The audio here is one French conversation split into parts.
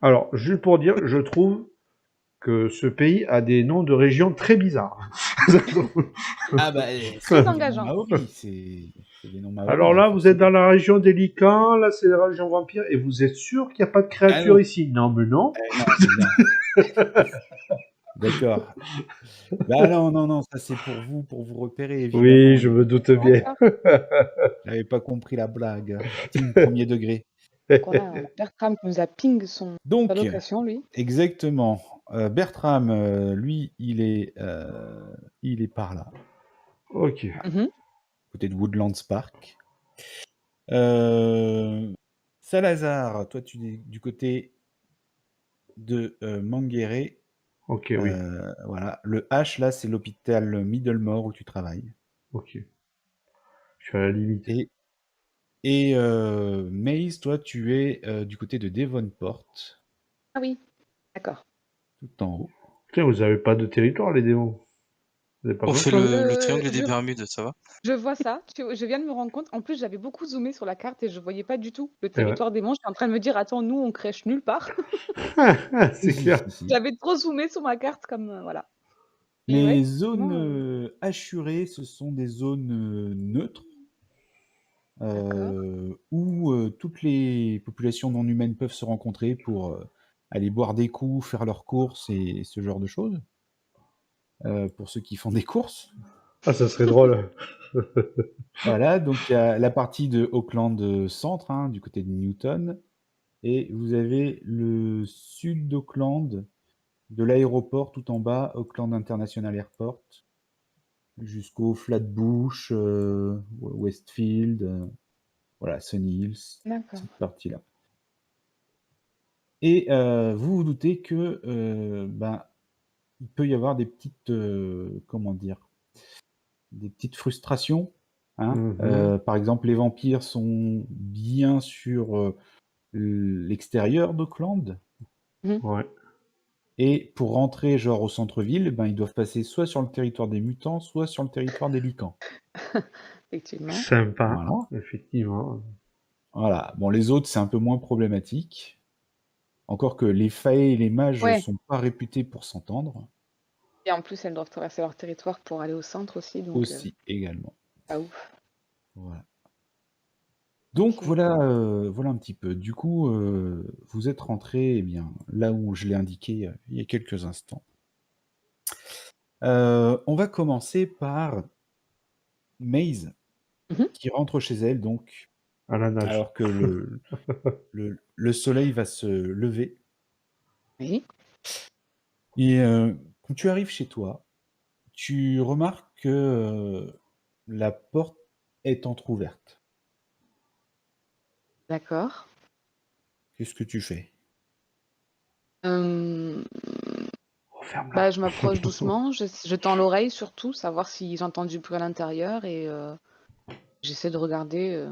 Alors, juste pour dire, je trouve que ce pays a des noms de régions très bizarres. Ah bah, c'est Très des noms engageant. maoris, c'est des noms Alors maoris, là, vous êtes forcément. dans la région des Lycans, là c'est la région vampire, et vous êtes sûr qu'il n'y a pas de Ah créatures non, ici? Non, mais non. non, mais non. D'accord. Bah non, non, non, ça c'est pour vous repérer, Oui, évidemment. je me doute bien. D'accord. J'avais pas compris la blague. Team premier degré. Donc on a Bertram qui nous a ping sa Donc, location, lui. exactement. Bertram, lui, il est par là, Ok. Mhm. côté de Woodlands Park. Euh, Salazar, toi, tu es du côté de Manguéré. Ok, oui. Voilà. Le H, là, c'est l'hôpital Middlemore où tu travailles. Ok. Je suis à la limite. Et Maze, toi, tu es du côté de Devonport, Ah oui, d'accord. tout en haut. Tiens, vous avez pas de territoire, les démons. Vous avez pas On besoin de fait ça? le triangle des Je, Bermudes, ça va? je vois ça. Je viens de me rendre compte. En plus, j'avais beaucoup zoomé sur la carte et je voyais pas du tout le Eh ouais. territoire des manches. Je suis en train de me dire, attends, nous, on crèche nulle part. C'est clair. J'avais trop zoomé sur ma carte comme voilà. Et ouais, Les zones effectivement, assurées, ce sont des zones neutres d'accord. où toutes les populations non humaines peuvent se rencontrer pour aller boire des coups, faire leurs courses et ce genre de choses. Pour ceux qui font des courses. Ah, ça serait drôle. Voilà, donc il y a la partie de Auckland Centre, hein, du côté de Newton, et vous avez le sud d'Auckland, de l'aéroport tout en bas, Auckland International Airport, jusqu'au Flatbush, Westfield, voilà, Sunny Hills, D'accord. cette partie-là. Et vous vous doutez que ben, il peut y avoir des petites, comment dire, des petites frustrations. Hein. Mhm. Par exemple, les vampires sont bien sur l'extérieur d'Auckland. Mhm. Ouais. Et pour rentrer genre au centre-ville, ben, ils doivent passer soit sur le territoire des mutants, soit sur le territoire des lycans. Effectivement. Sympa, Voilà. effectivement. Voilà. Bon, les autres, c'est un peu moins problématique. Encore que les fae et les mages Ouais. sont pas réputés pour s'entendre. Et en plus, elles doivent traverser leur territoire pour aller au centre aussi, donc Aussi, également. pas ouf. Voilà. Donc Ok. voilà, voilà un petit peu. Du coup, vous êtes rentré, eh bien, là où je l'ai indiqué il y a quelques instants. On va commencer par Maze, Mhm. qui rentre chez elle, donc, À la nage. alors que le soleil va se lever. Oui. Et quand tu arrives chez toi, tu remarques que la porte est entr'ouverte. D'accord. Qu'est-ce que tu fais? Euh, Referme-la. Bah, je m'approche doucement, je tends l'oreille surtout, savoir si j'entends du bruit à l'intérieur et j'essaie de regarder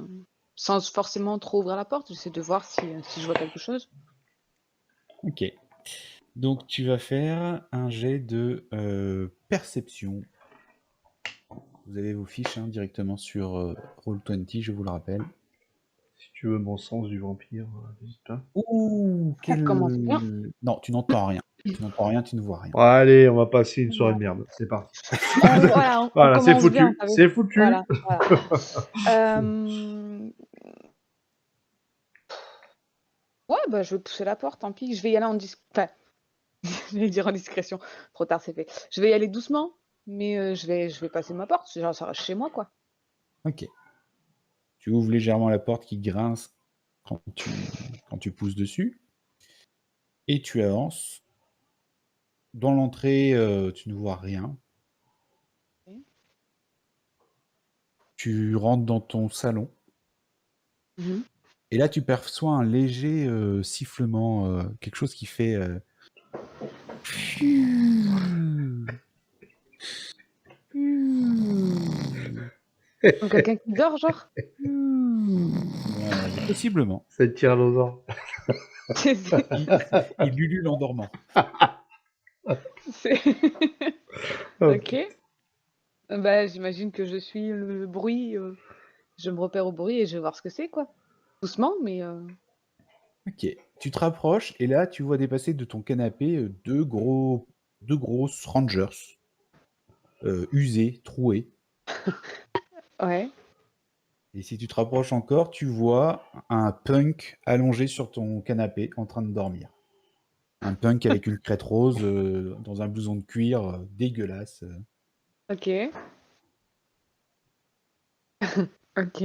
sans forcément trop ouvrir la porte, j'essaie de voir si je vois quelque chose. Ok. Donc tu vas faire un jet de perception. Vous avez vos fiches hein, directement sur Roll20, je vous le rappelle. Si tu veux mon sens du vampire, n'hésite pas. Ouh, Ça commence bien. Non, tu n'entends rien. Tu n'entends rien, tu ne vois rien. Bon, allez, on va passer une soirée de merde. C'est parti. Voilà, on Voilà, c'est commence bien, foutu. ça C'est foutu. voilà, voilà. Euh, Ouais, bah, je vais pousser la porte, tant pis. Je vais y aller en enfin, je vais dire en discrétion. Trop tard, c'est fait. Je vais y aller doucement, mais je vais passer ma porte. Genre, ça reste chez moi, quoi. Ok. Tu ouvres légèrement la porte qui grince quand tu pousses dessus. Et tu avances. Dans l'entrée, tu ne vois rien. Ok. Tu rentres dans ton salon. Mhm. Et là, tu perçois un léger sifflement, quelque chose qui fait... Donc, quelqu'un qui dort, genre? Possiblement. C'est le tyrannosaure. Il ulule en dormant. C'est- Ok. Ok. Bah, j'imagine que je suis le bruit. Je me repère au bruit et je vais voir ce que c'est, quoi. Doucement, mais Ok. tu te rapproches et là, tu vois dépasser de ton canapé deux grosses Rangers usées, trouées. Ouais. Et si tu te rapproches encore, tu vois un punk allongé sur ton canapé en train de dormir. Un punk avec une crête rose dans un blouson de cuir dégueulasse. Ok. Ok.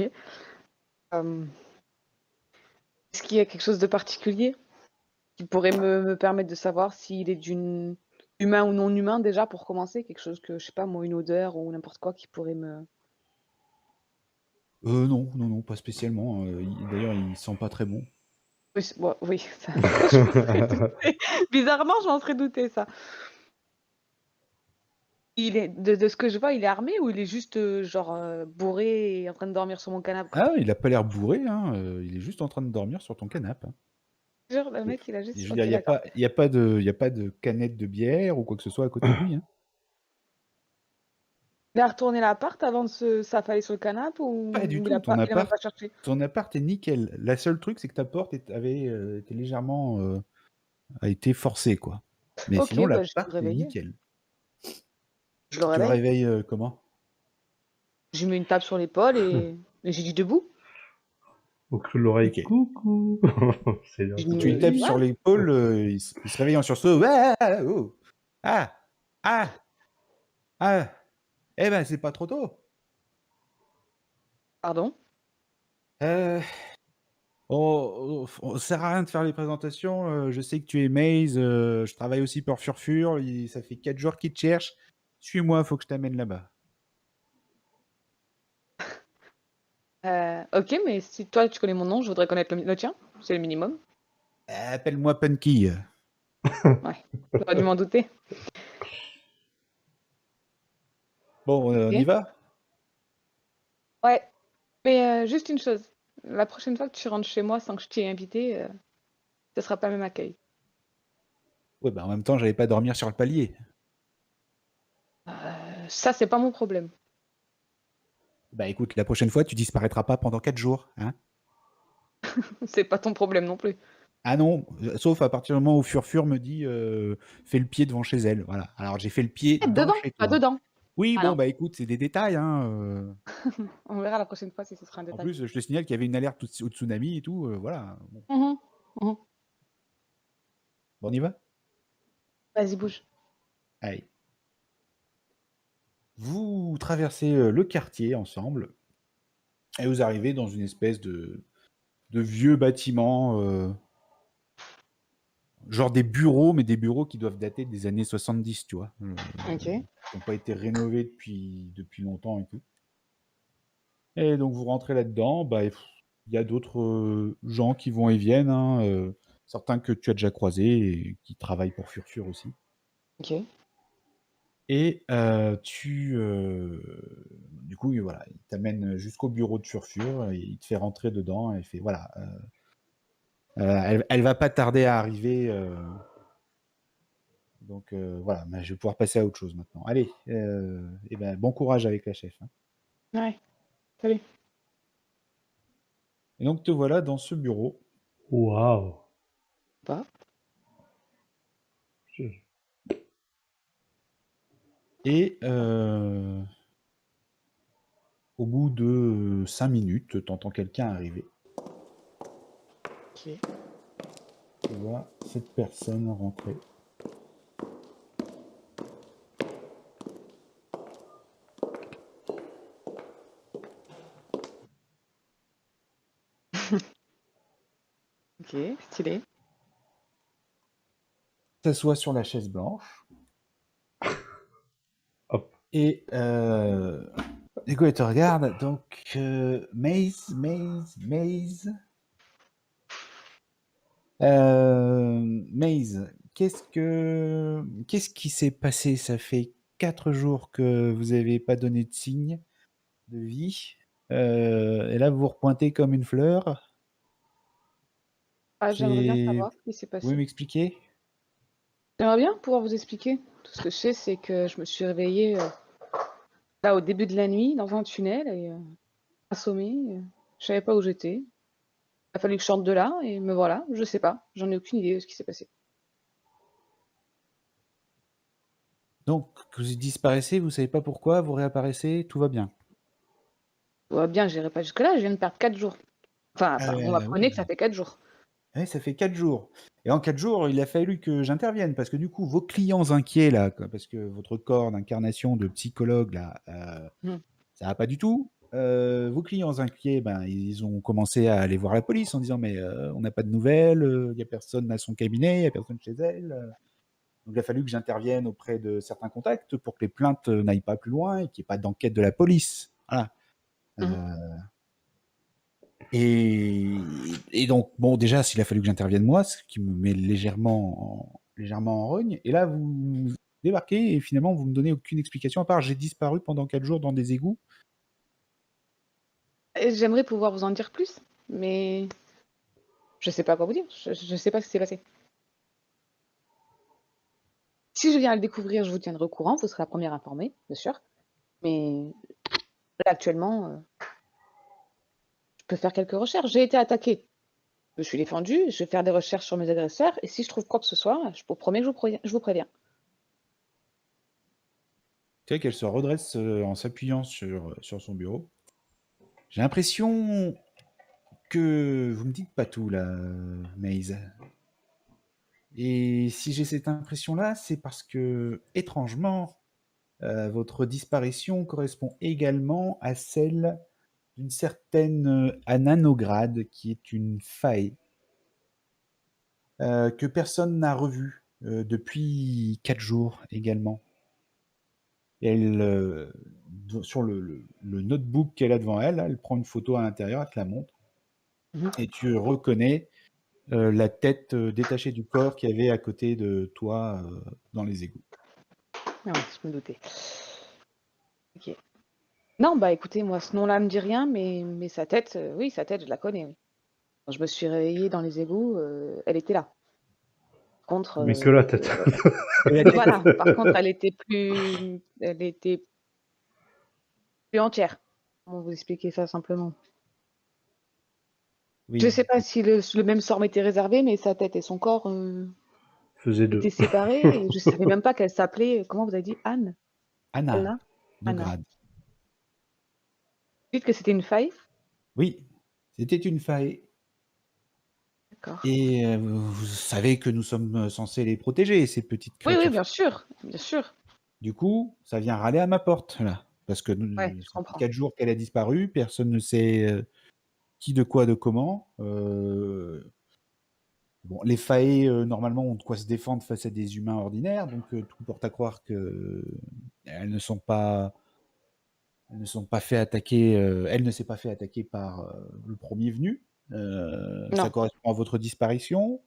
Euh, Est-ce qu'il y a quelque chose de particulier qui pourrait me permettre de savoir s'il est d'une humain ou non humain déjà pour commencer? Quelque chose que, je sais pas moi, une odeur ou n'importe quoi qui pourrait me... Non, non, non, pas spécialement. D'ailleurs, il sent pas très bon. Oui, bon, oui, ça, je m'en serais douté. Bizarrement, je m'en serais douté, ça. Il est, de ce que je vois, il est armé ou il est juste genre bourré et en train de dormir sur mon canapé, quoi. Ah, il a pas l'air bourré, hein. Il est juste en train de dormir sur ton canapé. Hein. Jure, le Et, mec, il a et juste... je veux dire, Ok, d'accord. il y a pas de canette de bière ou quoi que ce soit à côté de lui. Hein. Il a retourné l'appart avant de s'affaler sur le canapé Pas du ou tout. il a même pas cherché? Ton appart est nickel. La seule truc, c'est que ta porte avait été légèrement a été forcée, quoi. Mais Ok, sinon, bah, je vais le l'appart est réveiller. nickel. Je le Tu le réveille. réveilles comment? J'ai mis une tape sur l'épaule et j'ai dit debout. Au creux de l'oreille, Ok. coucou. C'est bien. Je Tu lui tapes me... sur Ouais, l'épaule, il se réveille en sursaut. Ah, oh. Ah, ah, ah. Eh ben, c'est pas trop tôt. pardon. Euh, ça sert à rien de faire les présentations. Je sais que tu es Maze. Je travaille aussi pour Furfur. Ça fait 4 jours qu'il te cherche. Suis-moi, faut que je t'amène là-bas. Ok, mais si toi tu connais mon nom, je voudrais connaître le tien. C'est le minimum. Appelle-moi Punky. Ouais, j'aurais dû m'en douter. Bon, on y Ok. va? Ouais, mais juste une chose. La prochaine fois que tu rentres chez moi sans que je t'y ai invité, ce sera pas le même accueil. Ouais, bah en même temps, j'allais pas dormir sur le palier. Ça, c'est pas mon problème. Bah écoute, la prochaine fois, tu disparaîtras pas pendant 4 jours. Hein. C'est pas ton problème non plus. Ah non, sauf à partir du moment où Furfur me dit fais le pied devant chez elle. Voilà. Alors j'ai fait le pied dans Dedans, chez pas toi. dedans. Oui, Ah bon, non, bah écoute, c'est des détails. Hein, on verra la prochaine fois si ce sera un En détail. plus, je te signale qu'il y avait une alerte au tsunami et tout. Voilà. Bon. Mhm, mhm. Bon, on y va? Vas-y, bouge. Allez. Vous traversez le quartier ensemble et vous arrivez dans une espèce de vieux bâtiment, genre des bureaux, mais des bureaux qui doivent dater des années 70, tu vois. Ok. Qui n'ont pas été rénovés depuis longtemps et tout. Et donc vous rentrez là-dedans, bah, il y a d'autres gens qui vont et viennent, hein, certains que tu as déjà croisés et qui travaillent pour Furfur aussi. Ok. Et du coup, voilà, il t'amène jusqu'au bureau de Furfur et il te fait rentrer dedans et il fait voilà, elle va pas tarder à arriver, donc voilà, mais je vais pouvoir passer à autre chose maintenant. Allez, et ben bon courage avec la chef. Hein. Ouais, salut. Et donc te voilà dans ce bureau Waouh. Pas. Je- et au bout de 5 minutes, tu entends quelqu'un arriver. Ok. Tu vois cette personne rentrer. Ok, stylé. S'assoit sur la chaise blanche Hop. et du coup, elle te regarde. Donc, Maze. Maze, qu'est-ce qui s'est passé? Ça fait 4 jours que vous n'avez pas donné de signe de vie. Et là, vous vous repointez comme une fleur. Ah, j'aimerais bien Vous savoir ce qui s'est pouvez passé. m'expliquer? J'aimerais bien pouvoir vous expliquer. Tout ce que je sais, c'est que je me suis réveillée là au début de la nuit dans un tunnel et assommée. Je savais pas où j'étais. Il a fallu que je sorte de là et me voilà, je sais pas, j'en ai aucune idée de ce qui s'est passé. Donc, vous disparaissez, vous savez pas pourquoi, vous réapparaissez, tout va bien. Tout va bien, j'irai pas jusque-là, je viens de perdre 4 jours. Enfin, on Oui, m'apprenait que ça fait 4 jours. ouais, ça fait 4 jours. Et en 4 jours, il a fallu que j'intervienne parce que du coup, vos clients inquiets là, parce que votre corps d'incarnation de psychologue là, Mmh. ça va pas du tout. Vos clients inquiets, ben, ils ont commencé à aller voir la police en disant mais on n'a pas de nouvelles, il y a personne à son cabinet, il y a personne chez elle. Donc il a fallu que j'intervienne auprès de certains contacts pour que les plaintes n'aillent pas plus loin et qu'il n'y ait pas d'enquête de la police. Voilà. Mmh. Et donc, bon, déjà, s'il a fallu que j'intervienne moi, ce qui me met légèrement en rogne. Et là, vous débarquez et finalement, vous me donnez aucune explication à part j'ai disparu pendant 4 jours dans des égouts. Et j'aimerais pouvoir vous en dire plus, mais je sais pas quoi vous dire. Je sais pas ce qui s'est passé. Si je viens à le découvrir, je vous tiendrai au courant, vous serez la première informée, bien sûr. Mais là, actuellement, je peux faire quelques recherches. J'ai été attaquée, je me suis défendue, je vais faire des recherches sur mes agresseurs et si je trouve quoi que ce soit, je vous promets que je vous préviens. Tu sais qu'elle se redresse en s'appuyant sur son bureau. J'ai l'impression que vous me dites pas tout, là, Maze. Et si j'ai cette impression-là, c'est parce que, étrangement, votre disparition correspond également à celle d'une certaine Anna Nograd, qui est une faille que personne n'a revue depuis 4 jours également. Et elle, sur le notebook qu'elle a devant elle, elle prend une photo à l'intérieur, elle te la montre, Mmh. et tu reconnais la tête détachée du corps qu'il y avait à côté de toi dans les égouts. Ah ouais, je me doutais. OK. Non, bah, écoutez, moi, ce nom-là me dit rien, mais sa tête, oui, sa tête, je la connais, oui. Quand je me suis réveillée dans les égouts, elle était là. Par contre, Mais que la tête. Et la tête, voilà, par contre, elle était plus entière. Comment vous expliquer ça simplement? Je oui. sais pas si le même sort m'était réservé, mais sa tête et son corps, Faisait deux. étaient séparés et je savais même pas qu'elle s'appelait, comment vous avez dit? Anne? Anna Anna? Anna. Nograd. Vous dites que c'était une faille? Oui, c'était une faille. D'accord. Et vous savez que nous sommes censés les protéger, ces petites Oui, oui, créatures. bien sûr, bien sûr. Du coup, ça vient râler à ma porte, là. Parce que Ouais, je ça fait comprends. 4 jours qu'elle a disparu, personne ne sait qui, de quoi, de comment. Bon, les failles, normalement, ont de quoi se défendre face à des humains ordinaires, donc tout porte à croire que elles ne sont pas, elles ne sont pas fait attaquer, elle ne s'est pas fait attaquer par le premier venu. Ça Non. correspond à votre disparition.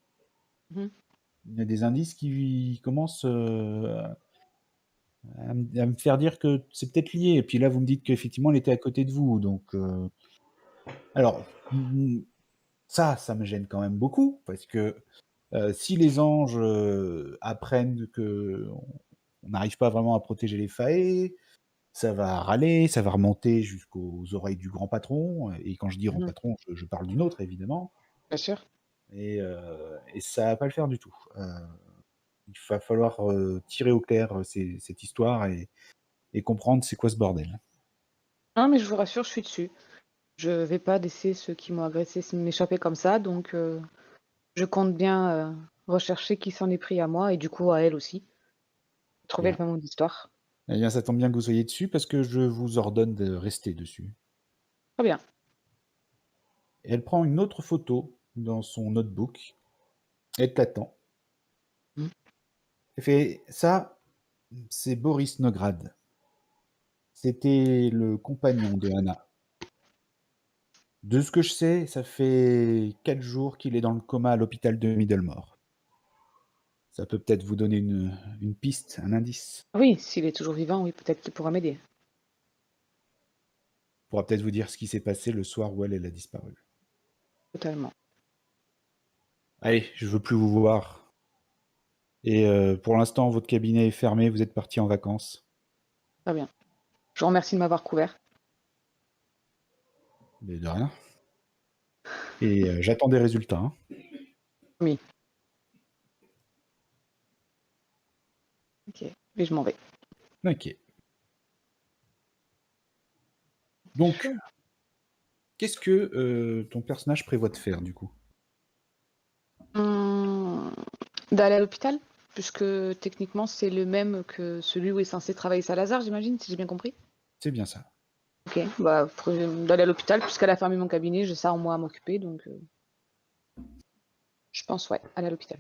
Mmh. Il y a des indices qui commencent à me faire dire que c'est peut-être lié. Et puis là, vous me dites qu'effectivement, elle était à côté de vous. Donc, alors, ça me gêne quand même beaucoup parce que si les anges apprennent que on n'arrive pas vraiment à protéger les failles, ça va râler, ça va remonter jusqu'aux oreilles du grand patron. Et quand je dis grand Mmh. patron, je parle du nôtre, évidemment. Bien sûr. Et ça va pas le faire du tout. Il va falloir tirer au clair cette histoire et comprendre c'est quoi ce bordel. Non, mais je vous rassure, je suis dessus. Je vais pas laisser ceux qui m'ont agressée m'échapper comme ça, donc je compte bien, rechercher qui s'en est pris à moi et du coup à elle aussi. Trouver Bien. le fin mot de l'histoire. Eh bien, ça tombe bien que vous soyez dessus parce que je vous ordonne de rester dessus. Très bien. Et elle prend une autre photo dans son notebook. Elle t'attend. Mmh. Elle fait ça, c'est Boris Nograd. C'était le compagnon de Anna. De ce que je sais, ça fait 4 jours qu'il est dans le coma à l'hôpital de Middlemore. Ça peut peut-être vous donner une piste, un indice. Oui, s'il est toujours vivant, oui, peut-être qu'il pourra m'aider. Pourra peut-être vous dire ce qui s'est passé le soir où elle a disparu. Totalement. Allez, je veux plus vous voir. Et pour l'instant, votre cabinet est fermé, vous êtes parti en vacances. Très bien. Je vous remercie de m'avoir couvert. Mais de rien. Et j'attends des résultats. Hein. Oui. Ok, et je m'en vais. Ok. Donc, qu'est-ce que ton personnage prévoit de faire du coup? D'aller à l'hôpital, puisque techniquement c'est le même que celui où est censé travailler Salazar, j'imagine, si j'ai bien compris. C'est bien ça. Ok, bah d'aller à l'hôpital, puisqu'elle a fermé mon cabinet, j'ai ça en moi à m'occuper, donc je pense ouais, aller à l'hôpital.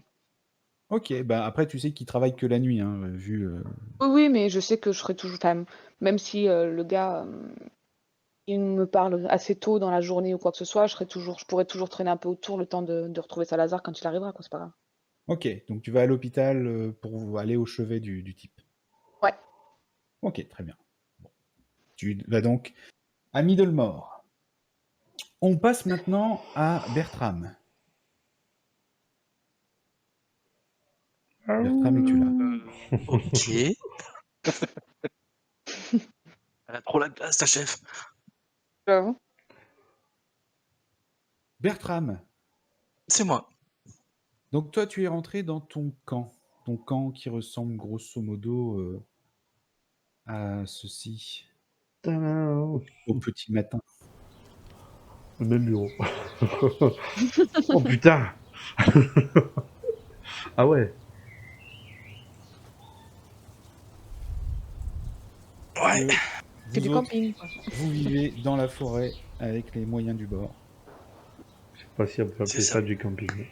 Ok, bah après tu sais qu'il travaille que la nuit, hein, vu. Oui, oui, mais je sais que je serai toujours, enfin, même si le gars il me parle assez tôt dans la journée ou quoi que ce soit, je pourrais toujours traîner un peu autour le temps de retrouver Salazar quand il arrivera, quoi, c'est pas grave. Ok, donc tu vas à l'hôpital pour aller au chevet du type. Ouais. Ok, très bien. Bon. Tu vas donc à Middlemore. On passe maintenant à Bertram. Bertram, es-tu là? Ok. Elle a trop la classe, ta chef. J'avoue. Bertram, C'est moi. donc toi tu es rentré dans ton camp qui ressemble grosso modo à ceci, Tadam. au petit matin. Le même bureau. Oh putain. Ah ouais. Ouais. C'est du Vous autres, camping, quoi. vous vivez dans la forêt avec les moyens du bord. Je sais pas si on peut C'est appeler ça. ça du camping.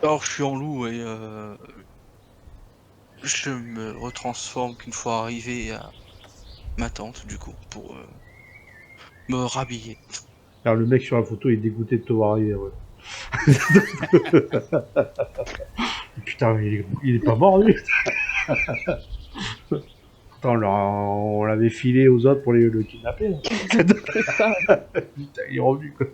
Alors, je suis en loup et je me retransforme qu'une fois arrivé à ma tente, du coup, pour me rhabiller. Alors le mec sur la photo est dégoûté de te voir arriver. Ouais. Putain, il est pas mort lui. Attends, on l'avait filé aux autres pour le kidnapper. Là. C'est ça. Putain, il est revenu quoi.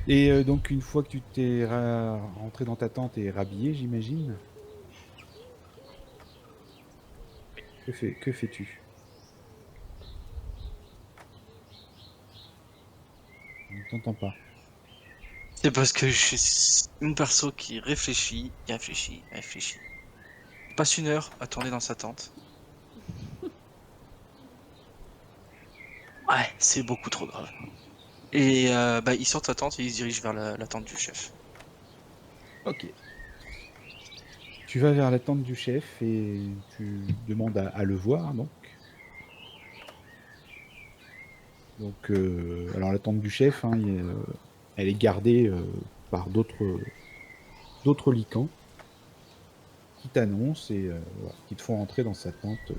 Et donc une fois que tu t'es rentré dans ta tente et rhabillé, j'imagine, que fais-tu? On ne t'entend pas. C'est parce que je suis mon perso qui réfléchit, qui réfléchit, réfléchit. Il passe une heure à tourner dans sa tente. Ouais, c'est beaucoup trop grave. Et bah, il sort de sa tente et il se dirige vers la tente du chef. Ok. Tu vas vers la tente du chef et tu demandes à le voir, donc. Donc, alors la tente du chef, hein, elle est gardée par d'autres licans qui t'annoncent et voilà, qui te font entrer dans sa tente.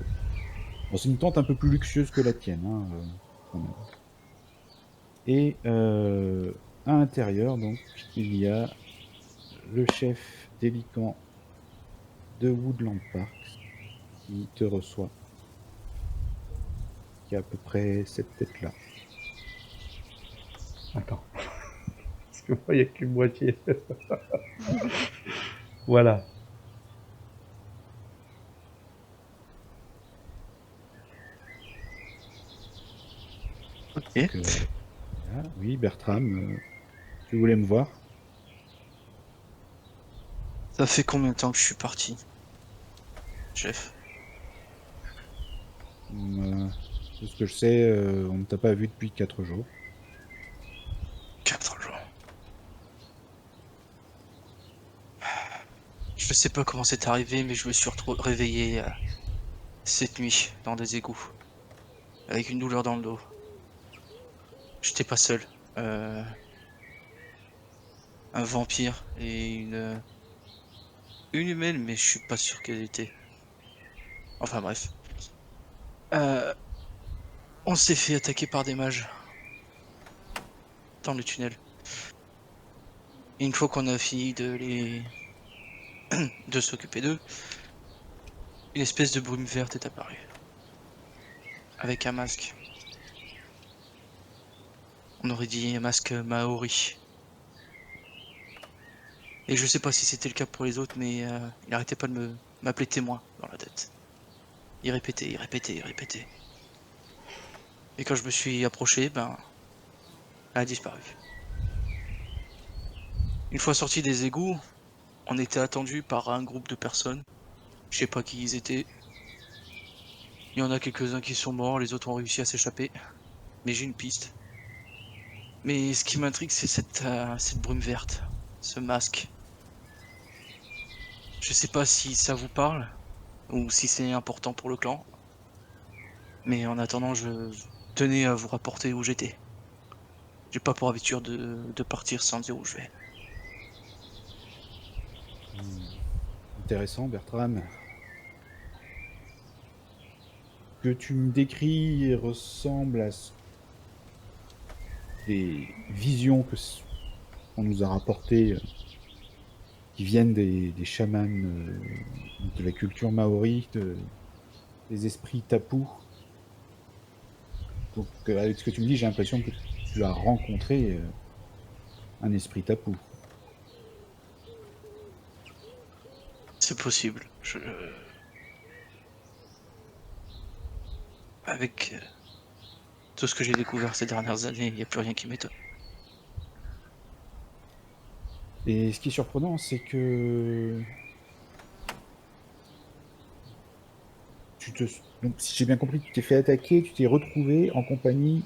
Bon, c'est une tente un peu plus luxueuse que la tienne, hein, quand même. Et à l'intérieur, donc, il y a le chef des licans de Woodland Park qui te reçoit, qui a à peu près cette tête-là. Attends. Parce que moi, il n'y a qu'une moitié. Voilà. Ok. Donc, voilà. Oui, Bertram, tu voulais me voir? Ça fait combien de temps que je suis parti, chef? De ce que je sais, on ne t'a pas vu depuis 4 jours. 4 jours. Je sais pas comment c'est arrivé, mais je me suis réveillé cette nuit dans des égouts, avec une douleur dans le dos. J'étais pas seul. Un vampire et une humaine, mais je suis pas sûr qu'elle était. Enfin bref. Euh, on s'est fait attaquer par des mages dans le tunnel. Et une fois qu'on a fini de s'occuper d'eux, une espèce de brume verte est apparue. Avec un masque. On aurait dit un masque maori. Et je sais pas si c'était le cas pour les autres, mais il arrêtait pas de m'appeler témoin dans la tête. Il répétait, il répétait, il répétait. Et quand je me suis approché, ben, elle a disparu. Une fois sorti des égouts, on était attendu par un groupe de personnes. Je sais pas qui ils étaient. Il y en a quelques-uns qui sont morts, les autres ont réussi à s'échapper. Mais j'ai une piste. Mais ce qui m'intrigue, c'est cette brume verte, ce masque. Je sais pas si ça vous parle, ou si c'est important pour le clan. Mais en attendant, je tenais à vous rapporter où j'étais. J'ai pas pour habitude de partir sans dire où je vais. Intéressant, Bertram. Ce que tu me décris ressemble à des visions qu'on nous a rapportées, qui viennent des chamans de la culture maori, des esprits tapous. Donc, avec ce que tu me dis, j'ai l'impression que tu as rencontré un esprit tapou. C'est possible. Avec tout ce que j'ai découvert ces dernières années, il n'y a plus rien qui m'étonne. Et ce qui est surprenant, c'est que donc, si j'ai bien compris, tu t'es fait attaquer, tu t'es retrouvé en compagnie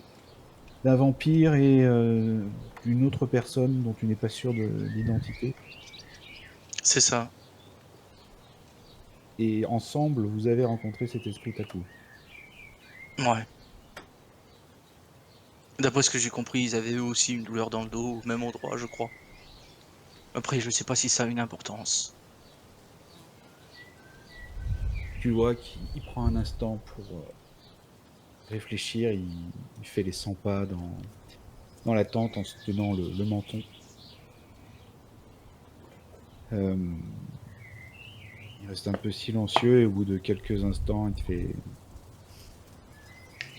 d'un vampire et d'une autre personne dont tu n'es pas sûr de l'identité. C'est ça. Et ensemble, vous avez rencontré cet esprit tapou. Ouais. D'après ce que j'ai compris, ils avaient eux aussi une douleur dans le dos, au même endroit, je crois. Après, je sais pas si ça a une importance. Tu vois qu'il prend un instant pour réfléchir, il fait les 100 pas dans la tente en se tenant le menton. Euh, il reste un peu silencieux et au bout de quelques instants, il te fait...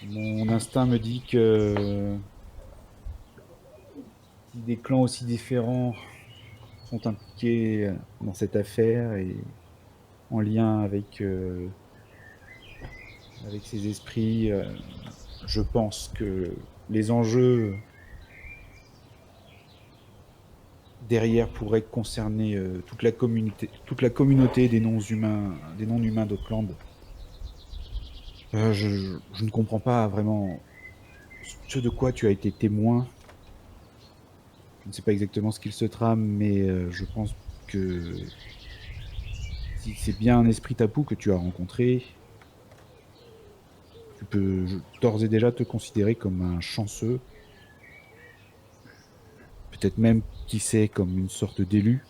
Mon instinct me dit que si des clans aussi différents sont impliqués dans cette affaire et en lien avec ces esprits, je pense que les enjeux derrière pourraient concerner toute la communauté des non-humains d'Auckland. Je ne comprends pas vraiment ce de quoi tu as été témoin. Je ne sais pas exactement ce qu'il se trame, mais je pense que si c'est bien un esprit tapou que tu as rencontré, tu peux d'ores et déjà te considérer comme un chanceux, peut-être même, qui sait, comme une sorte d'élu,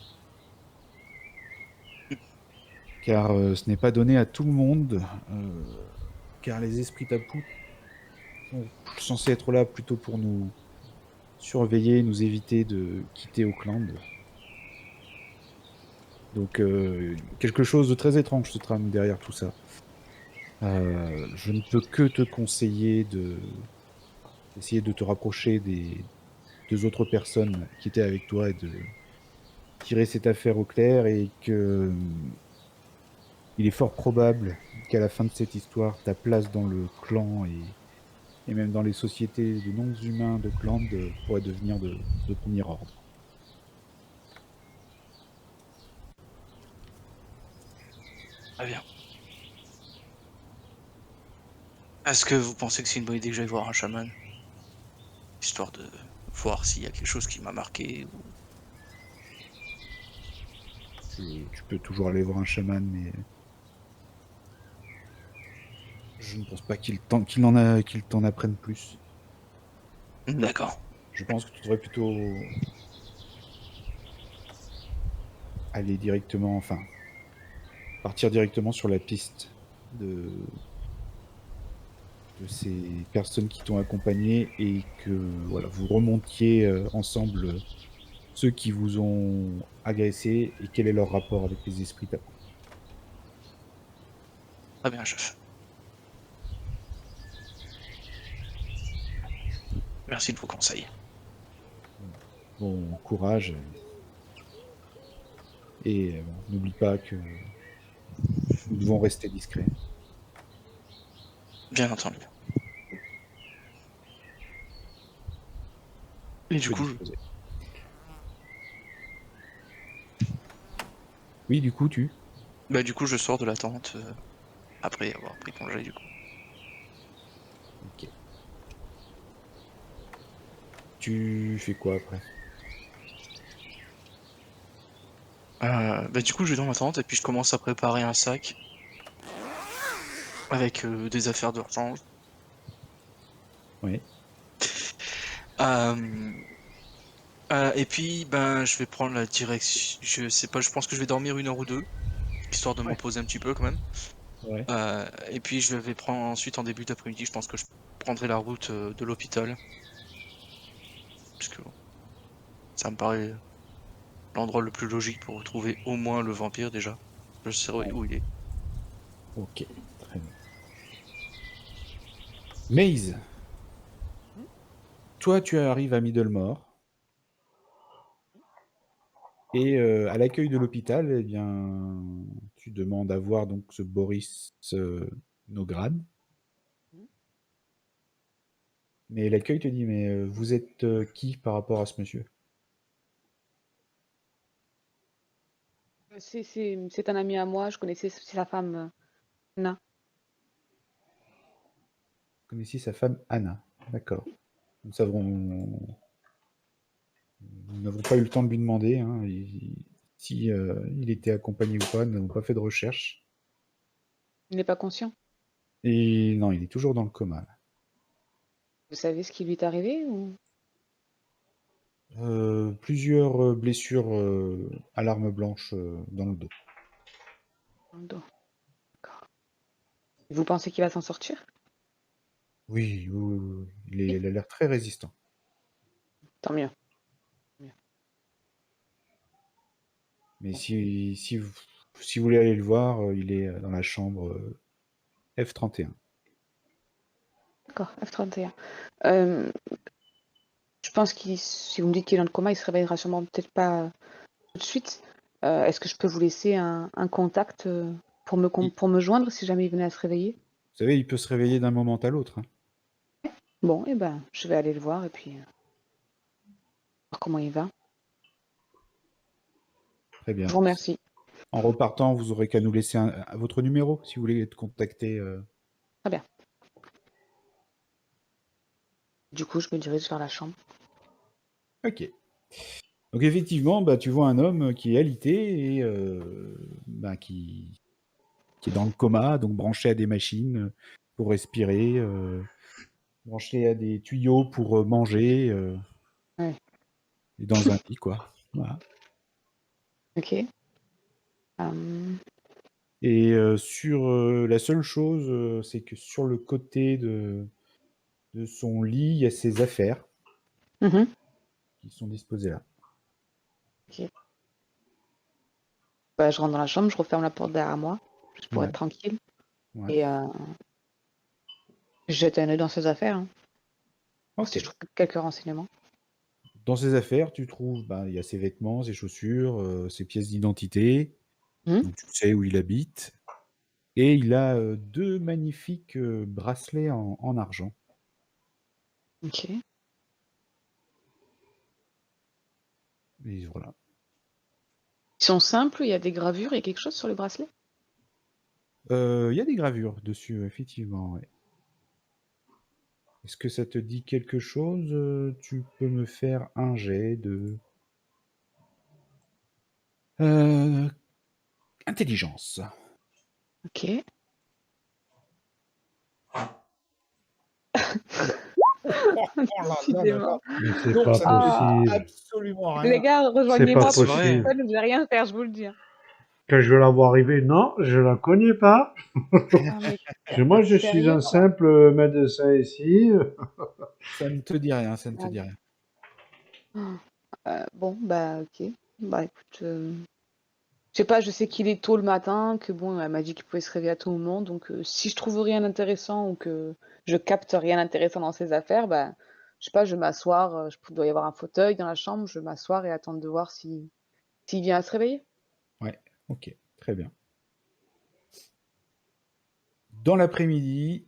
car ce n'est pas donné à tout le monde, car les esprits tapous sont censés être là plutôt pour nous surveiller, nous éviter de quitter Auckland. Donc quelque chose de très étrange se trame derrière tout ça. Je ne peux que te conseiller d'essayer de te rapprocher des deux autres personnes qui étaient avec toi et de tirer cette affaire au clair et que il est fort probable qu'à la fin de cette histoire, ta place dans le clan et même dans les sociétés de non-humains d'Auckland pourrait devenir de premier ordre. Très bien. Est-ce que vous pensez que c'est une bonne idée que j'aille voir un chaman? Histoire de voir s'il y a quelque chose qui m'a marqué ou... Tu peux toujours aller voir un chaman, mais je ne pense pas qu'il t'en apprenne plus. D'accord. Je pense que tu devrais plutôt aller directement, enfin, partir directement sur la piste de, de ces personnes qui t'ont accompagné et que voilà, vous remontiez ensemble ceux qui vous ont agressé et quel est leur rapport avec les esprits tapous. Très bien, chef. Merci de vos conseils. Bon courage et n'oublie pas que nous devons rester discrets. Bien entendu. Et Tu du peux coup, disposer. Oui, du coup, tu. je sors de la tente après avoir pris congé du coup. Ok. Tu fais quoi après? Du coup, je vais dans ma tente et puis je commence à préparer un sac avec des affaires d'urgence. Oui. Euh, et puis, je vais prendre la direction. Je sais pas, je pense que je vais dormir 1 heure ou deux, histoire de me Ouais. reposer un petit peu quand même. Ouais. Et puis, je vais prendre ensuite en début d'après-midi, je pense que je prendrai la route de l'hôpital. Parce que bon, ça me paraît l'endroit le plus logique pour retrouver au moins le vampire déjà. Je sais Ouais. où il est. Ok. Très bien. Maze, toi, tu arrives à Middlemore. Et à l'accueil de l'hôpital, eh bien, tu demandes à voir donc ce Boris Nograd. Mais l'accueil te dit, mais vous êtes qui par rapport à ce monsieur? C'est un ami à moi, je connaissais sa femme, Na. Vous connaissiez sa femme Anna. D'accord. Nous n'avons pas eu le temps de lui demander hein, si il était accompagné ou pas. Nous n'avons pas fait de recherche. Il n'est pas conscient. Et non, il est toujours dans le coma. Là. Vous savez ce qui lui est arrivé ou... Plusieurs blessures à l'arme blanche dans le dos. Dans le dos. D'accord. Vous pensez qu'il va s'en sortir? Oui, oui, oui, oui. Oui. Il a l'air très résistant. Tant mieux. Mais si vous voulez aller le voir, il est dans la chambre F31. D'accord, F31. Euh, je pense qu'il, si vous me dites qu'il est dans le coma, il se réveillera sûrement peut-être pas tout de suite. Est-ce que je peux vous laisser un contact Il- pour me joindre si jamais il venait à se réveiller? Vous savez, il peut se réveiller d'un moment à l'autre. Hein. Bon, eh ben, je vais aller le voir et puis voir comment il va. Très Je bien. vous remercie. En repartant, vous aurez qu'à nous laisser votre numéro si vous voulez être contacté. Très bien. Du coup, je me dirige vers la chambre. Ok. Donc effectivement, bah, tu vois un homme qui est alité et qui est dans le coma, donc branché à des machines pour respirer, branché à des tuyaux pour manger, Ouais. et dans un lit, quoi. Voilà. Ok. Euh, Et sur la seule chose, c'est que sur le côté de son lit, il y a ses affaires mhm, qui sont disposées là. ok. Bah, je rentre dans la chambre, je referme la porte derrière moi, juste pour être Ouais, tranquille. ouais. Et je jette un œil dans ses affaires, hein, voir Ok. si je trouve quelques renseignements. Dans ses affaires, tu trouves, bah, il y a ses vêtements, ses chaussures, ses pièces d'identité, Mhm, donc tu sais où il habite. Et il a deux magnifiques bracelets en argent. ok. Ils Et voilà. sont simples, il y a des gravures, il y a quelque chose sur les bracelets? Il y a des gravures dessus, effectivement. Ouais. Est-ce que ça te dit quelque chose? Tu peux me faire un jet de euh, intelligence. Ok. Oh là là là là. Décidément. Mais c'est Donc pas ça ne te dit Ah, possible. absolument les rien. gars, C'est pas rejoignez-moi C'est parce que vrai. possible. seul, je vais rien faire, je vous le dis, hein. Quand je vais la voir arriver, non, je la connais pas. Ah, mais Moi, je suis un sérieusement. simple médecin ici. Ça ne te dit rien, ça ne te Ah, dit rien. bon, bah, ok. Bah, écoute, je sais pas, je sais qu'il est tôt le matin, que bon, elle m'a dit qu'il pouvait se réveiller à tout moment, donc si je trouve rien d'intéressant ou que je capte rien d'intéressant dans ses affaires, bah, je sais pas, je vais m'asseoir, il doit y avoir un fauteuil dans la chambre, je vais m'asseoir et attendre de voir s'il vient à se réveiller. Ouais, ok, très bien. Dans l'après-midi,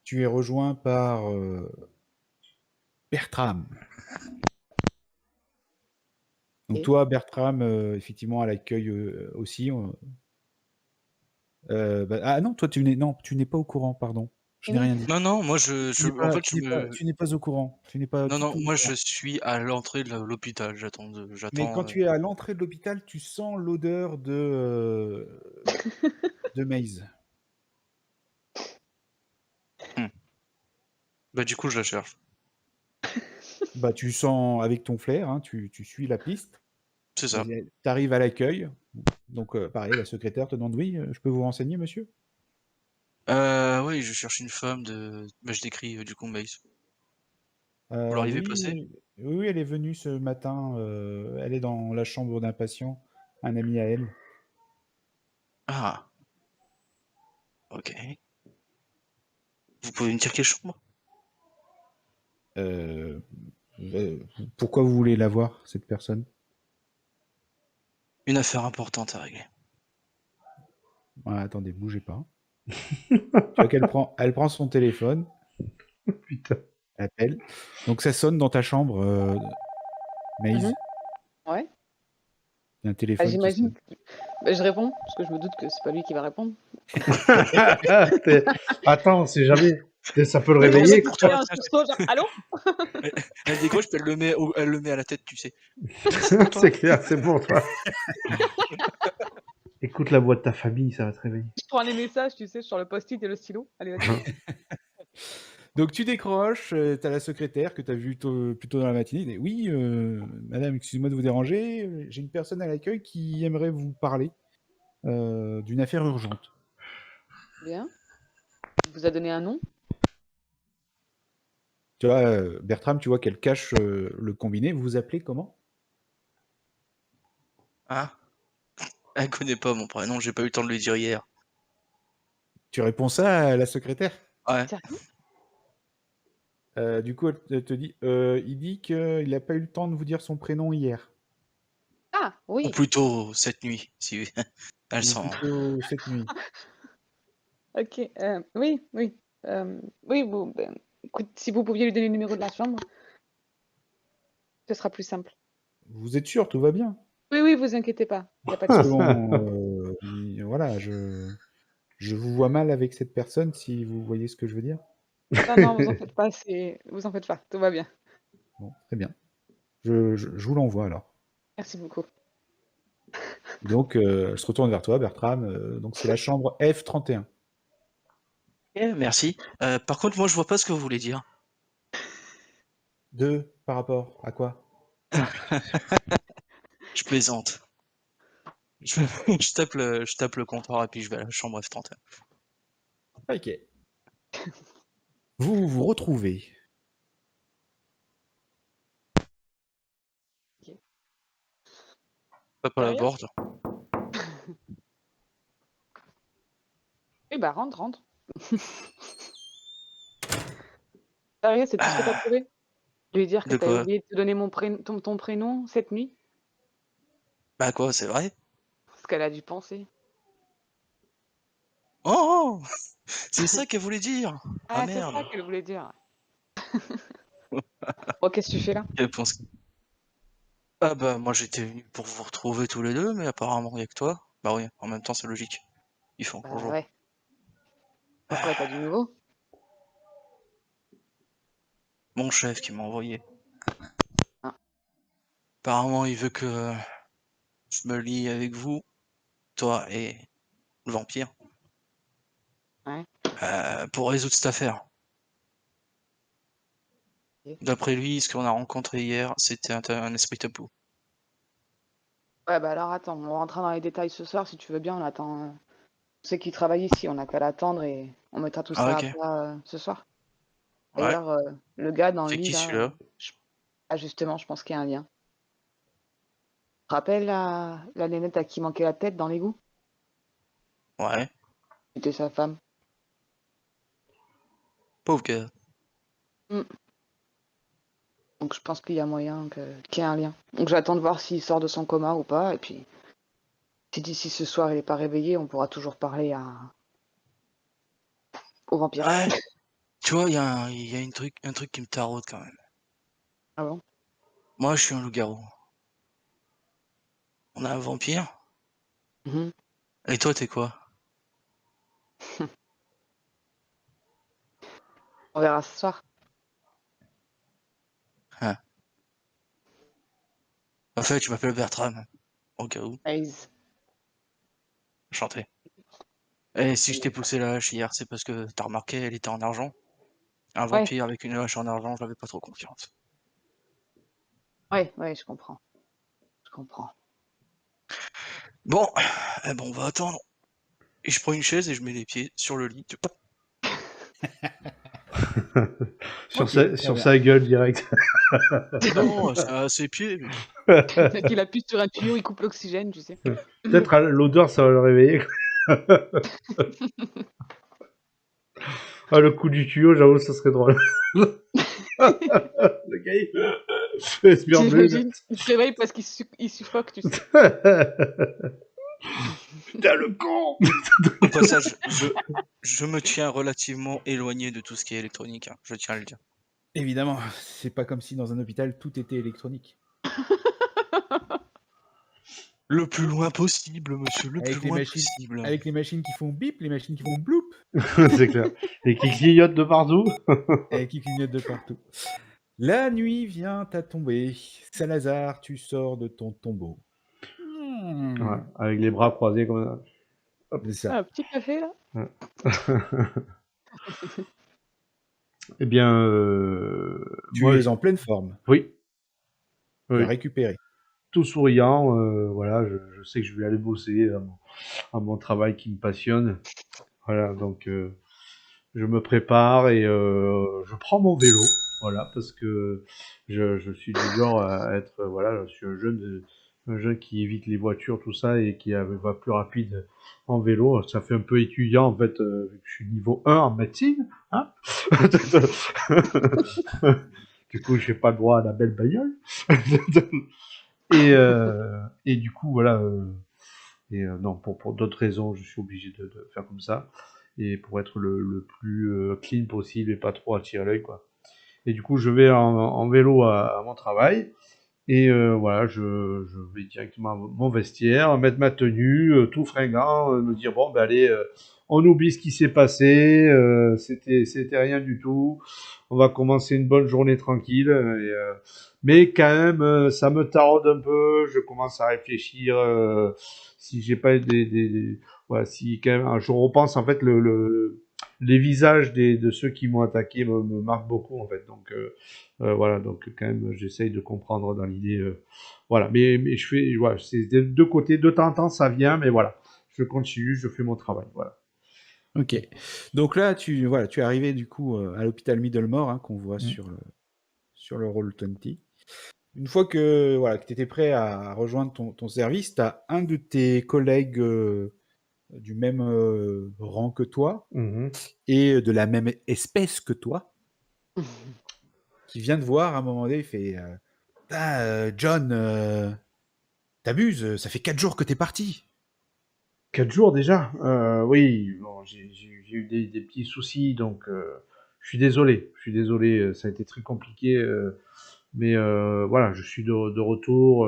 tu es rejoint par Bertram. Donc Et toi, Bertram, effectivement, à l'accueil aussi. Ah non, toi, tu n'es pas au courant, pardon. Je n'ai oui. rien dit. Non, non, moi en fait, Tu n'es pas au courant. Tu n'es pas non, du non, tout au moi courant. je suis à l'entrée de l'hôpital. Mais quand tu es à l'entrée de l'hôpital, tu sens l'odeur de Maze. Bah, du coup, je la cherche. Bah, tu sens avec ton flair, hein, tu suis la piste. C'est ça. Tu arrives à l'accueil. Donc, pareil, la secrétaire te demande: «Oui, je peux vous renseigner, monsieur?» Oui, je cherche une femme bah, je décris, du coup, Maïs. Vous Euh, l'auriez oui, passé? oui, oui, elle est venue ce matin. Elle est dans la chambre d'un patient, un ami à elle. Ah, OK. Vous pouvez me dire quelle chambre? Euh, euh, Pourquoi vous voulez la voir, cette personne? Une affaire importante à régler. Ah, attendez, bougez pas. Tu vois elle prend son téléphone, Putain. elle appelle. Donc ça sonne dans ta chambre, Maze. Mhm. Ouais. Il y a un Ah, téléphone qui j'imagine sonne. que je réponds, parce que je me doute que c'est pas lui qui va répondre. Attends, on sait jamais. Peut-être ça peut le Oui, mais réveiller, avec quoi. un sursaut, genre, allô? Elle décroche, puis elle le met à la tête, tu sais. C'est pour toi. C'est clair, c'est pour toi. Écoute la voix de ta famille, ça va te réveiller. Je prends les messages, tu sais, sur le post-it et le stylo. Allez, vas-y. Donc tu décroches, tu as la secrétaire que tu as vue plus tôt dans la matinée. Elle dit: «Oui, madame, excusez-moi de vous déranger, j'ai une personne à l'accueil qui aimerait vous parler d'une affaire urgente.» Bien. Il vous a donné un nom? Tu vois, Bertram, tu vois qu'elle cache le combiné. Vous vous appelez comment? Hein? Elle connaît pas mon prénom, j'ai pas eu le temps de lui dire hier. Tu réponds ça à la secrétaire? Ouais. Sérieux? Du coup, elle te dit: il dit qu'il n'a pas eu le temps de vous dire son prénom hier, Ah, Ou oui. plutôt cette nuit, si elle ou s'en... plutôt cette nuit.» Ok. Oui, oui. Oui, ben, écoute, si vous pouviez lui donner le numéro de la chambre, ce sera plus simple. Vous êtes sûr, tout va bien? Oui, oui, vous inquiétez pas. Il n'y a pas de Parce que souci. bon, voilà, je vous vois mal avec cette personne, si vous voyez ce que je veux dire. Non, non, vous en faites pas. Vous en faites pas. Tout va bien. Bon, très bien. Je vous l'envoie alors. Merci beaucoup. Donc, elle se retourne vers toi, Bertram. Donc, c'est la chambre F31. Merci. Par contre, moi, je vois pas ce que vous voulez dire. Par rapport à quoi? Je plaisante. Je, je tape le comptoir et puis je vais à la chambre F31. Ok. Vous vous retrouvez. Tape à la Sérieux? porte. Oui, bah rentre, rentre. Sérieux, c'est tout ce que t'as trouvé? Lui dire que De t'as quoi? oublié de te donner ton prénom cette nuit? Bah quoi, c'est vrai? Ce qu'elle a dû penser. Oh! C'est ça qu'elle voulait dire! Ah Ah, c'est merde! ça qu'elle voulait dire. Bon, qu'est-ce que tu fais là? Elle pense... Ah bah moi j'étais venu pour vous retrouver tous les deux, mais apparemment il y a que toi. Bah oui, en même temps c'est logique. Ils font Bah bonjour. ouais. Pourquoi t'as du nouveau? Mon chef qui m'a envoyé. Ah, Apparemment il veut que je me lie avec vous, toi et le vampire, ouais. pour résoudre cette affaire. Ok. D'après lui, ce qu'on a rencontré hier, c'était un esprit tabou. Ouais, bah alors attends, on rentrera dans les détails ce soir si tu veux bien. On attend. On sait qui travaille ici, on n'a qu'à l'attendre et on mettra tout Ah ça à ok. plat ce soir. Ouais. D'ailleurs, le gars dans le C'est lit qui là, celui-là? je- ah justement, je pense qu'il y a un lien. Tu te rappelles la nénette à qui manquait la tête dans l'égout? Ouais. C'était sa femme. Pauvre gars. Mm. Donc je pense qu'il y a moyen qu'il y ait un lien. Donc j'attends de voir s'il sort de son coma ou pas. Et puis, si d'ici ce soir il n'est pas réveillé, on pourra toujours parler au vampire. Ouais. Tu vois, il y a un truc qui me taraude quand même. Ah bon? Moi, je suis un loup-garou. On a un vampire. Mhm. Et toi, t'es quoi? On verra ce soir. Hein. En fait, je m'appelle Bertram. Au cas où. Aïe. Enchanté. Et si je t'ai poussé la hache hier, c'est parce que t'as remarqué, elle était en argent. Un Ouais, vampire avec une hache en argent, j'avais pas trop confiance. ouais, je comprends. Je comprends. Bon, eh ben, on va attendre. Et je prends une chaise et je mets les pieds sur le lit. Sur Ok. sa, sur sa gueule direct. Non, c'est à ses pieds. Qu'il appuie sur un tuyau, il coupe l'oxygène, tu sais. Peut-être à l'odeur, ça va le réveiller. Ah, le coup du tuyau, j'avoue, ça serait drôle. Le gars, il respire plus. J'imagine. Il se réveille parce qu'il suffoque, tu sais. Putain, le con. Au passage, je me tiens relativement éloigné de tout ce qui est électronique, hein, je tiens à le dire. Évidemment, c'est pas comme si dans un hôpital tout était électronique. Le plus loin possible, monsieur, le plus Avec les loin machines, possible. avec les machines qui font bip, les machines qui font bloop, C'est clair. Et qui clignote de partout. et qui clignotent de partout. La nuit vient à tomber. Salazar, tu sors de ton tombeau. Ouais, avec les bras croisés comme C'est ça. Un petit café, là. ça. Eh bien, Tu moi, es en pleine forme. oui, Tu as oui, récupéré. tout souriant. Voilà, je sais que je vais aller bosser à mon travail qui me passionne. Voilà, donc je me prépare et je prends mon vélo. Voilà, parce que je suis du genre à être, voilà, je suis un jeune qui évite les voitures, tout ça, et qui va plus rapide en vélo. Ça fait un peu étudiant, en fait, vu que je suis niveau 1 en médecine. Hein. Du coup, j'ai pas le droit à la belle bagnole. Et du coup, voilà. Non, pour d'autres raisons, je suis obligé de faire comme ça. Et pour être le plus clean possible et pas trop attirer l'œil, quoi. Et du coup, je vais en vélo à mon travail. Et voilà, je vais directement à mon vestiaire, mettre ma tenue, tout fringant, me dire bon, ben allez, on oublie ce qui s'est passé, c'était rien du tout. On va commencer une bonne journée tranquille. Mais quand même, ça me taraude un peu. Je commence à réfléchir si j'ai pas voilà, si quand même, je repense en fait les visages de ceux qui m'ont attaqué me marquent beaucoup en fait. Donc voilà, donc quand même, j'essaye de comprendre dans l'idée. Voilà, mais je fais, voilà, c'est des deux côtés, de temps en temps, ça vient, mais voilà, je continue, je fais mon travail, voilà. Ok. Donc là, tu es arrivé du coup à l'hôpital Middlemore, hein, qu'on voit Mm. sur le Roll20. Une fois que tu étais prêt à rejoindre ton service, tu as un de tes collègues du même rang que toi Mhm. et de la même espèce que toi qui vient te voir à un moment donné. Il fait John, t'abuses, ça fait 4 jours que t'es parti. 4 jours déjà. Oui, bon, j'ai eu des petits soucis, donc je suis désolé. Je suis désolé, ça a été très compliqué, mais voilà, je suis de retour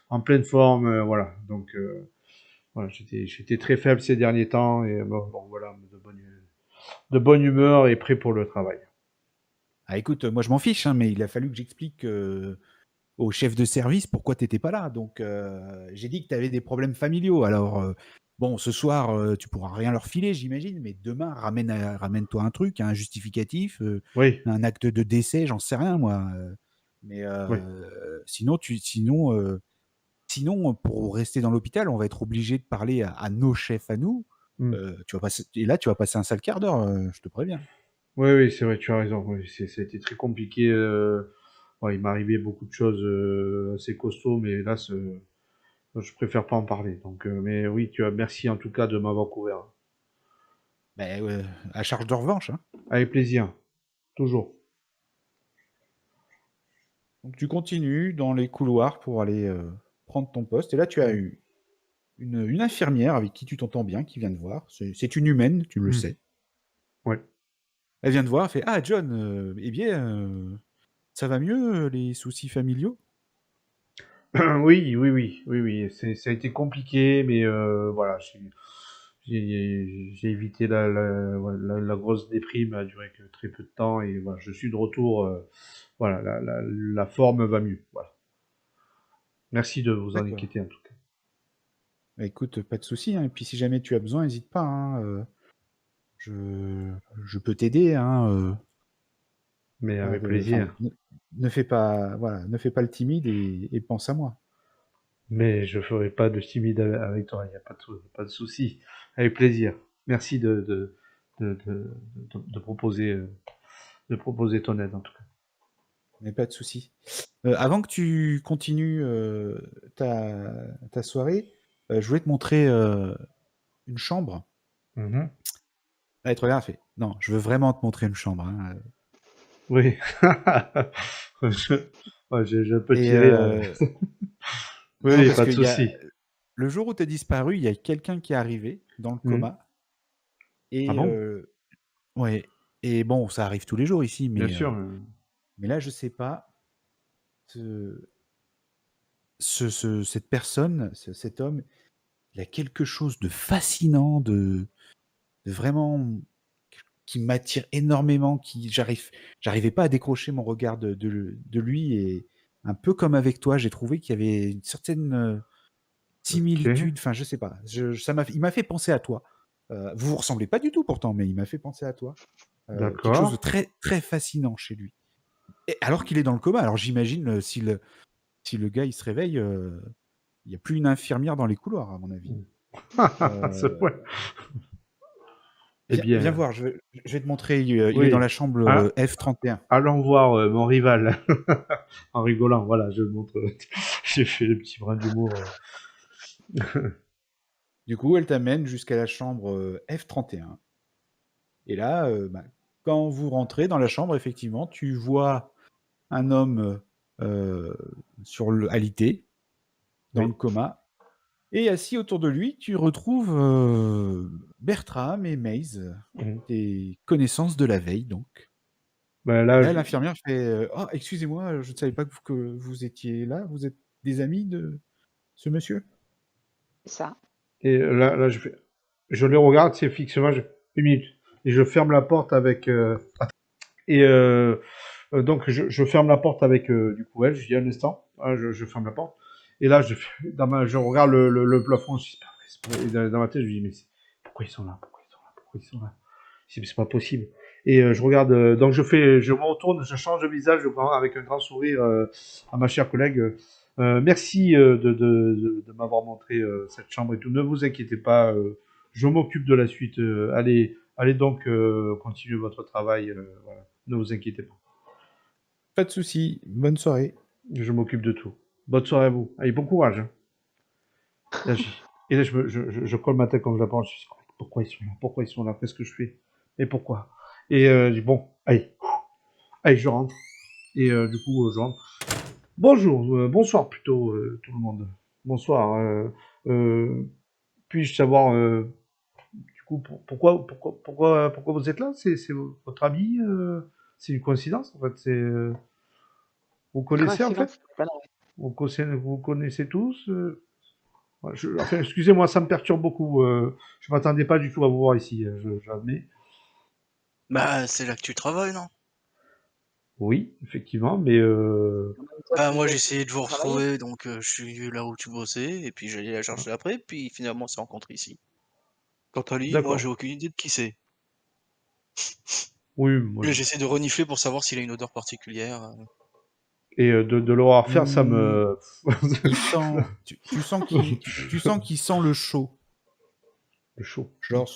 en pleine forme, voilà. Donc voilà, j'étais très faible ces derniers temps et bon, voilà, de bonne humeur et prêt pour le travail. Ah écoute, moi je m'en fiche, hein, mais il a fallu que j'explique au chef de service pourquoi t'étais pas là. Donc j'ai dit que t'avais des problèmes familiaux. Alors bon, ce soir tu pourras rien leur filer, j'imagine, mais demain ramène-toi un truc, un justificatif, Oui, un acte de décès, j'en sais rien moi. Mais oui. sinon pour rester dans l'hôpital, on va être obligé de parler à nos chefs à nous. Mm. Et là tu vas passer un sale quart d'heure, je te préviens. Oui, oui, c'est vrai, tu as raison. Oui, c'était très compliqué. Ouais, il m'arrivait beaucoup de choses assez costauds, mais là, je préfère pas en parler. Donc, mais oui, merci en tout cas de m'avoir couvert. Ben, à charge de revanche, hein. Avec plaisir, toujours. Donc tu continues dans les couloirs pour aller prendre ton poste. Et là, tu as eu une infirmière avec qui tu t'entends bien, qui vient te voir. C'est une humaine, tu le Mm. sais. Ouais. Elle vient te voir, elle fait Ah, John, eh bien, Ça va mieux, les soucis familiaux? Oui, oui, oui, oui, oui. Ça a été compliqué, mais voilà, j'ai évité la grosse déprime, a duré que très peu de temps, et voilà, je suis de retour. Voilà, la forme va mieux. Voilà. Merci de vous en D'accord. inquiéter en tout cas. Bah, écoute, pas de souci, hein, et puis si jamais tu as besoin, hésite pas, hein, je je peux t'aider, hein, Mais pas avec de enfin, plaisir. ne fais pas voilà, ne fais pas le timide et pense à moi. Mais je ferai pas de timide avec toi, il n'y a pas de souci. Avec plaisir. Merci de proposer ton aide en tout cas. Mais pas de souci. Avant que tu continues, ta soirée, je voulais te montrer, une chambre. Mhm. Là, elle te regarde, elle fait: «Non, je veux vraiment te montrer une chambre, hein, Oui. Je- ouais, j'ai un et petit rire. Oui, non, oui, parce pas de qu'il y a souci. le jour où tu as disparu, il y a quelqu'un qui est arrivé dans le Mhm. coma Ah et bon? ouais et bon, ça arrive tous les jours ici, Bien sûr. mais là, je sais pas, ce cette personne, cet homme, il a quelque chose de fascinant, de vraiment qui m'attire énormément, qui j'arrivais pas à décrocher mon regard de lui et un peu comme avec toi, j'ai trouvé qu'il y avait une certaine, Ok. similitude, enfin je sais pas, il m'a fait penser à toi. Vous vous ressemblez pas du tout pourtant, mais il m'a fait penser à toi. Quelque chose de D'accord. très, très fascinant chez lui et alors qu'il est dans le coma. Alors j'imagine, si le gars il se réveille, il y a plus une infirmière dans les couloirs à mon avis. À ce Heu, point. Eh viens bien, voir, je vais te montrer, il est dans oui. la chambre, Ah, F31. allons voir mon rival. En rigolant, voilà, je le montre. J'ai fait le petit brin d'humour. Du coup, elle t'amène jusqu'à la chambre, F31 et là, bah, quand vous rentrez dans la chambre, effectivement, tu vois un homme, sur le alité, dans le Oui. coma et assis autour de lui, tu retrouves, Bertram et Maze, Mhm. tes connaissances de la veille donc. Ben Et là, là, l'infirmière fait, «Oh excusez-moi, je ne savais pas que vous étiez là. Vous êtes des amis de ce monsieur?» C'est ça. et là, je le regarde, c'est fixement, une minute, et je ferme la porte avec. Et donc, je ferme la porte avec du coup elle. Je dis un instant, hein, je ferme la porte. Et là, je regarde le plafond. Je dis, c'est pas vrai. Et dans ma tête, je me dis, mais pourquoi ils sont là? Pourquoi ils sont là? Pourquoi ils sont là? Je dis, mais c'est pas possible. Et je regarde, donc je me retourne, je change de visage avec un grand sourire à ma chère collègue. Merci de m'avoir montré cette chambre et tout. Ne vous inquiétez pas, je m'occupe de la suite. Allez donc continuer votre travail. Voilà. Ne vous inquiétez pas. Pas de souci, bonne soirée. Je m'occupe de tout. Bonne soirée à vous. Allez, bon courage. Hein. Et là, je colle ma tête comme je la pense. Je dis, pourquoi ils sont là? Pourquoi ils sont là? Qu'est-ce que je fais? Et pourquoi? Et je dis, bon, allez. Allez, je rentre. Et du coup, je rentre. Bonjour, bonsoir plutôt, tout le monde. Bonsoir. Puis-je savoir, du coup, pourquoi vous êtes là? C'est votre ami? C'est une coïncidence, en fait. Vous connaissez, en fait? Coïncidence, voilà, ouais. Vous connaissez tous? Ouais, enfin, excusez-moi, ça me perturbe beaucoup. Je m'attendais pas du tout à vous voir ici, j'admets. Bah, c'est là que tu travailles, non? Oui, effectivement, mais En même temps, Bah, tu moi, nous j'ai as dit que essayé de tu vous travaillais. retrouver, donc je suis là où tu bossais, et puis j'allais la voilà. chercher après, puis finalement, on s'est rencontrés ici. Quant à lui, moi, j'ai D'accord. aucune idée de qui c'est. Oui, moi Là, je... j'essaie de renifler pour savoir s'il a une odeur particulière. Et de le voir faire, ça Mmh, me... il sent tu sens qu'il sent le chaud. le chaud. Genre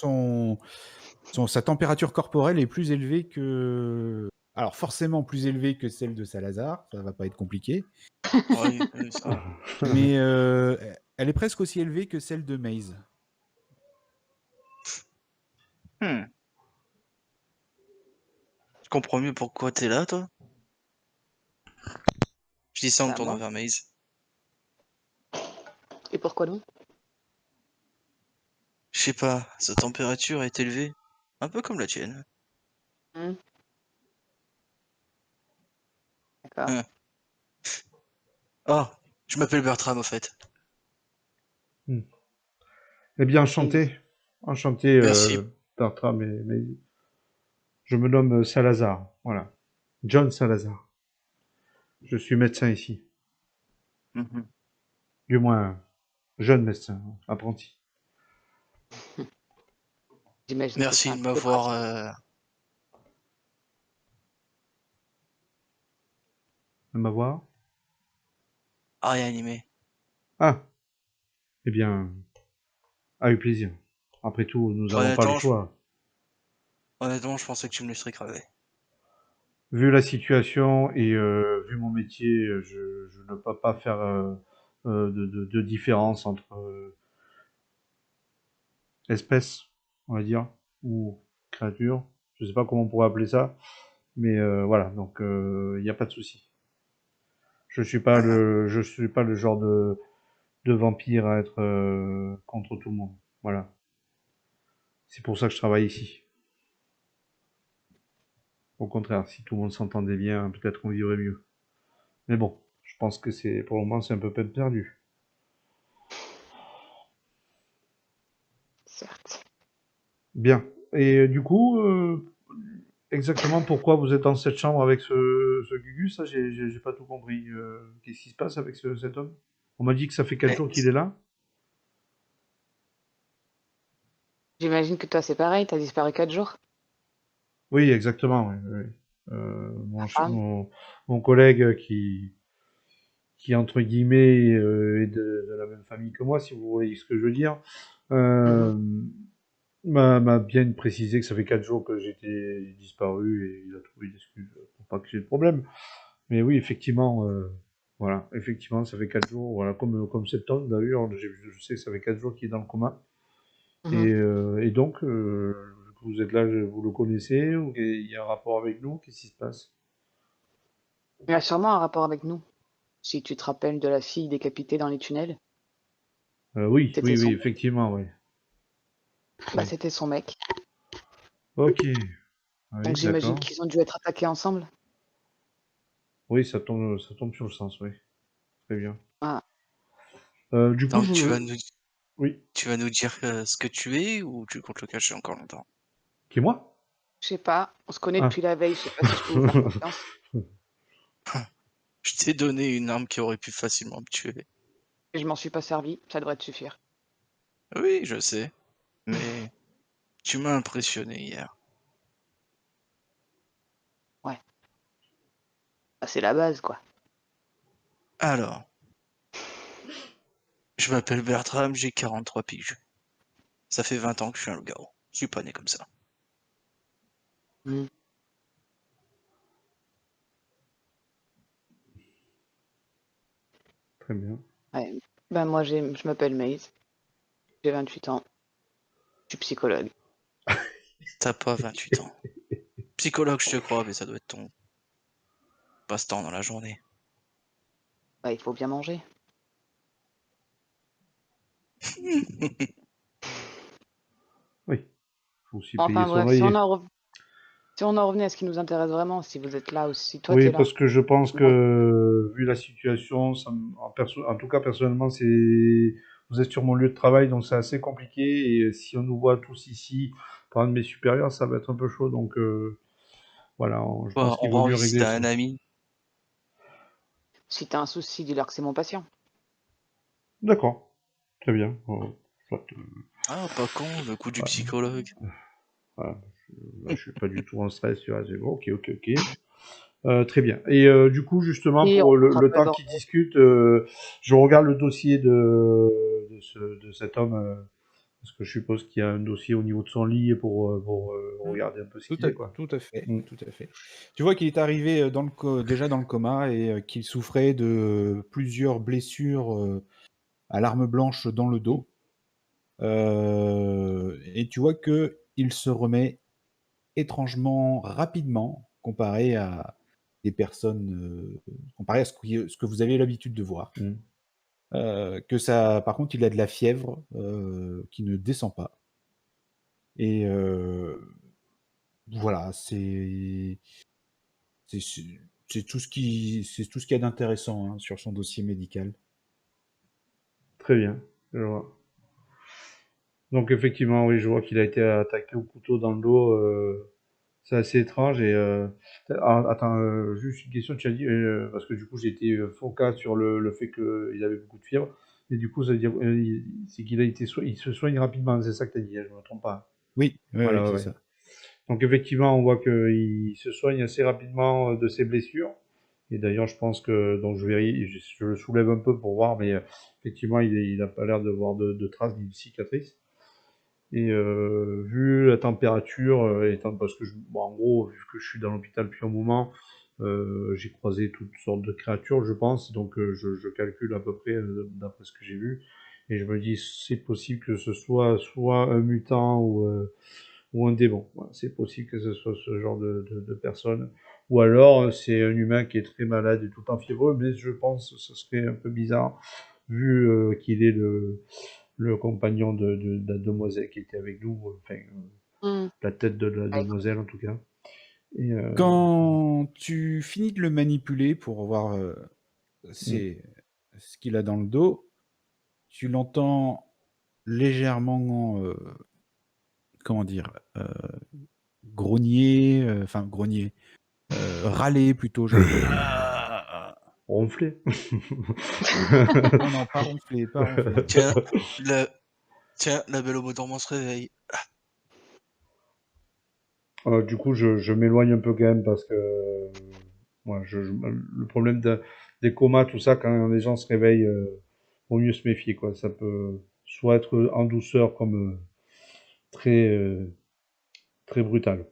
sa température corporelle est plus élevée que alors forcément plus élevée que celle de Salazar, ça va pas être compliqué, Ouais, ça. mais elle est presque aussi élevée que celle de Maze. Hmm. Je comprends mieux pourquoi t'es là, toi. Je dis ça en me Bah tournant moi. vers Maze. Et pourquoi donc? Je sais pas, sa température est élevée. Un peu comme la tienne. Mmh. D'accord. Hein. Oh, je m'appelle Bertram, au fait. Eh bien, Et enchanté, Merci. Bertrand, mais je me nomme Salazar, voilà. John Salazar. Je suis médecin ici. Mhm. Du moins, jeune médecin, apprenti. j'imagine que c'est Merci un de petit peu m'avoir pratique. De m'avoir? réanimé. Ah, eh bien, avec plaisir. Après tout, nous n'avons pas le Honnêtement, choix. honnêtement, je pensais que tu me laisserais crever. Vu la situation et vu mon métier, je ne peux pas faire de différence entre espèces, on va dire, ou créatures. Je sais pas comment on pourrait appeler ça, mais voilà. Donc, il n'y a pas de souci. Mhm. Je suis pas le genre de vampire à être contre tout le monde. Voilà. C'est pour ça que je travaille ici. Au contraire, si tout le monde s'entendait bien, peut-être qu'on vivrait mieux. Mais bon, je pense que c'est pour le moment c'est un peu peine perdue. Certes. Bien. Et du coup, exactement pourquoi vous êtes dans cette chambre avec ce Gugus, ça j'ai pas tout compris. Qu'est-ce qui se passe avec cet homme? On m'a dit que ça fait 4 Mais jours qu'il est là. J'imagine que toi, c'est pareil, t'as disparu 4 jours. Oui, exactement. Oui, oui. Ta femme. Mon collègue qui entre guillemets est de la même famille que moi, si vous voyez ce que je veux dire, Mhm. euh, m'a bien précisé que ça fait 4 jours que j'étais disparu et il a trouvé une excuse pour pas que j'ai de problème. Mais oui, effectivement, voilà, effectivement, ça fait 4 jours, voilà, comme cet homme d'ailleurs, je sais que ça fait 4 jours qu'il est dans le coma. Mhm. Et donc, vous êtes là, vous le connaissez, ou il y a un rapport avec nous, qu'est-ce qui se passe? Il y a sûrement un rapport avec nous. Si tu te rappelles de la fille décapitée dans les tunnels, Oui, c'était oui, oui, son, effectivement, oui. bah, Oui. c'était son mec. Ok, Donc oui, j'imagine d'accord. qu'ils ont dû être attaqués ensemble. Oui, ça tombe sur le sens, oui. Très bien. Ah, Du coup, donc oui. tu vas nous dire ce que tu es ou tu comptes le cacher encore longtemps? Qui, moi? je sais pas, on se connaît Ah. depuis la veille, je sais pas si je peux vous faire confiance. Je t'ai donné une arme qui aurait pu facilement me tuer. Et je m'en suis pas servi, ça devrait te suffire. Oui, je sais, mais tu m'as impressionné hier. Ouais, bah, c'est la base, quoi. Alors, je m'appelle Bertram, j'ai 43 piges. Ça fait 20 ans que je suis un loup-garou. Je suis pas né comme ça. Mhm. Très bien. Ouais. Ben moi, je m'appelle Maze, j'ai 28 ans, je suis psychologue. T'as pas 28 ans. Psychologue, je te crois, mais ça doit être ton passe-temps dans la journée. Bah, il faut bien manger. Oui, faut aussi payer Enfin son bref, loyer. si on en revenait à ce qui nous intéresse vraiment, si vous êtes là ou si toi Oui, t'es parce là, que je pense moi, que, vu la situation, en tout cas, personnellement, vous êtes sur mon lieu de travail, donc c'est assez compliqué. Et si on nous voit tous ici, par un de mes supérieurs, ça va être un peu chaud. Donc, voilà, je Bah, pense qu'il on vaut rend mieux visite régler à ça. un ami. si t'as un souci, dis-leur que c'est mon patient. D'accord, très bien. Soit, Ah, pas con, le coup du voilà, psychologue. voilà. Là, je suis pas du tout en stress. Tu vois, ok, ok, ok. Très bien. Et du coup, justement, Et on pour comptera le pas temps grand- qu'ils discutent, je regarde le dossier de cet homme, parce que je suppose qu'il y a un dossier au niveau de son lit pour Mm. regarder un peu ce qu'il est, quoi. Tout à fait, Mm. tout à fait. Tu vois qu'il est arrivé déjà dans le coma et qu'il souffrait de plusieurs blessures à l'arme blanche dans le dos. Et tu vois que il se remet étrangement rapidement comparé à des personnes, comparé à ce que vous avez l'habitude de voir. Mm. Que ça, par contre, il a de la fièvre qui ne descend pas. Et voilà, c'est c'est tout ce qu'il y a d'intéressant, hein, sur son dossier médical. Très bien, je vois. Donc effectivement, oui, je vois qu'il a été attaqué au couteau dans le dos. C'est assez étrange. Et attends, juste une question, tu as dit, parce que du coup j'ai été focus sur le fait qu'il avait beaucoup de fibres. Et du coup, ça veut dire, c'est qu'il a été il se soigne rapidement, c'est ça que tu as dit, hein, je ne me trompe pas. Oui, oui, oui, Voilà, ouais, c'est ouais. ça. Donc effectivement, on voit qu'il se soigne assez rapidement de ses blessures. Et d'ailleurs, je pense que, donc je le soulève un peu pour voir, mais effectivement, il a pas l'air de voir de traces d'une cicatrice. Et vu la température, parce que bon, en gros, vu que je suis dans l'hôpital depuis un moment, j'ai croisé toutes sortes de créatures, je pense, donc je calcule à peu près d'après ce que j'ai vu. Et je me dis, c'est possible que ce soit un mutant ou un démon. Voilà, c'est possible que ce soit ce genre de personne. Ou alors, c'est un humain qui est très malade et tout en fiévreux, mais je pense que ce serait un peu bizarre, vu qu'il est le compagnon de la demoiselle qui était avec nous, enfin, la tête de la Ouais, écoute. demoiselle en tout cas. Et Quand tu finis de le manipuler pour voir mm. ce qu'il a dans le dos, tu l'entends légèrement, comment dire, grogner, enfin grogner, râler plutôt, genre. Ronflé. Non, non, pas ronfler, pas ronfler. Tiens, la, tiens, la belle au beau dormant se réveille. Du coup, je m'éloigne un peu quand même parce que moi, le problème des comas, tout ça, quand les gens se réveillent, vaut mieux se méfier, quoi. Ça peut soit être en douceur comme très, très brutal.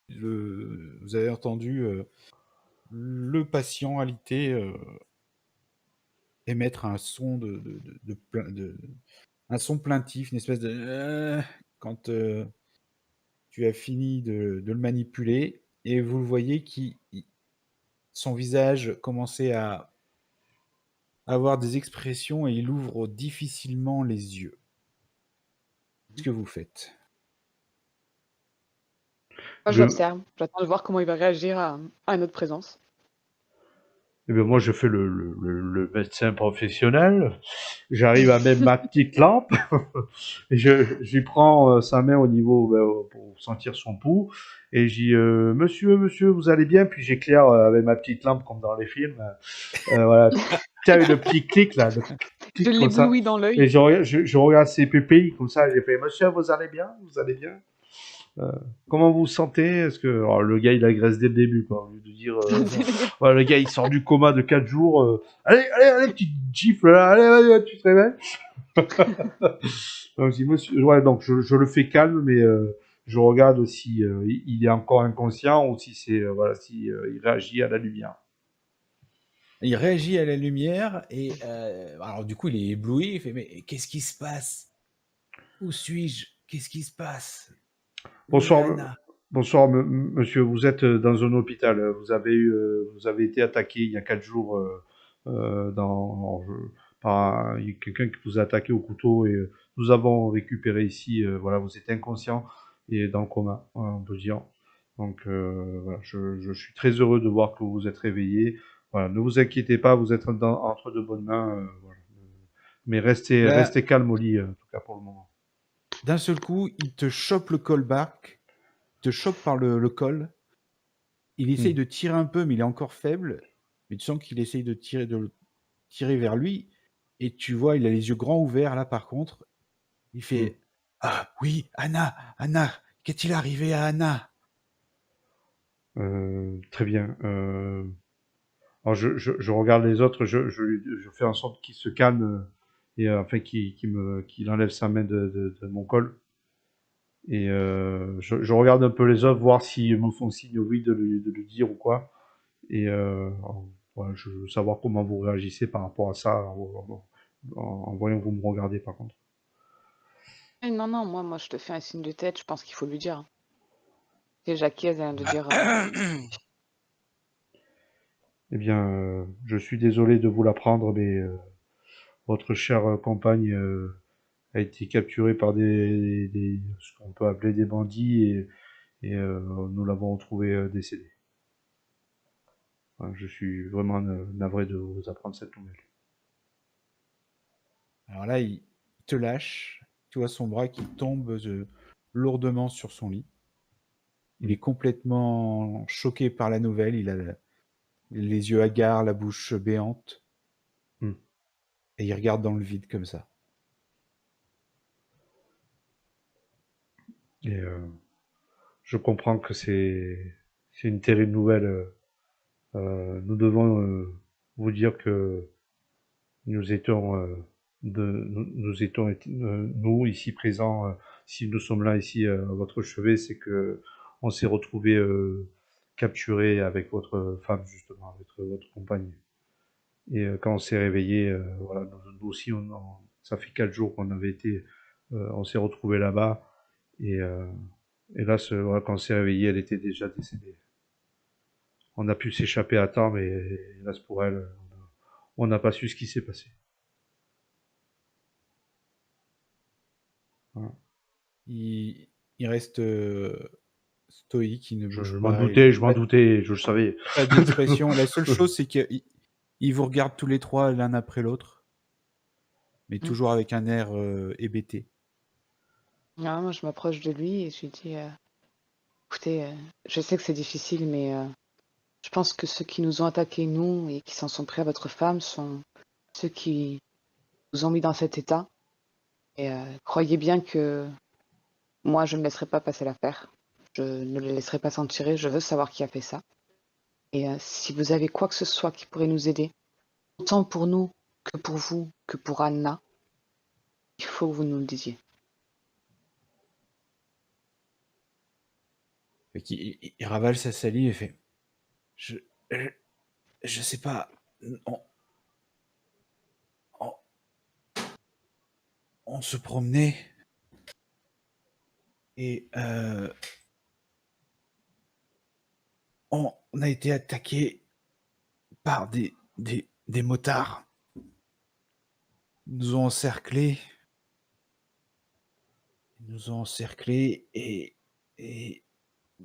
Vous avez entendu le patient alité émettre un son un son plaintif, une espèce de quand tu as fini de le manipuler, et vous le voyez son visage commençait à avoir des expressions et il ouvre difficilement les yeux. Qu'est-ce que vous faites? Moi, je Je, l'observe. J'attends de voir comment il va réagir à notre présence. Eh bien, moi, je fais le médecin professionnel. J'arrive à mettre ma petite lampe et je lui prends sa main au niveau pour sentir son pouls et je dis monsieur, monsieur, vous allez bien? Puis j'éclaire avec ma petite lampe comme dans les films. Voilà, tiens, le petit clic là, le Je clic comme ça. l'éblouis dans Et l'œil. je regarde ses PPI comme ça. J'ai fait monsieur, vous allez bien? Vous allez bien? Euh, Comment vous vous sentez? Est-ce que alors, le gars il agresse dès le début quoi, au lieu de dire voilà, le gars il sort du coma de 4 jours, allez allez allez petite gifle là, allez, allez, allez, tu te réveilles. Donc, je dis, monsieur, ouais, donc je le fais calme, mais je regarde si il est encore inconscient ou si c'est voilà si il réagit à la lumière. Il réagit à la lumière et alors du coup il est ébloui, il fait mais qu'est-ce qui se passe? Où suis-je? Qu'est-ce qui se passe? Où est Bonsoir, Anna? bonsoir, monsieur. Vous êtes dans un hôpital. Vous avez été attaqué il y a 4 jours par il y a quelqu'un qui vous a attaqué au couteau et nous avons récupéré ici. Voilà, vous êtes inconscient et dans le coma, voilà, on peut dire. Donc voilà, je suis très heureux de voir que vous vous êtes réveillé. Voilà, ne vous inquiétez pas, vous êtes entre de bonnes mains. Voilà. Mais Là, restez calme au lit, en tout cas pour le moment. d'un seul coup, il te chope le callback, il te chope par le col. Il essaye Hmm. de tirer un peu, mais il est encore faible. Mais tu sens qu'il essaye de le tirer vers lui. Et tu vois, il a les yeux grands ouverts là par contre. Il Hmm. fait ah oui, Anna, Anna, qu'est-il arrivé à Anna? Très bien. Alors je regarde les autres, je fais en sorte qu'il se calme et enfin qu'il enlève sa main de mon col. Et je regarde un peu les autres, voir s'ils me font signe oui de le dire ou quoi. Et voilà, je veux savoir comment vous réagissez par rapport à ça en voyant que vous me regardez par contre. Eh, non, non, moi, je te fais un signe de tête. Je pense qu'il faut lui dire. Et Jackie, elle vient de dire oui. Eh bien, je suis désolé de vous l'apprendre, mais votre chère compagne a été capturée par ce qu'on peut appeler des bandits et nous l'avons retrouvée décédée. Enfin, je suis vraiment navré de vous apprendre cette nouvelle. Alors là, il te lâche. Tu vois son bras qui tombe lourdement sur son lit. Il est complètement choqué par la nouvelle. Il a les yeux hagards, la bouche béante. Hmm. Et il regarde dans le vide comme ça. Et je comprends que c'est une terrible nouvelle. Nous devons vous dire que nous étions nous étions nous ici présents. Si nous sommes là ici à votre chevet, c'est que on s'est retrouvés capturés avec votre femme justement, avec votre compagne. Et quand on s'est réveillé, voilà, nous aussi, ça fait 4 jours qu'on avait été, on s'est retrouvés là-bas. Et hélas, voilà, quand on s'est réveillé, elle était déjà décédée. On a pu s'échapper à temps, mais hélas pour elle, on n'a pas su ce qui s'est passé. Voilà. Il reste stoïque, il ne Je bouge m'en pas. doutais, je le savais. Pas d'expression. La seule chose, c'est qu'il vous regarde tous les trois l'un après l'autre, mais toujours avec un air hébété. Ah, moi, je m'approche de lui et je lui dis écoutez, je sais que c'est difficile, mais je pense que ceux qui nous ont attaqués, nous, et qui s'en sont pris à votre femme, sont ceux qui vous ont mis dans cet état. Et croyez bien que moi, je ne laisserai pas passer l'affaire. Je ne le laisserai pas s'en tirer. Je veux savoir qui a fait ça. Et si vous avez quoi que ce soit qui pourrait nous aider, autant pour nous que pour vous, que pour Anna, il faut que vous nous le disiez. Il ravale sa salive et fait je sais pas. On se promenait et on a été attaqué par des motards. Ils nous ont encerclés. Et il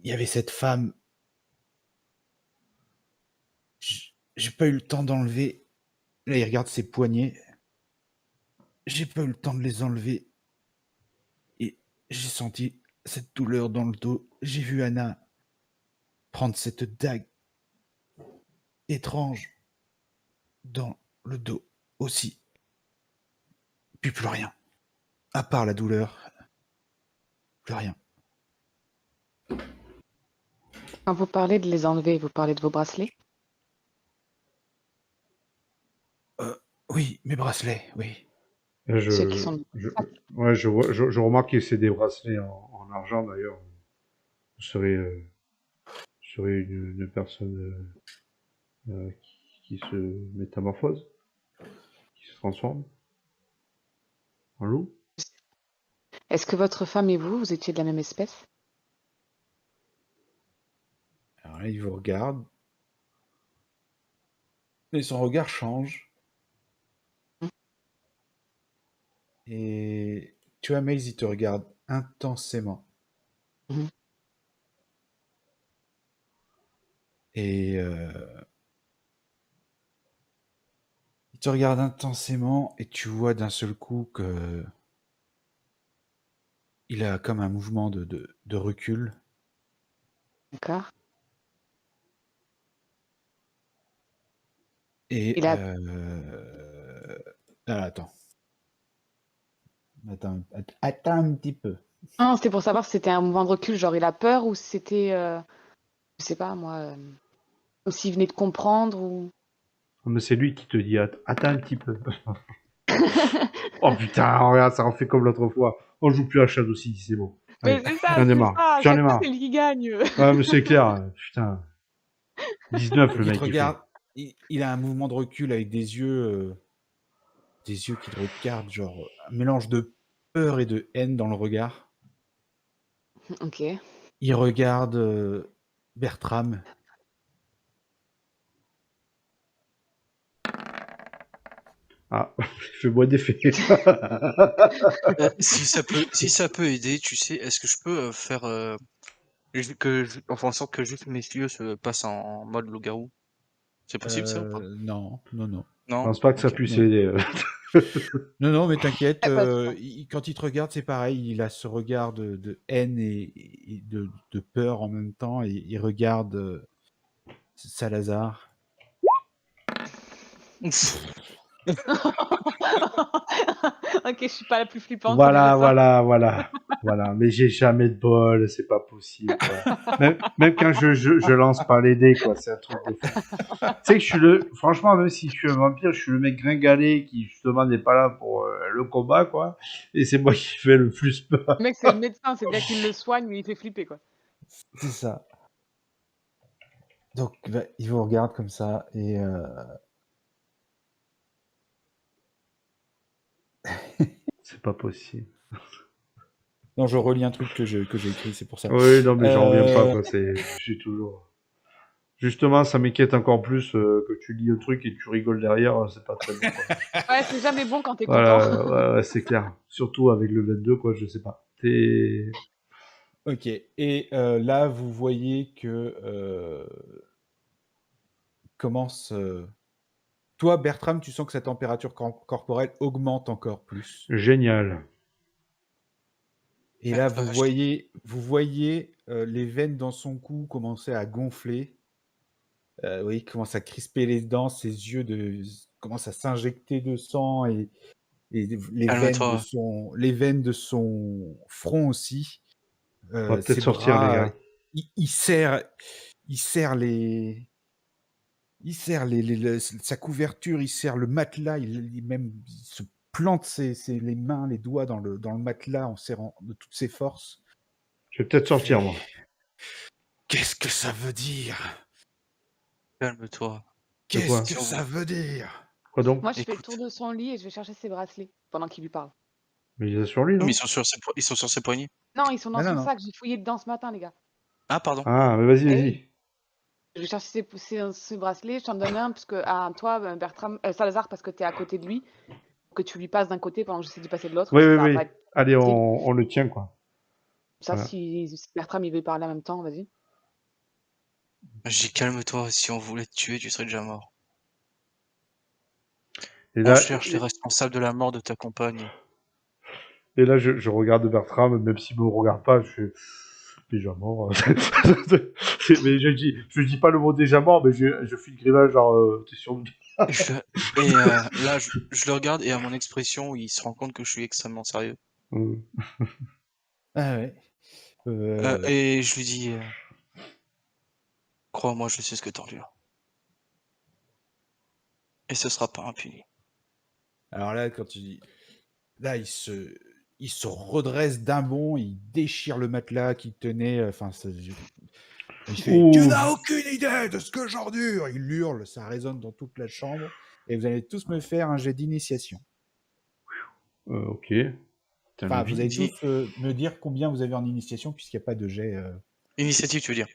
y avait cette femme. J'ai pas eu le temps d'enlever. Là, il regarde ses poignets. J'ai pas eu le temps de les enlever. Et j'ai senti cette douleur dans le dos. J'ai vu Anna prendre cette dague étrange dans le dos aussi. Puis plus rien. À part la douleur. Plus rien. Quand vous parlez de les enlever, vous parlez de vos bracelets? Oui, mes bracelets, oui. Ceux qui sont... Ouais, je remarque que c'est des bracelets en argent d'ailleurs. Je serais une personne qui se métamorphose, qui se transforme en loup. Est-ce que votre femme et vous, vous étiez de la même espèce? Alors là, il vous regarde. Et son regard change. Et tu vois, Maze, il te regarde intensément. Et il te regarde intensément et tu vois d'un seul coup que il a comme un mouvement de recul. D'accord. Et Il a... attends. Attends un petit peu. Non, c'était pour savoir si c'était un mouvement de recul, genre il a peur, ou si c'était, je sais pas moi, comme s'il venait de comprendre, ou... Mais c'est lui qui te dit attends un petit peu. Oh putain, regarde, ça en fait comme l'autre fois. On joue plus à Shadow City, c'est bon. Mais Allez, c'est ça, j'en ai c'est marre. ça, J'en ai chaque fois marre. c'est lui qui gagne. Ouais, mais c'est clair, putain. 19 le Il mec, te il fait. regarde. Il a un mouvement de recul avec des yeux qui te regardent, genre un mélange de peur et de haine dans le regard. Ok. Il regarde Bertram. Ah, fais-moi d'effet. Si ça peut aider, tu sais, est-ce que je peux faire enfin en sorte que juste mes yeux se passent en mode loup-garou? C'est possible ça ou pas? Non. Je Non? pense pas que ça Ok. puisse Non. aider. Non, mais t'inquiète, Ah, parce que- quand il te regarde, c'est pareil, il a ce regard de haine et de peur en même temps, et il regarde Salazar. Ouf. Ok, je suis pas la plus flippante au Voilà, niveau de ça. voilà. Mais j'ai jamais de bol, c'est pas possible, quoi. Même quand je lance pas les dés, quoi, c'est un truc de fou. Tu sais que franchement, même si je suis un vampire, je suis le mec gringalé qui, justement, n'est pas là pour le combat, quoi. Et c'est moi qui fais le plus peur. Le mec, c'est le médecin, c'est le gars qui le soigne, mais il fait flipper, quoi. C'est ça. Donc, bah, il vous regarde comme ça, et C'est pas possible. non, je relis un truc que j'ai écrit, c'est pour ça. Oui, non, mais j'en reviens pas, Euh, quoi. Je suis toujours. Justement, ça m'inquiète encore plus que tu lis le truc et que tu rigoles derrière, c'est pas très bon, quoi. Ouais, c'est jamais bon quand t'es content. Voilà, ouais, c'est clair. Surtout avec le 22, quoi, je sais pas. Ok, et là, vous voyez que commence... Toi, Bertram, tu sens que sa température corporelle augmente encore plus. Génial. Et là, Ah, vous voyez les veines dans son cou commencer à gonfler. Oui, il commence à crisper les dents, ses yeux commencent à s'injecter de sang, et Calme-toi. les veines de son front aussi. On va peut-être Ses sortir, les bras, gars. il serre sa couverture, il serre le matelas, il se plante les mains, les doigts dans le matelas en serrant de toutes ses forces. Je vais peut-être sortir, moi. Qu'est-ce que ça veut dire? Calme-toi. De quoi? Qu'est-ce que ça veut dire? Quoi donc? Moi, je fais le Écoute. tour de son lit et je vais chercher ses bracelets pendant qu'il lui parle. Mais il est sur lui, Mais non? ils sont sur ses poignets. Non, ils sont dans Non, son non. sac. J'ai fouillé dedans ce matin, les gars. Ah, pardon. Ah, mais vas-y, Eh vas-y. oui. Je vais chercher ses bracelets. Je t'en donne un parce que à toi, Bertram, Salazar, parce que t'es à côté de lui, que tu lui passes d'un côté pendant que j'essaie d'y passer de l'autre, Oui, parce que oui, ça va pas oui. être Allez, facile. on le tient, quoi. Ça, Voilà. si Bertram il veut parler en même temps, vas-y. J'ai dit calme-toi, si on voulait te tuer, tu serais déjà mort. Et On là, cherche les responsables de la mort de ta compagne. je regarde Bertram, même s'il me regarde pas, je fais déjà mort. Mais je dis pas le mot déjà mort, mais je fais une grimace genre, t'es sûr de... Là, je le regarde et à mon expression, il se rend compte que je suis extrêmement sérieux. Ah ouais. Et je lui dis, crois-moi, je sais ce que t'endures. Et ce sera pas impuni. Alors là, quand tu dis... Là, il se redresse d'un bond, il déchire le matelas qu'il tenait, enfin, il fait Ouh. « Tu n'as aucune idée de ce que j'endure !» Il hurle, ça résonne dans toute la chambre, et vous allez tous me faire un jet d'initiation. Ok. Putain, Enfin, le vous allez vide. tous me dire combien vous avez en initiation, puisqu'il n'y a pas de jet... Initiative, tu veux dire?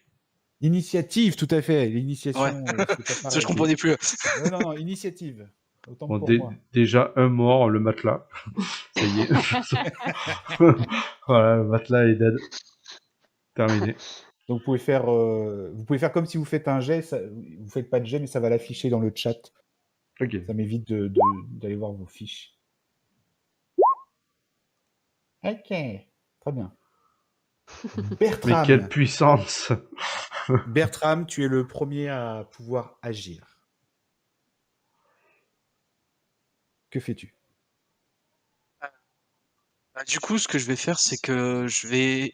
Initiative, tout à fait. L'initiation, Ouais. c'est pas Ça, pareil. je comprenais plus. Non, initiative. Autant Bon, pour moi. déjà un mort, le matelas. Ça y est. Voilà, le matelas est dead. Terminé. Donc vous pouvez faire comme si vous faites un jet, vous faites pas de jet, mais ça va l'afficher dans le chat. Ok. Ça m'évite d'aller voir vos fiches. Ok, très bien. Mais quelle Bertram, puissance! Bertram, tu es le premier à pouvoir agir. Que fais-tu? Bah, du coup, ce que je vais faire, c'est que je vais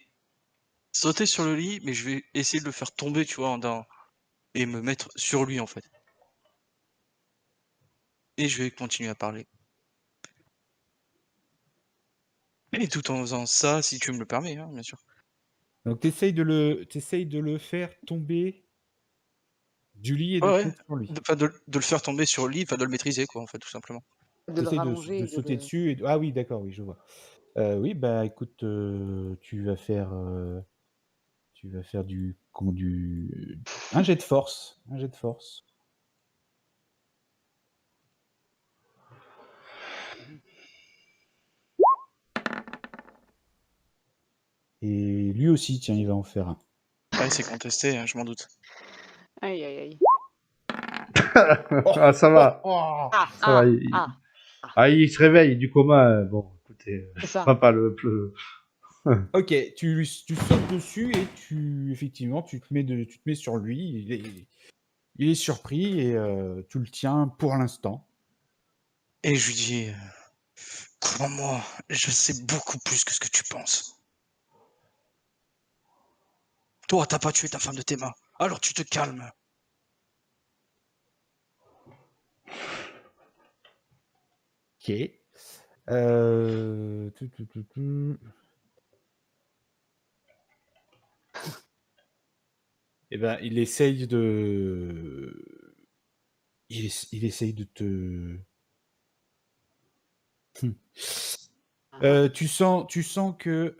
sauter sur le lit, mais je vais essayer de le faire tomber, tu vois, et me mettre sur lui, en fait. Et je vais continuer à parler. Et tout en faisant ça, si tu me le permets, hein, bien sûr. Donc t'essayes de le faire tomber du lit et de Ouais, te ouais. mettre sur lui. De le faire tomber sur le lit, enfin de le maîtriser, quoi, en fait, tout simplement. De le T'essayes rallonger de et de sauter le... dessus. Ah oui, d'accord, oui, je vois. Oui, bah écoute, tu vas faire un jet de force. Un jet de force. Et lui aussi, tiens, il va en faire un. Ouais, c'est contesté, hein, je m'en doute. Aïe, aïe, aïe. Ah, ça va. Ah, Ça va. Il se réveille du coma. Bon, écoutez, c'est ça. pas le... Ok, tu sautes dessus et effectivement, tu te mets sur lui. Il est surpris et tu le tiens pour l'instant. Et je lui dis, crois-moi, je sais beaucoup plus que ce que tu penses. Toi, t'as pas tué ta femme de tes mains, alors tu te calmes. Ok. Tout. Eh ben, il essaye de. Il essaye de te. Tu sens que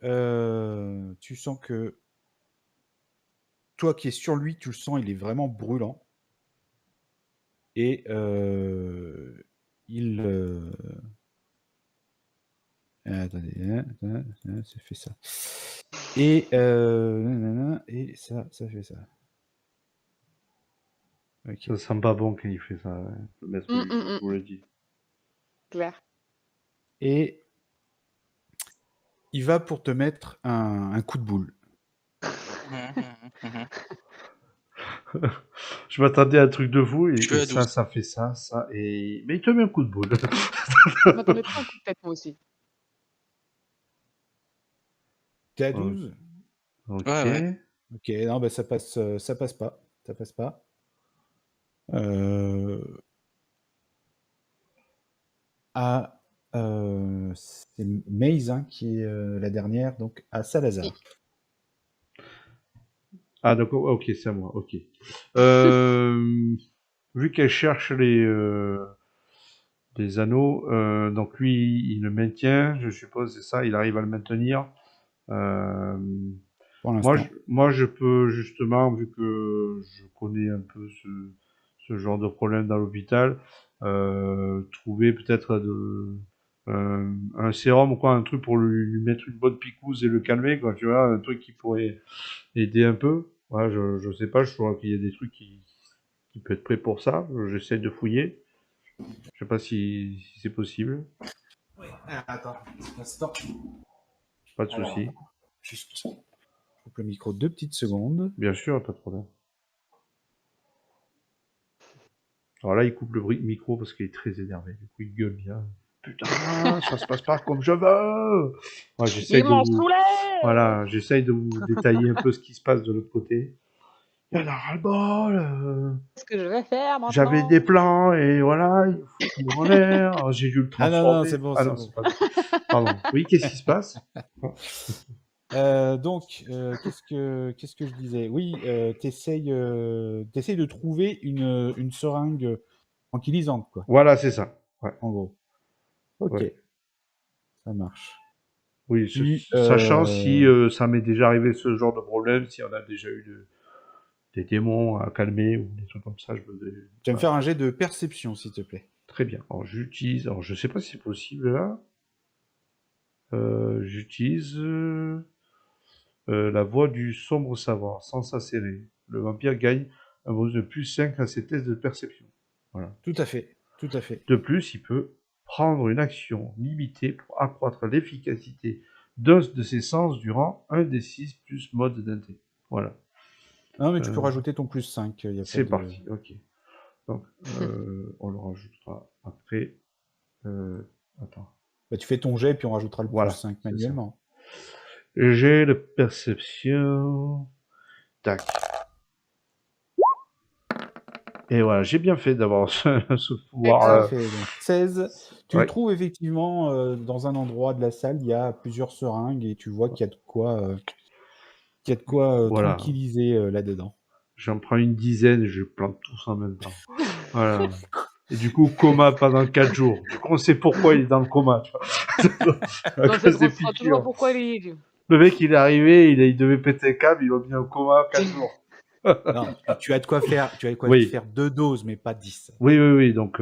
toi qui es sur lui, tu le sens, il est vraiment brûlant. Et il. Attendez, ça fait ça. Et et ça fait ça. Ok. Ça sent pas bon quand il fait ça. Le maître, je vous l'ai dit. Claire. Et il va pour te mettre un coup de boule. Je m'attendais à un truc de fou Je suis à et 12. ça fait ça, et... Mais il te met un coup de boule. Je m'attendais pas à un coup de tête, moi aussi. T'es à Oh. 12 Ok. Ouais. Ok, non, bah ça passe pas. Ça passe pas. C'est Maze hein, qui est la dernière, donc à Salazar. Ah d'accord, ok, c'est à moi, ok. Vu qu'elle cherche les anneaux, donc lui, il le maintient, je suppose, c'est ça, il arrive à le maintenir. Euh, Pour l'instant. moi, je peux justement, vu que je connais un peu ce genre de problème dans l'hôpital, trouver peut-être un sérum ou quoi, un truc pour lui mettre une bonne picouse et le calmer, quoi, tu vois, un truc qui pourrait aider un peu. Ouais, je sais pas, je crois qu'il y a des trucs qui peut être prêt pour ça. J'essaie de fouiller. Je sais pas si c'est possible. Attends, un instant. Pas de Alors, souci. juste, je coupe le micro 2 petites secondes. Bien sûr, pas de problème. Alors là, il coupe le micro parce qu'il est très énervé. Du coup, il gueule bien. Putain, ça se passe pas comme je veux. Ouais, Il m'en saoulait. voilà, j'essaye de vous détailler un peu ce qui se passe de l'autre côté. Il y en a ras-le-bol. Qu'est-ce que je vais faire J'avais maintenant? des plans et voilà, il faut tout en l'air. Alors, j'ai dû le Ah non, transformer. c'est bon, Ah c'est non, bon. c'est pas. Pardon. Oui, qu'est-ce qui se passe? Donc, qu'est-ce que je disais? Oui, t'essayes de trouver une seringue tranquillisante, quoi, Voilà, c'est ça. Ouais, en gros. Ok, ouais. ça marche. Oui, Puis, sachant si ça m'est déjà arrivé ce genre de problème, si on a déjà eu des démons à calmer ou des trucs comme ça, je me dis, tu vas me voilà. faire un jet de perception, s'il te plaît. Très bien. Alors j'utilise, alors je sais pas si c'est possible là. J'utilise la voix du sombre savoir, sans s'acérer. Le vampire gagne un bonus de plus 5 à ses tests de perception. Voilà. Tout à fait, tout à fait. De plus, il peut prendre une action limitée pour accroître l'efficacité d'un de ses sens durant un des 6 plus mode d'inté. Voilà. Non, mais tu peux Euh, rajouter ton plus 5. Y a pas C'est de... parti, ok. Donc, on le rajoutera après. Attends. Bah, tu fais ton jet, puis on rajoutera le plus Voilà, 5 c'est ça. manuellement. J'ai de perception. Tac. Et voilà, j'ai bien fait d'avoir ce pouvoir. Parfait, donc 16. Tu Ouais. trouves effectivement dans un endroit de la salle, il y a plusieurs seringues et tu vois qu'il y a de quoi Voilà. tranquilliser là-dedans. J'en prends une dizaine et je les plante tous en même temps. Voilà. Et du coup, coma pendant 4 jours. Du coup, on sait pourquoi il est dans le coma, tu vois. À On cause des sait toujours piqûres. pourquoi il est. Le mec, il est arrivé, il devait péter un câble, ils l'ont mis en coma 4 jours. Non, tu as de quoi faire, Oui. faire 2 doses, mais pas 10. Oui. Donc,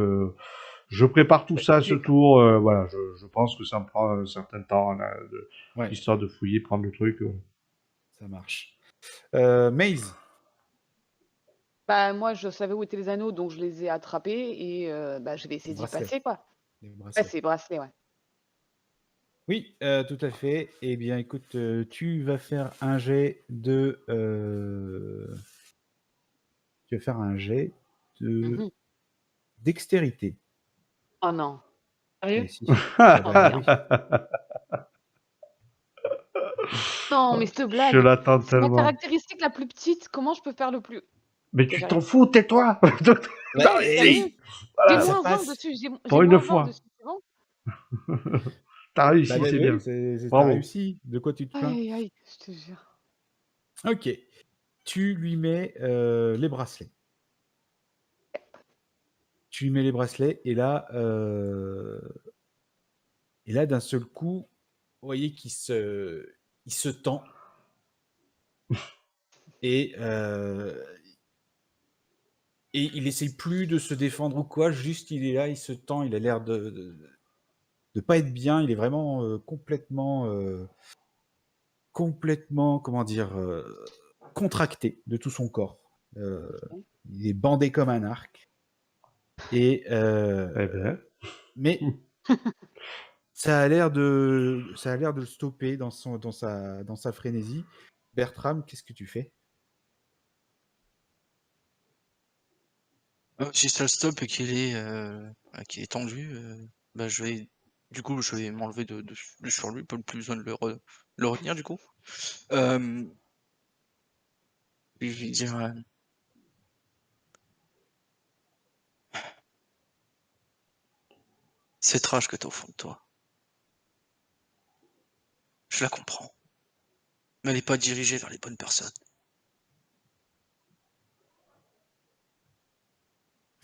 je prépare tout ça ce tour. Voilà, je pense que ça me prend un certain temps, là, Ouais, histoire de fouiller, prendre le truc. ça marche. Maze, Bah, moi, je savais où étaient les anneaux, donc je les ai attrapés et bah, je vais essayer d'y Bracelet. passer, quoi. Les Ouais, bracelets. c'est bracelet, ouais. Oui, tout à fait. Eh bien, écoute, tu vas faire un jet de... Tu vas faire un jet de Mhm. dextérité. Oh non. Eh Sérieux? si. Oh Bah oui. merde. Non, mais cette Je blague. l'attends C'est ma tellement. caractéristique la plus petite. Comment je peux faire le plus? Mais Ok, tu j'arrive. t'en fous, tais-toi. Ouais, Non, Sérieux? J'ai voilà, ça moins 20 passe. dessus. J'ai pour une moins 20 fois. dessus. C'est bon? T'as Bah réussi, c'est oui, bien. t'as Bravo. réussi. De quoi tu te plains? Aïe, aïe, je te jure. Ok. Tu lui mets les bracelets. Tu lui mets les bracelets et là, d'un seul coup, vous voyez qu'il il se tend et, et il essaye plus de se défendre ou quoi, juste il est là, il se tend, il a l'air de pas être bien, il est vraiment complètement, comment dire, contracté de tout son corps. Il est bandé comme un arc. Et, Eh ben. mais ça a l'air de le stopper dans sa frénésie. Bertram, qu'est-ce que tu fais? Si ça le stoppe et qu'il est tendu, bah du coup, je vais m'enlever de sur lui, pas plus besoin de le retenir du coup. Euh, et je vais dire, cette rage que t'as au fond de toi, je la comprends, mais elle n'est pas dirigée vers les bonnes personnes.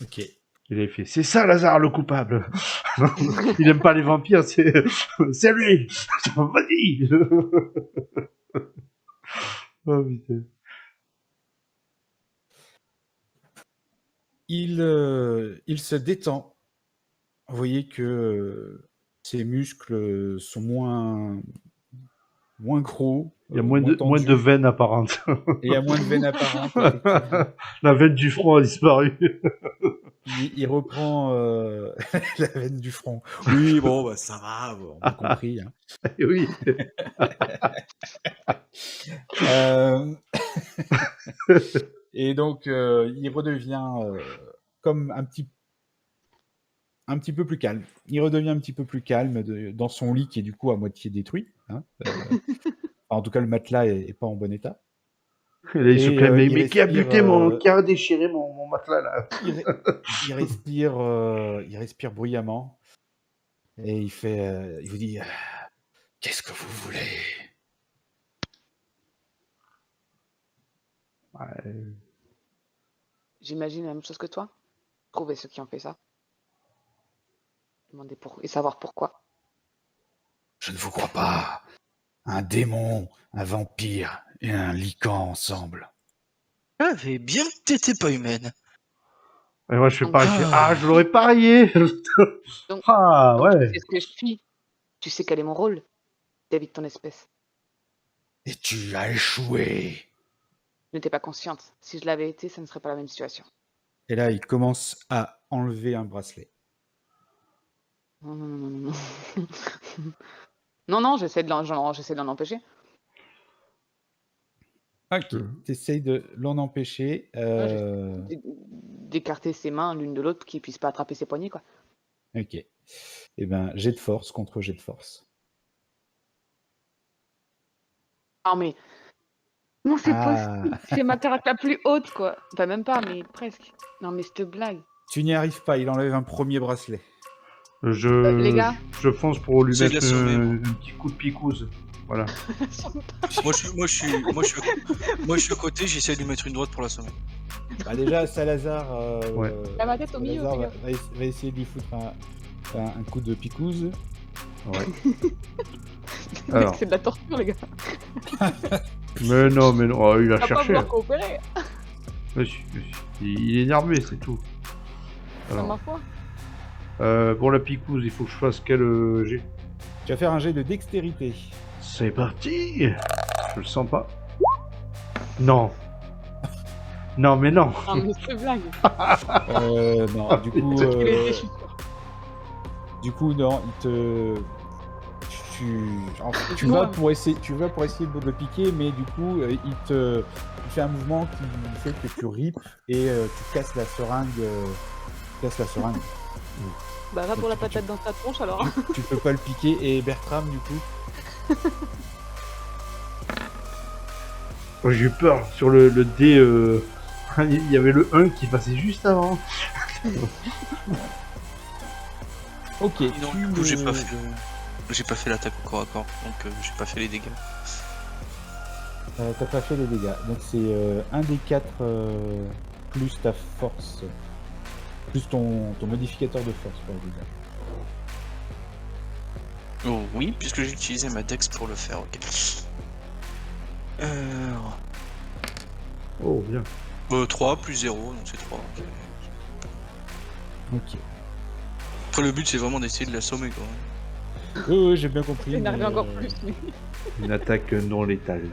Ok. Il avait fait, c'est ça Lazare le coupable. Il aime pas les vampires, c'est lui. Vas-y. Oh putain. Il se détend. Vous voyez que ses muscles sont moins gros, Il y a moins moins tendus, de veines apparentes. et il y a moins de veines apparentes, effectivement. La veine du front a disparu. Il reprend la veine du front. Oui, bon, bah, ça va, on a compris. Hein. Oui. Et donc, il redevient comme un petit peu plus calme. Il redevient un petit peu plus calme dans son lit qui est du coup à moitié détruit. Hein. En tout cas, le matelas est pas en bon état. Et là, il se Et plaint, mais, il mais qui a respire, buté qui a déchiré mon matelas là. il respire bruyamment et il vous dit qu'est-ce que vous voulez? Ouais. J'imagine la même chose que toi. Trouver ceux qui ont fait ça. Demander et savoir pourquoi. Je ne vous crois pas. Un démon, un vampire et un lycan ensemble. J'avais bien que t'étais pas humaine. Et moi je fais Donc, pareil, je fais, ah je l'aurais parié. donc, Ah donc tu ouais. sais ce que je suis. Tu sais quel est mon rôle vis-à-vis de ton espèce. Et tu as échoué. Je n'étais pas consciente. Si je l'avais été, ça ne serait pas la même situation. Et là, il commence à enlever un bracelet. Non, non, non, non, non. Non, non, j'essaie de l'en empêcher. Ok, tu essayes de l'en empêcher. Ouais, j'essaie d'écarter ses mains l'une de l'autre pour qu'il puisse pas attraper ses poignets, quoi. Ok. Eh ben, jet de force contre jet de force. Non, mais non, c'est possible. C'est ma carac la plus haute, quoi. Enfin, même pas, mais presque. Non, mais cette blague. Tu n'y arrives pas, il enlève un premier bracelet. Les gars. Je fonce pour lui J'essaie de mettre l'assommer, moi. un petit coup de picouse. Voilà. Moi, je suis à côté, j'essaie de lui mettre une droite pour l'assommer. Bah déjà, Salazar, Ouais. Il a ma tête au milieu, Salazar fais va essayer de lui foutre un coup de picouse. Ouais. gaffe. Alors. C'est de la torture, les gars. Mais non, oh, il a On va pas cherché. vouloir coopérer. Il est énervé, c'est tout. C'est Alors, ma foi. pour la picouse, il faut que je fasse quel jet? Tu vas faire un jet de dextérité. C'est parti. Je le sens pas. Non. Non, mais non. Non, mais c'est blague. Non, du coup, Il a été, je suis sûre. non, tu vas pour essayer de le piquer, mais du coup, il fait un mouvement qui fait que tu ripes et tu casses la seringue. Bah, va Donc, pour la tu- patate dans ta tronche alors. Tu peux pas le piquer. Et Bertram, du coup, Oh, j'ai eu peur sur le dé. Il y avait le 1 qui passait juste avant. ok. Non, tu du coup, j'ai me- pas fait l'attaque au corps à corps, donc j'ai pas fait les dégâts. T'as pas fait les dégâts. Donc c'est un des 4 plus ta force. Plus ton modificateur de force pour les dégâts. Oh oui, puisque j'ai utilisé ma dex pour le faire, ok. Oh, bien. 3 plus 0, donc c'est 3. ok. Ok. Après, le but, c'est vraiment d'essayer de l'assommer, quoi. Oui, j'ai bien compris. Il énervé mais, encore plus. Mais... Une attaque non létale.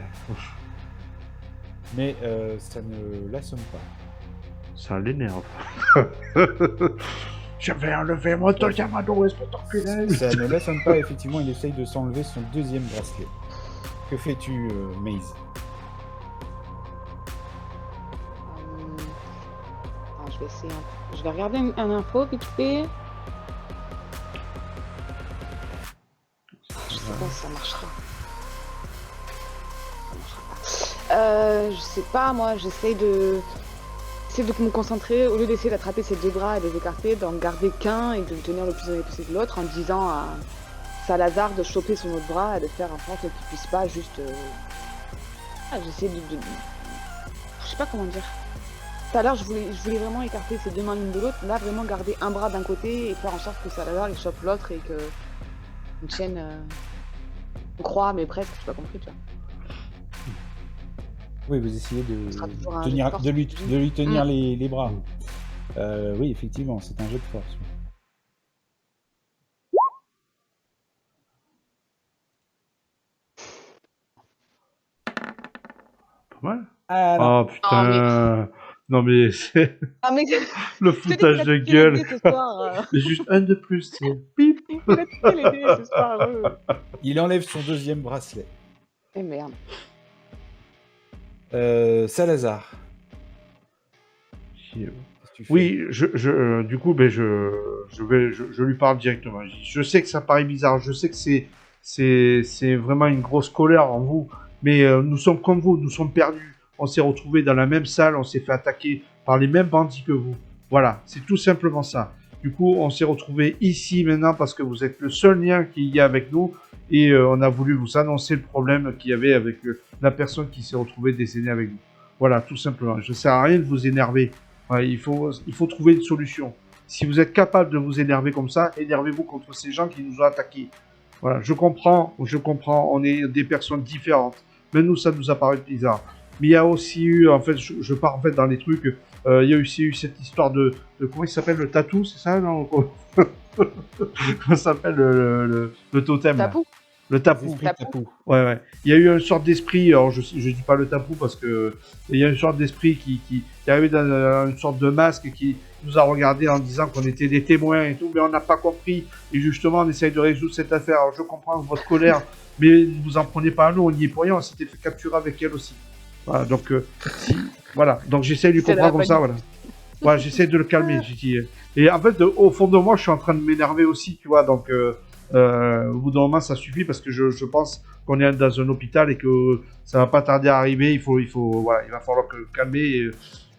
Mais ça ne l'assomme pas. Ça l'énerve. Je vais enlever mon deuxième anneau, espèce d'enculé. Ça ne l'assomme pas, effectivement, il essaye de s'enlever son deuxième bracelet. Que fais-tu, Maze? Attends, je vais essayer je vais regarder un info vite fait. Je sais pas si ça marchera. Je sais pas, moi j'essaye de me concentrer, au lieu d'essayer d'attraper ses deux bras et de les écarter, d'en garder qu'un et de le tenir le plus éloigné possible de l'autre, en disant à Salazar de choper son autre bras et de faire en sorte qu'il puisse pas juste... j'essaie de... Je sais pas comment dire. Tout à l'heure je voulais vraiment écarter ses deux mains l'une de l'autre, là vraiment garder un bras d'un côté et faire en sorte que Salazar il chope l'autre et que... on tienne... on croit mais presque, tu as compris tu vois. Oui, vous essayez de, Ce sera toujours un tenir, jet de force, de lui tenir Mm. les bras. Oui, effectivement, c'est un jet de force. Pas mal. Ah non, Oh putain. Non mais c'est Ah mais le je te dis foutage qu'il a de piqué les gueule. dés ce soir. Mais juste un de plus. C'est pip. Il a piqué les dés ce soir. il enlève son deuxième bracelet. Eh merde. Salazar. Qu'est-ce que tu fais? Oui, du coup, ben, je lui parle directement. Je sais que ça paraît bizarre, je sais que c'est vraiment une grosse colère en vous, mais nous sommes comme vous, nous sommes perdus. On s'est retrouvés dans la même salle, on s'est fait attaquer par les mêmes bandits que vous. Voilà, c'est tout simplement ça. Du coup, on s'est retrouvés ici maintenant parce que vous êtes le seul lien qu'il y a avec nous et on a voulu vous annoncer le problème qu'il y avait avec la personne qui s'est retrouvée décédée avec vous. Voilà, tout simplement. Je ne sers à rien de vous énerver. Ouais, il faut trouver une solution. Si vous êtes capable de vous énerver comme ça, énervez-vous contre ces gens qui nous ont attaqués. Voilà, je comprends, on est des personnes différentes. Mais nous, ça nous apparaît bizarre. Mais il y a aussi eu, en fait, je pars en fait dans les trucs, il y a aussi eu cette histoire de comment il s'appelle, le tatou, c'est ça, non? Comment s'appelle le totem là? Tapou. Le tapou. Esprit Tapou. tapou. Ouais. Il y a eu une sorte d'esprit, alors je dis pas le tapou parce que il y a une sorte d'esprit qui est arrivé dans une sorte de masque et qui nous a regardé en disant qu'on était des témoins et tout, mais on n'a pas compris. Et justement, on essaye de résoudre cette affaire. Alors je comprends votre colère, mais ne vous en prenez pas à nous, on n'y est pour rien, on s'était fait capturer avec elle aussi. Voilà, donc voilà, donc j'essaie de lui C'est comprendre la comme ça, voilà. Voilà, j'essaie de le calmer, j'ai dit. Et en fait, au fond de moi, je suis en train de m'énerver aussi, tu vois, donc au bout d'un moment, ça suffit parce que je pense qu'on est dans un hôpital et que ça va pas tarder à arriver. Voilà, il va falloir calmer. Et,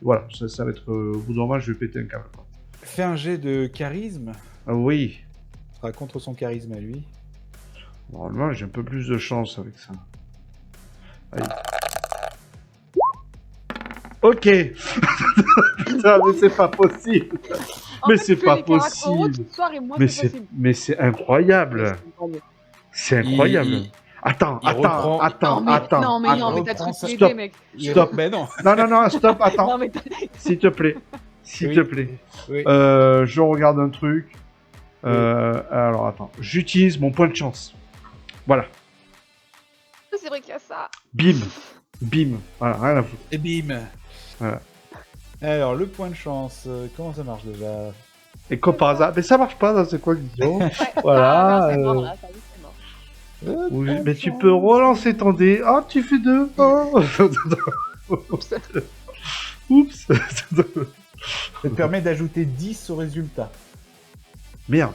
voilà, ça va être au bout d'un moment, je vais péter un câble. Quoi. Fais un jet de charisme. Ah oui. Ce sera contre son charisme à lui. Normalement, j'ai un peu plus de chance avec ça. Allez. Ok. Putain, mais c'est pas possible. Mais c'est pas possible. Mais c'est incroyable. C'est incroyable. Attends. Non, mais t'as truqué les dés, mec. Stop. Mais non. Non, stop, attends. Non, mais S'il te plaît. Oui. Oui. Je regarde un truc. Alors, attends. J'utilise mon point de chance. Voilà. c'est vrai qu'il y a ça. Bim. Voilà, rien à foutre. Et bim. Voilà. Alors, le point de chance, comment ça marche déjà? Et comme par hasard, mais ça marche pas dans ce collision. Ouais. Voilà. Ah, non, c'est mort, là, ça y est, c'est mort. Le Oui, point de mais tu chance. peux relancer ton dé. Ah, tu fais 2. Oh. Oups. Oups. Ça te permet d'ajouter 10 au résultat. Merde.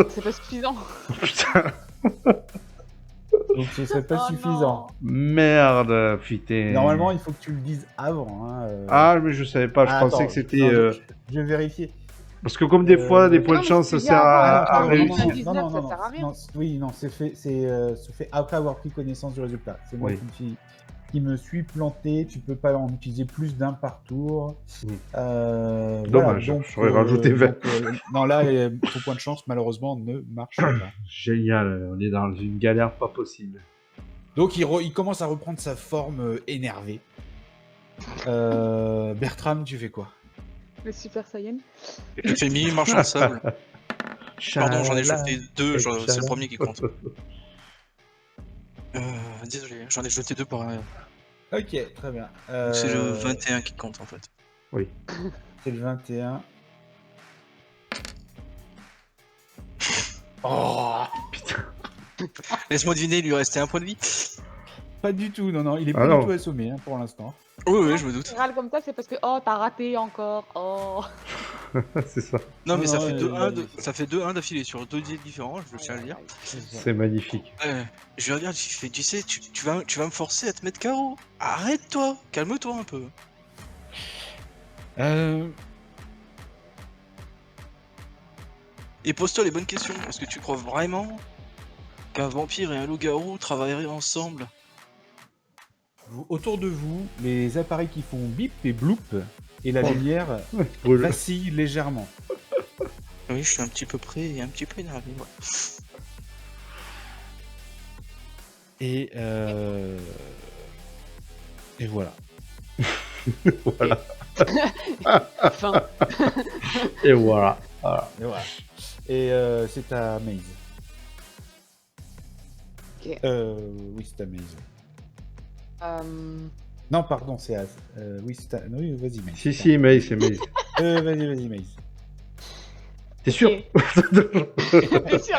C'est pas suffisant. Putain. Donc ce serait pas Oh suffisant. Merde, putain. Normalement, il faut que tu le dises avant. Hein, Ah, mais je savais pas. Je Ah, pensais attends, que c'était. non, je vais vérifier. Parce que comme des fois, des points Non, de mais chance, si ça tu sert dis avant, à, non, à pardon, réussir. 19, ça sert à rien. non, oui, non, c'est fait après avoir pris connaissance du résultat. C'est moi Oui. qui me suis planté. Tu peux pas en utiliser plus d'un par tour. Mm. Voilà, Dommage, donc, j'aurais rajouté 20. non, là, ton point de chance, malheureusement, ne marche pas. Génial, on est dans une galère pas possible. Donc, il commence à reprendre sa forme énervée. Bertram, tu fais quoi? Le Super Saiyan. Je fais mini marche en sable. Pardon, j'en ai jeté 2, c'est le premier qui compte. Désolé, j'en ai jeté 2 par un. Ok, très bien. C'est le 21 qui compte en fait. Oui. C'est le 21. Oh, Laisse-moi deviner, il lui restait un point de vie. pas du tout, non, il est Ah pas non. du tout assommé hein, pour l'instant. Oui, je me doute. Tu râles comme ça, c'est parce que oh, t'as raté encore. Oh. C'est ça. Non, mais ça Non, fait non, 2-1 ça fait 2-1 d'affilée sur 2 dés différents, je tiens à le dire. C'est magnifique. Je lui regarde, je fais, tu sais, tu vas me forcer à te mettre KO. Arrête-toi, calme-toi un peu. Et pose-toi les bonnes questions. Est-ce que tu crois vraiment qu'un vampire et un loup-garou travailleraient ensemble? Autour de vous, les appareils qui font bip et bloop et la lumière Brûle. vacille légèrement. Oui, je suis un petit peu près et un petit peu énervé. Ouais. Et voilà. Voilà. Enfin, Et voilà. Voilà. Et voilà. Et c'est à Maze. Ok. Oui, c'est à Maze. euh, Non, pardon, c'est à. Oui, c'est à. Non, oui, vas-y, Maze. Si, mais c'est mais. Vas-y, Maze. T'es sûr? T'es sûr,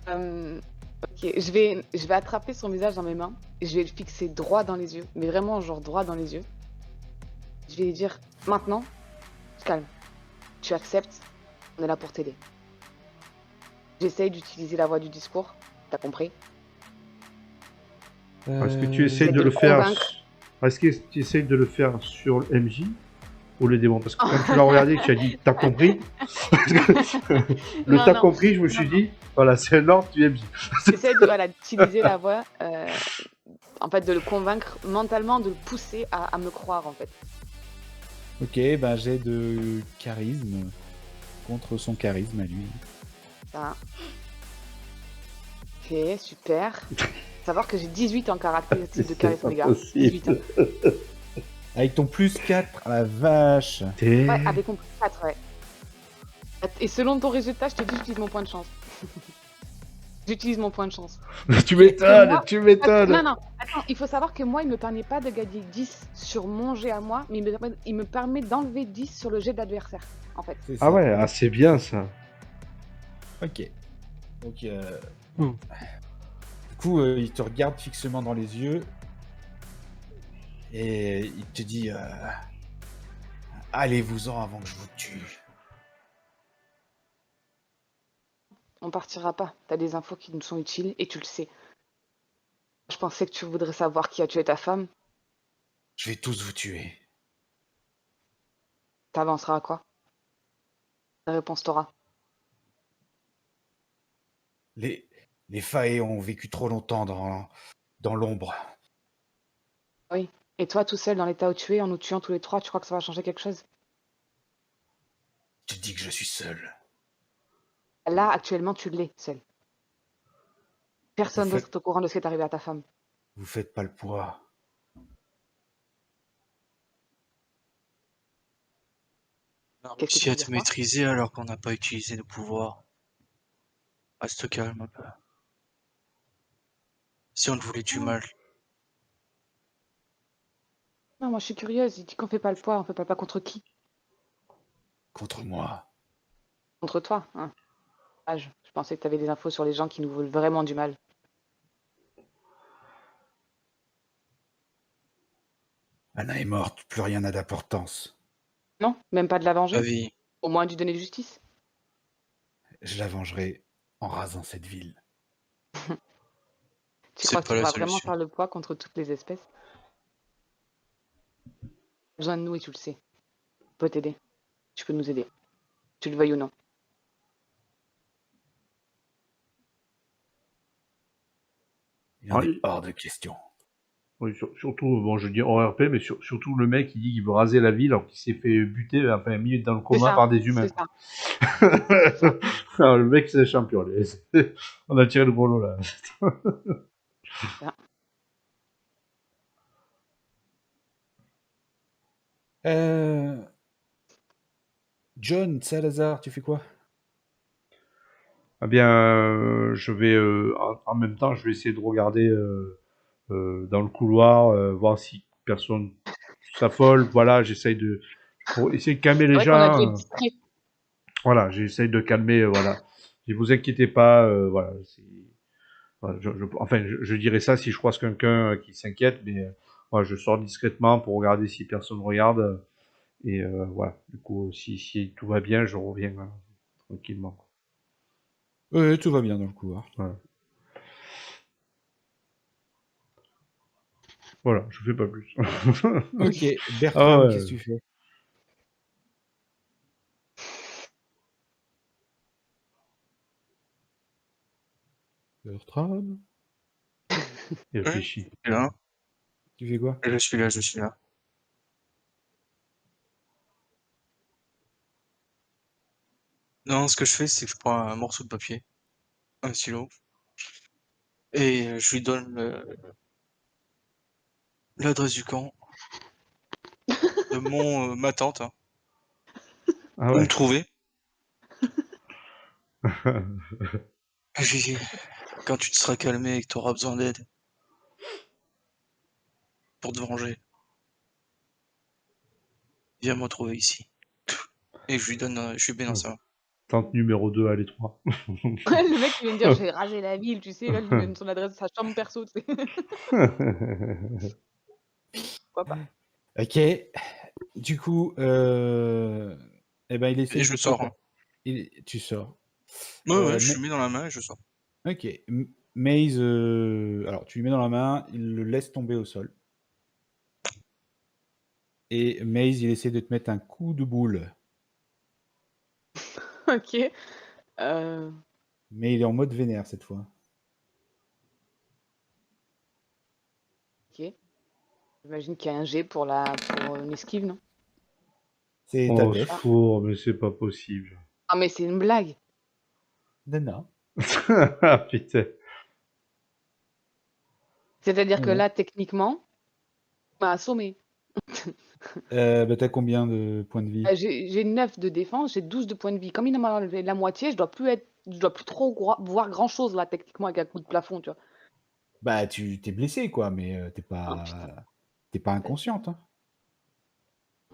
hein. Ok, je vais attraper son visage dans mes mains et je vais le fixer droit dans les yeux, mais vraiment genre droit dans les yeux. Je vais lui dire maintenant, calme, tu acceptes, on est là pour t'aider. J'essaye d'utiliser la voie du discours, t'as compris? Est-ce que tu essayes de de le le faire convaincre. Est-ce que tu essayes de le faire sur le MJ ou le démon? Parce que quand tu l'as regardé, tu as dit t'as compris. Le Non, t'as non. compris, je me suis dit voilà, c'est l'ordre du MJ. J'essaie de, voilà, d'utiliser la voie, en fait, de le convaincre mentalement, de le pousser à me croire, en fait. Ok, ben j'ai de charisme contre son charisme à lui. Ça. Ok, super. Savoir que j'ai 18 en caractéristique de charisme, les gars. 18. Hein. Avec ton plus 4, la vache. Ouais, avec mon plus 4, ouais. Et selon ton résultat, je te dis, j'utilise mon point de chance. J'utilise mon point de chance. Tu m'étonnes, moi- tu m'étonnes. Non, attends, il faut savoir que moi, il me permet pas de gagner 10 sur mon jet à moi, mais il me permet d'enlever 10 sur le jet de l'adversaire, en fait. C'est Ah ça. ouais, c'est bien ça. Ok. Donc, du coup, il te regarde fixement dans les yeux et il te dit allez-vous-en avant que je vous tue. On partira pas. T'as des infos qui nous sont utiles et tu le sais. Je pensais que tu voudrais savoir qui a tué ta femme. Je vais tous vous tuer. T'avanceras à quoi? La réponse t'aura. Les Fae ont vécu trop longtemps dans l'ombre. Oui. Et toi, tout seul, dans l'état où tu es, en nous tuant tous les trois, tu crois que ça va changer quelque chose? Tu dis que je suis seul. Là, actuellement, tu l'es, seul. Personne En fait- d'autre est au courant de ce qui est arrivé à ta femme. Vous faites pas le poids. On a Qu'est-ce que réussi tu à veux te dire, quoi? maîtriser alors qu'on n'a pas utilisé nos pouvoirs. Reste calme un peu. Si on te voulait du mal. Non, moi je suis curieuse. Il dit qu'on fait pas le poids. On fait pas le poids contre qui? Contre moi. Contre toi, hein. Ah, je pensais que tu avais des infos sur les gens qui nous veulent vraiment du mal. Anna est morte, plus rien n'a d'importance. Non? Même pas de la La venger? vie. Au moins du donner de justice? Je la vengerai en rasant cette ville. Tu C'est crois que pas tu la pourras vraiment solution. faire le poids contre toutes les espèces? Besoin de nous et tu le sais. On peut t'aider. Tu peux nous aider. Tu le veuilles ou non. Il en Ah, est hors de question. oui, surtout, bon, je dis hors RP, mais surtout le mec, il dit qu'il veut raser la ville alors qu'il s'est fait buter, enfin, mis dans le C'est coma ça, par des humains, c'est quoi. ça, c'est ça. Alors, le mec, c'est le champion. On a tiré le gros lot, là. Bien. John Salazar, tu fais quoi? Eh bien, je vais, en même temps, je vais essayer de regarder dans le couloir, voir si personne s'affole. Voilà, j'essaye de, pour essayer de calmer C'est les vrai qu'on a dû être gens. discret. Voilà, j'essaye de calmer, voilà. Ne vous inquiétez pas, voilà. Voilà, enfin, je dirais ça si je croise quelqu'un qui s'inquiète, mais voilà, je sors discrètement pour regarder si personne regarde. Et voilà, du coup, si tout va bien, je reviens tranquillement. Oui, tout va bien dans le couloir. Voilà. Voilà, je fais pas plus. Ok, Ah Bertram, ouais. qu'est-ce que tu fais? Bertram? Il Ouais, réfléchit. je suis là. Tu fais quoi? Je suis là, je suis là. Non, ce que je fais, c'est que je prends un morceau de papier, un stylo, et je lui donne l'adresse du camp de ma tante, hein, Ah où me ouais. trouver. Et je lui dis, quand tu te seras calmé et que tu auras besoin d'aide pour te venger, viens me retrouver ici. Et je lui donne, je lui mets dans sa main. Tente numéro 2 à l'étroit. Le mec qui vient de dire j'ai rasé la ville, tu sais, là, je lui donne son adresse, sa chambre perso, tu sais. Pourquoi pas? Ok. Du coup, eh ben, il Et essaye je de le te... sors, hein. Tu sors. Ouais, ouais, je Mais... lui mets dans la main et je sors. Ok. Maze, alors tu lui mets dans la main, il le laisse tomber au sol. Et Maze, il essaie de te mettre un coup de boule. Ok. Euh, Mais il est en mode vénère cette fois. ok. J'imagine qu'il y a un G pour une esquive, non? C'est ta Oh, ce def. four, mais c'est pas possible. Ah, mais c'est une blague. Nana. Ah, putain. C'est-à-dire que Non. là, techniquement, on m'a assommé. Bah, t'as combien de points de vie? J'ai 9 de défense, j'ai 12 de points de vie. Comme il m'a enlevé la moitié, je dois plus trop voir grand-chose là, techniquement, avec un coup de plafond, tu vois. Bah, tu t'es blessé, quoi, mais Oh putain. t'es pas inconsciente, hein.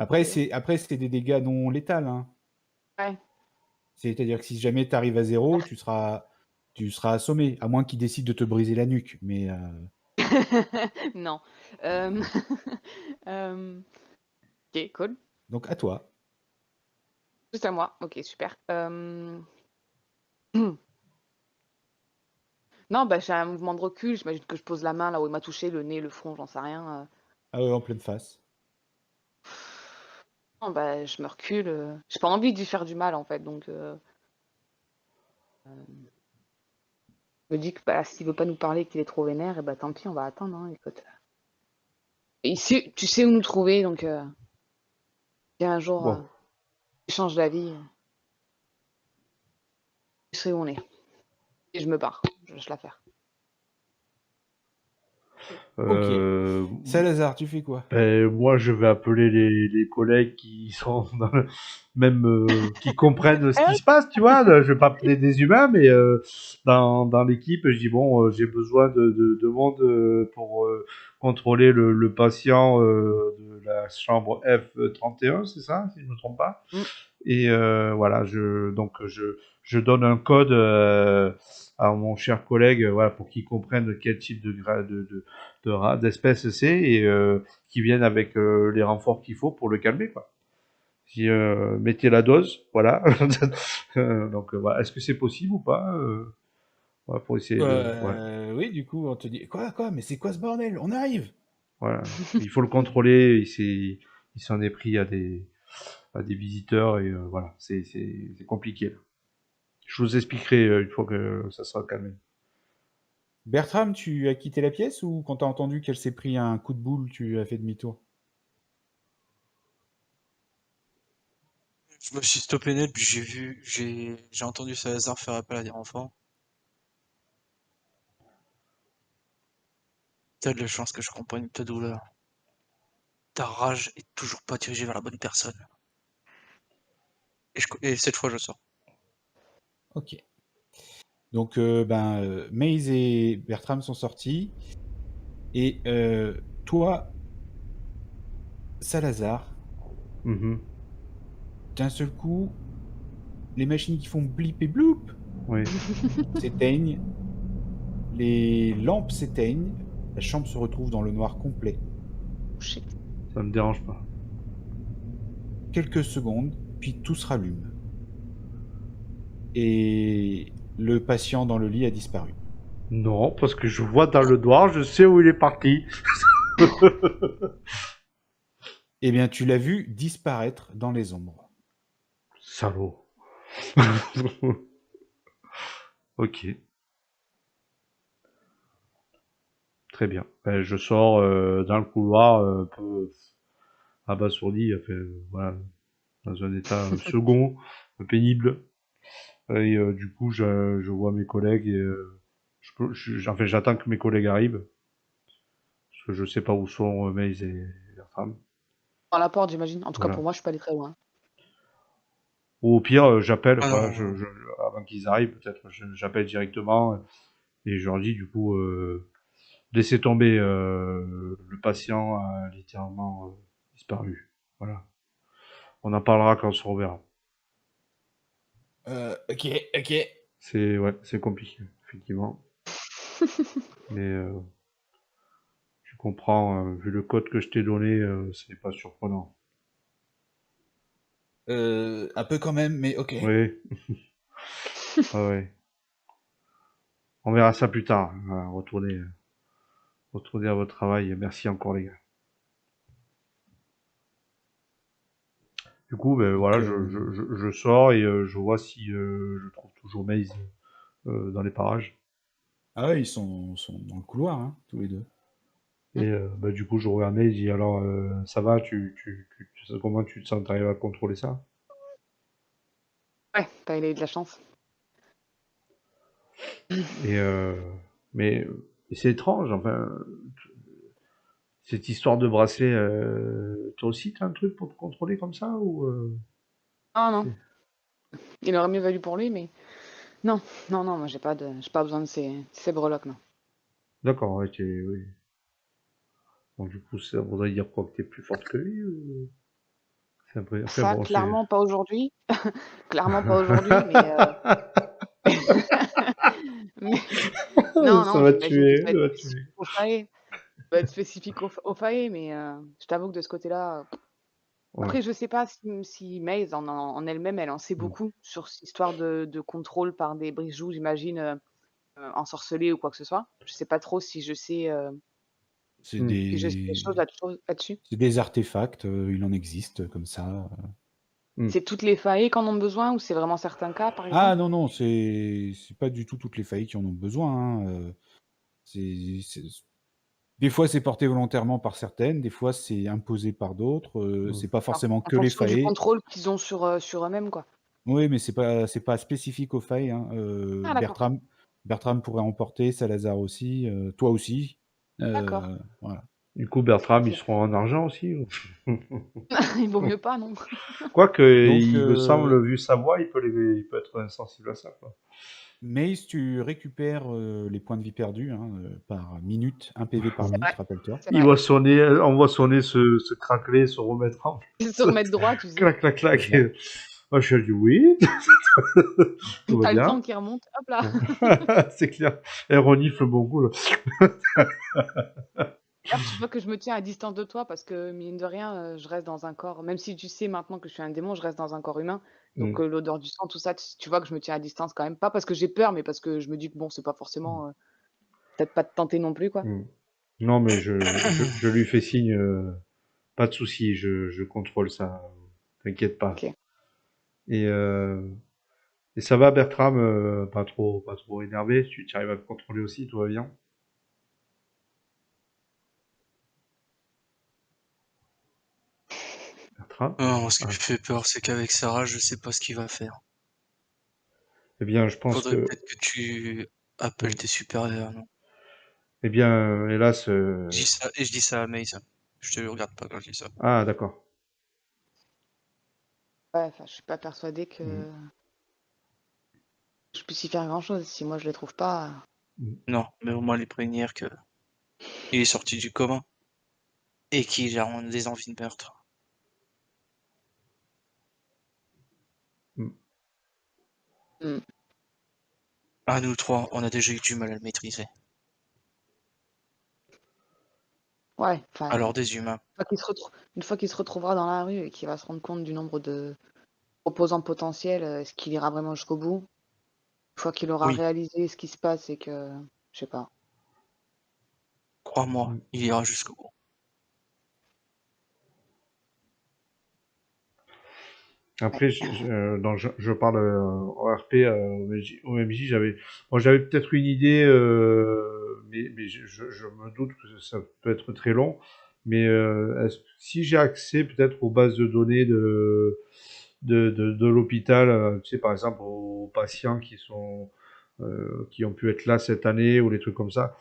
Ok. Après, c'est des dégâts non létals, hein. Ouais. C'est-à-dire que si jamais tu arrives à zéro, tu seras assommé, à moins qu'il décide de te briser la nuque. Mais Non. Euh, ok, cool. donc à toi. Juste à moi. Ok, super. Non, bah, j'ai un mouvement de recul. J'imagine que je pose la main là où il m'a touché, le nez, le front, j'en sais rien. Ah ouais, en pleine face. Non, bah, je me recule. J'ai pas envie de lui faire du mal en fait, donc je me dis que bah, s'il veut pas nous parler, qu'il est trop vénère, et bah tant pis, on va attendre. Hein, écoute. Ici, tu sais où nous trouver, donc si un jour Bon. tu changes d'avis, tu sais où on est. Et je me barre. Je lâche l'affaire. Ok. Euh, Salazar, tu fais quoi? moi, je vais appeler les collègues qui sont dans le même, qui comprennent ce qui se passe, tu vois. Je vais pas appeler des humains, mais dans l'équipe, je dis bon, j'ai besoin de monde pour contrôler le patient de la chambre F31, c'est ça, si je me trompe pas. Mm. Et voilà, je donne un code à mon cher collègue, voilà, pour qu'il comprenne quel type d'espèce c'est et qui viennent avec les renforts qu'il faut pour le calmer, quoi. Si, mettez la dose, voilà. Donc voilà. Est-ce que c'est possible ou pas voilà, pour essayer de, ouais, Oui, du coup, on te dit quoi, mais c'est quoi ce bordel? On arrive! voilà. Il faut le contrôler. Il s'en est pris à des visiteurs et voilà, c'est compliqué là. Je vous expliquerai une fois que ça sera calmé. Bertram, tu as quitté la pièce ou quand t'as entendu qu'elle s'est pris un coup de boule, tu as fait demi-tour? Je me suis stoppé net, puis j'ai entendu Salazar faire appel à des renforts. T'as de la chance que je comprenne ta douleur. Ta rage est toujours pas dirigée vers la bonne personne. Et cette fois, je sors. Ok. Donc, Maze et Bertram sont sortis. Et toi, Salazar, Mhm. d'un seul coup, les machines qui font blip et bloop Oui. s'éteignent, les lampes s'éteignent, la chambre se retrouve dans le noir complet. Shit. Ça me dérange pas. Quelques secondes, puis tout se rallume. Et le patient dans le lit a disparu. Non, parce que je vois dans le noir, je sais où il est parti. Eh bien, tu l'as vu disparaître dans les ombres. Salaud. Ok, très bien. Je sors dans le couloir, un peu abasourdi, enfin, voilà, dans un état second, pénible. Et du coup, je vois mes collègues et enfin, j'attends que mes collègues arrivent, parce que je sais pas où sont Maze et Bertram. Dans la porte, j'imagine. En tout cas, Voilà. pour moi, je suis pas allé très loin. Ou au pire, j'appelle, Ah voilà, non, avant qu'ils arrivent, peut-être, j'appelle directement et je leur dis du coup, laissez tomber, le patient a littéralement disparu. Voilà. On en parlera quand on se reverra. Ok. C'est ouais, c'est compliqué, effectivement. Mais tu comprends, vu le code que je t'ai donné, c'est pas surprenant. Un peu quand même, mais ok. Oui, ouais, ouais. On verra ça plus tard. Voilà, retournez à votre travail. Merci encore les gars. Du coup, ben Donc, voilà, je sors et je vois si je trouve toujours Maze dans les parages. ah ouais, ils sont dans le couloir, hein, tous les deux. Et bah, du coup, je regarde Maze, je dis alors, ça va, tu sais comment tu te sens, t'arrives à contrôler ça? Ouais, t'as eu de la chance. Et mais c'est étrange, enfin, cette histoire de bracelet, toi aussi, t'as un truc pour te contrôler comme ça ou Ah non, c'est- il aurait mieux valu pour lui, mais non, non, moi j'ai pas besoin de ces breloques, non. D'accord, ouais, oui. Donc du coup, ça voudrait dire quoi, que t'es plus forte que lui ou c'est un peu, enfin Ça, bon, c'est. clairement pas aujourd'hui. Clairement pas aujourd'hui, mais mais non, Ça non, va j'imagine que tuer, ça va ça être va tuer. spécifique au Faé. Ça va être spécifique au Faé, mais je t'avoue que de ce côté-là, Ouais. après je sais pas si Maze en elle-même, elle en sait Mm. beaucoup sur cette histoire de contrôle par des Brijoux, j'imagine, ensorcelés ou quoi que ce soit. Je sais pas trop si je sais, C'est Mm. si je sais des choses là-dessus. c'est des artefacts, il en existe comme ça. Mm. C'est toutes les Faé qui en ont besoin ou c'est vraiment certains cas, par Ah exemple? non, c'est pas du tout toutes les failles qui en ont besoin, hein, c'est des fois, c'est porté volontairement par certaines, des fois, c'est imposé par d'autres, Mm. c'est pas Alors, forcément en que les fonction du failles. contrôle qu'ils ont sur eux-mêmes, quoi. Oui, mais c'est pas spécifique aux failles, hein, Ah d'accord. Bertram pourrait en porter, Salazar aussi, toi aussi. D'accord. Voilà. Du coup, Bertram, ils Ok. seront en argent aussi. Il vaut mieux pas, non? Quoique, Donc, il me semble, vu sa voix, il peut être insensible à ça, quoi. Mace, tu récupères les points de vie perdus par minute, 1 PV par C'est minute, vrai, rappelle-toi. c'est vrai. On voit son nez se craqueler, se remettre en Se remettre droit, tu sais. clac, clac, C'est clac. ça. Moi, je suis dit oui, tout va T'as le sang bien. qui remonte, hop là. C'est clair. Elle renifle bon goût, là. D'ailleurs, tu vois que je me tiens à distance de toi parce que, mine de rien, je reste dans un corps même si tu sais maintenant que je suis un démon, je reste dans un corps humain. Donc, Mm, l'odeur du sang, tout ça, tu vois que je me tiens à distance quand même. Pas parce que j'ai peur, mais parce que je me dis que bon, c'est pas mm, forcément, peut-être pas te tenter non plus, quoi. mm. Non, mais je lui fais signe, pas de souci, je contrôle ça, t'inquiète pas. OK. Et, euh, et ça va, Bertram, pas trop énervé, tu arrives à te contrôler aussi, tout va bien. Bertram? Non, ce qui me Ah. fait peur, c'est qu'avec Sarah, je sais pas ce qu'il va faire. Eh bien, je pense Faudrait que, peut-être que tu appelles oui. tes supérieurs, non? Eh bien, hélas, Je dis ça à Maze. Je te regarde pas quand je dis ça. ah, d'accord. Ouais, enfin, je suis pas persuadée Mm, que je puisse y faire grand-chose. Si moi je les trouve pas, mm, Non, mais au moins les prévenir que il est sorti du coma et qu'il a des envies de meurtre. mm. mmh, À nous trois, on a déjà eu du mal à le maîtriser. ouais, enfin, Alors des humains. une fois qu'il se retrouvera dans la rue et qu'il va se rendre compte du nombre de opposants potentiels, est-ce qu'il ira vraiment jusqu'au bout? Une fois qu'il aura Oui, réalisé ce qui se passe et que je sais pas. crois-moi, Mm. il ira jusqu'au bout. Ouais. Après, je parle en RP, au MJ, j'avais peut-être une idée, mais je me doute que ça peut être très long. Mais si j'ai accès peut-être aux bases de données de l'hôpital, tu sais, par exemple, aux patients qui ont pu être là cette année ou les trucs comme ça,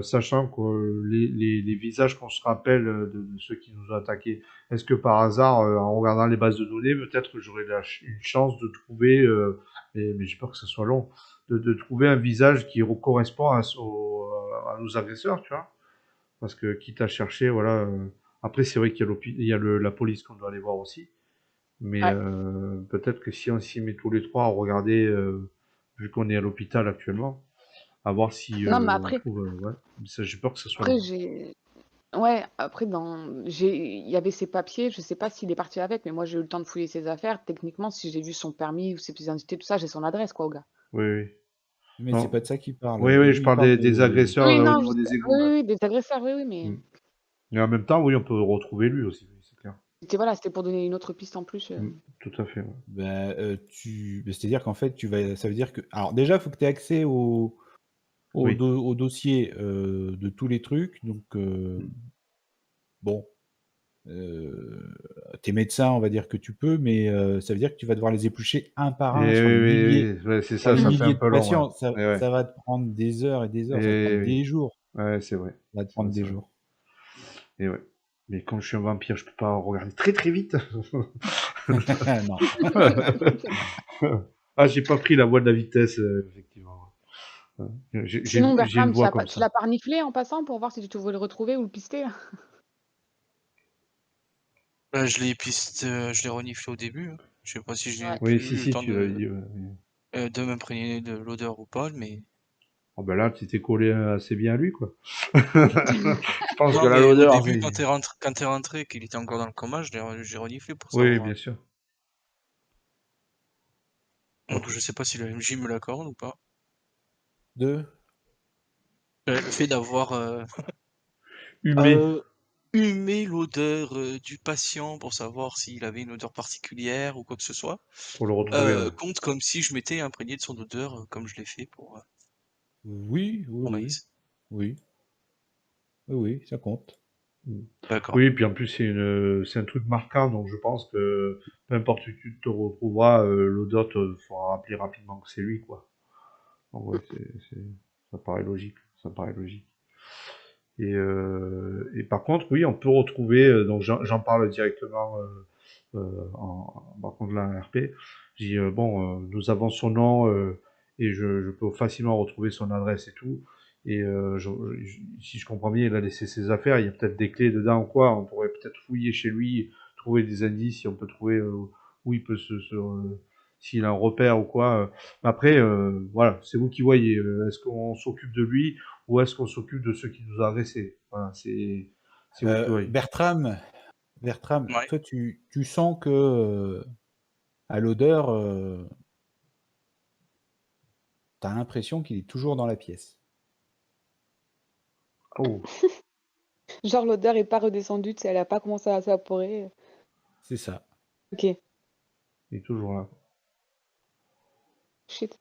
sachant que les visages qu'on se rappelle de ceux qui nous ont attaqués, est-ce que par hasard, en regardant les bases de données, peut-être que j'aurais une chance de trouver, mais j'ai peur que ce soit long, de trouver un visage qui correspond à nos agresseurs, tu vois? Parce que quitte à chercher, voilà. Après, c'est vrai qu'il y a, il y a la police qu'on doit aller voir aussi. Mais Ouais. peut-être que si on s'y met tous les trois à regarder, vu qu'on est à l'hôpital actuellement, à voir si Non, mais on trouve. Ouais. Mais ça, j'ai peur que ce soit après long. j'ai ouais, après il y avait ses papiers, je sais pas s'il est parti avec, mais moi j'ai eu le temps de fouiller ses affaires. Techniquement, si j'ai vu son permis ou ses pièces d'identité, tout ça, j'ai son adresse quoi, au gars. Oui, oui. Mais c'est Non. pas de ça qu'il parle. Oui, oui, je Lui, il parle parle des de... agresseurs Oui, au non, je niveau sais. des Oui, égouts, oui, là. oui, des agresseurs, oui, oui, mais Mm. Mais en même temps, oui, on peut retrouver lui aussi, oui, c'est clair. c'était pour donner une autre piste en plus. Mm. Tout à fait, ouais. Bah, c'est-à-dire qu'en fait, ça veut dire que... Alors déjà, il faut que tu aies accès Oui. au dossier de tous les trucs. Donc, Mm. bon, tes médecins, on va dire que tu peux, mais ça veut dire que tu vas devoir les éplucher un par un Et oui, oui, oui, ouais, c'est sur ça, les ça fait un milliers de peu long, ouais. patients. Ça, Et ouais. ça va te prendre des heures et des heures, ça va te Et prendre oui. des jours. Ouais, c'est vrai. Ça va te C'est vrai, prendre c'est des vrai. jours. Et ouais. Mais quand je suis un vampire, je peux pas regarder très très vite. Non. Ah, j'ai pas pris la voie de la vitesse, effectivement. Sinon, J'ai une Bertram, voix comme tu ça. l'as pas reniflé en passant pour voir si tu pouvais le retrouver ou le pister là? Je l'ai reniflé au début, hein. Je sais pas si j'ai Ouais. Oui, pu si, eu le si, temps tu l'avais dit. Ouais, ouais. de m'imprégner de l'odeur ou pas, mais Oh, ben là, tu t'es collé assez bien à lui, quoi. Je pense que non, là, mais au l'odeur, début, c'est. quand t'es rentré, qu'il était encore dans le coma, j'ai reniflé pour Oui, savoir. bien sûr. Donc Ok. je sais pas si le MJ me l'accorde ou pas. Deux. Le fait d'avoir Humé, euh, humé l'odeur du patient pour savoir s'il avait une odeur particulière ou quoi que ce soit, pour le retrouver, ouais. compte comme si je m'étais imprégné de son odeur, comme je l'ai fait Oui, oui, pour oui. Maïs. Oui, oui, oui, ça compte. Mm. D'accord. Oui, puis en plus, c'est un truc marquant, donc je pense que peu importe où tu te retrouveras, l'odeur te fera rappeler rapidement que c'est lui, quoi. Donc ouais, ça paraît logique. Ça paraît logique. Et par contre, oui, on peut retrouver, donc j'en parle directement par contre là, en RP. Je dis, bon, nous avons son nom et je peux facilement retrouver son adresse et tout. Et si je comprends bien, il a laissé ses affaires. Il y a peut-être des clés dedans ou quoi. On pourrait peut-être fouiller chez lui, trouver des indices, si on peut trouver où il peut s'il a un repère ou quoi. Mais après, voilà, c'est vous qui voyez. Est-ce qu'on s'occupe de lui ou est-ce qu'on s'occupe de ceux qui nous ont agressés? Voilà, c'est vous qui voyez. Bertram, Ouais. toi, tu sens que à l'odeur, tu as l'impression qu'il est toujours dans la pièce. Oh, Genre l'odeur est pas redescendue, tu sais, elle a pas commencé à s'évaporer. C'est ça. Ok, il est toujours là. shit.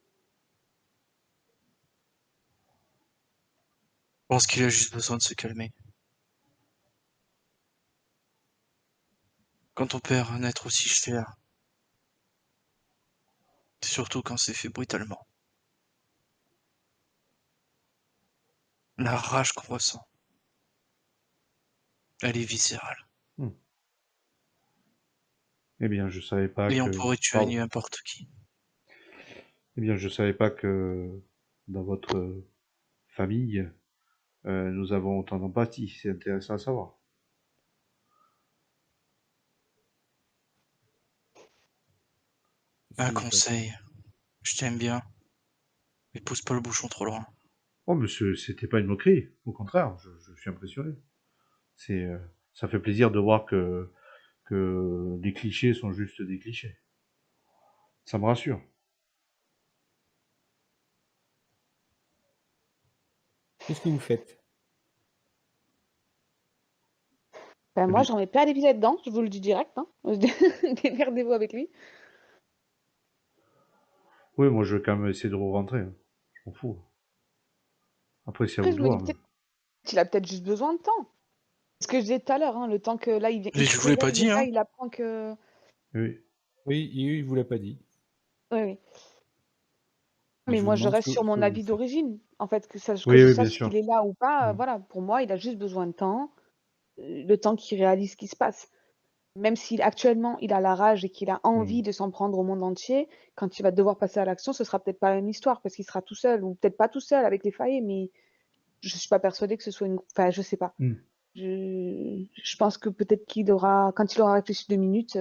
Je pense qu'il a juste besoin de se calmer. Quand on perd un être aussi cher, surtout quand c'est fait brutalement, la rage qu'on ressent, elle est viscérale. Hmm. Eh bien, je savais pas Et on que. pourrait tuer Pardon. n'importe qui. Eh bien, je savais pas que dans votre famille, nous avons autant d'empathie. C'est intéressant à savoir. Qu'est-ce Un que vous faites? conseil, je t'aime bien, mais pousse pas le bouchon trop loin. Oh, monsieur, c'était pas une moquerie. Au contraire, je suis impressionné. C'est, ça fait plaisir de voir que les clichés sont juste des clichés. Ça me rassure. Qu'est-ce que vous faites? Ben Eh moi, bien, j'en mets pas des pieds dedans, je vous le dis direct, hein. Démerdez-vous avec lui. oui, moi, je vais quand même essayer de rentrer. Je m'en fous. Après, c'est à Après, vous je de me dis voir. peut-être qu'il a peut-être juste besoin de temps. Ce que je disais tout à l'heure, hein, le temps que là, Mais il je se vous l'ai pas réveille, dit, déjà, hein. il apprend que. Oui, Oui, il vous l'a pas dit. Oui, oui. Mais Mais je vous moi, je demande reste sur ce que mon vous avis faites. d'origine. En fait, que oui, je oui, bien sache sûr. qu'il est là ou pas, Hmm. voilà, pour moi, il a juste besoin de temps, le temps qu'il réalise ce qui se passe. Même si actuellement il a la rage et qu'il a Hmm. envie de s'en prendre au monde entier, quand il va devoir passer à l'action, ce sera peut-être pas la même histoire parce qu'il sera tout seul ou peut-être pas tout seul avec les failles, mais je suis pas persuadée que ce soit une. Enfin, je sais pas. Hmm. Je pense que peut-être qu'il aura, quand il aura réfléchi 2 minutes,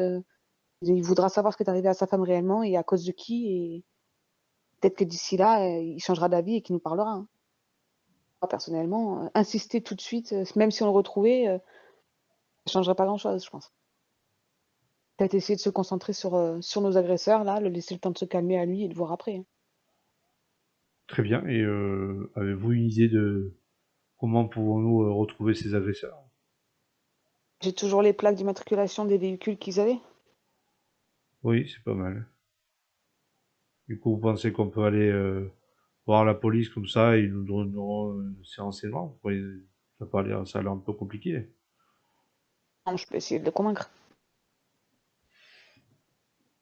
il voudra savoir ce qui est arrivé à sa femme réellement et à cause de qui, et peut-être que d'ici là, il changera d'avis et qu'il nous parlera, hein. Moi, personnellement, insister tout de suite, même si on le retrouvait, ça changerait pas grand-chose, je pense. Peut-être essayer de se concentrer sur nos agresseurs là, le laisser le temps de se calmer à lui et de voir après, hein. Très bien. Et avez-vous une idée de comment pouvons-nous retrouver ces agresseurs? J'ai toujours les plaques d'immatriculation des véhicules qu'ils avaient. Oui, c'est pas mal. Du coup, vous pensez qu'on peut aller voir la police comme ça et ils nous donneront ces renseignements? Oui, ça a l'air un peu compliqué. Non, je peux essayer de le convaincre.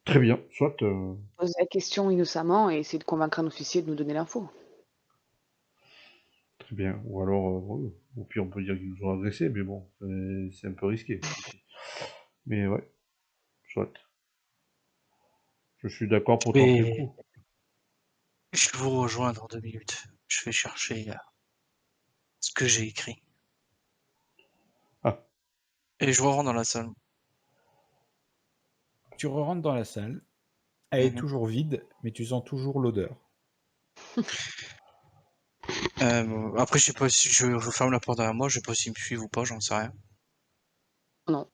Très bien, soit. Poser la question innocemment et essayer de convaincre un officier de nous donner l'info. Très bien. Ou alors, oui, au pire, on peut dire qu'ils nous ont agressés, mais bon, c'est un peu risqué aussi. Mais ouais, soit. Je suis d'accord pour tenter le Et coup. je vais vous rejoindre dans 2 minutes. Je vais chercher ce que j'ai écrit. Ah, Et je vous rends dans la salle. Tu rentres dans la salle. Elle est Mhm. toujours vide, mais tu sens toujours l'odeur. Après, je sais pas si je ferme la porte derrière moi, je sais pas s'ils me suivent ou pas, j'en sais rien. Non.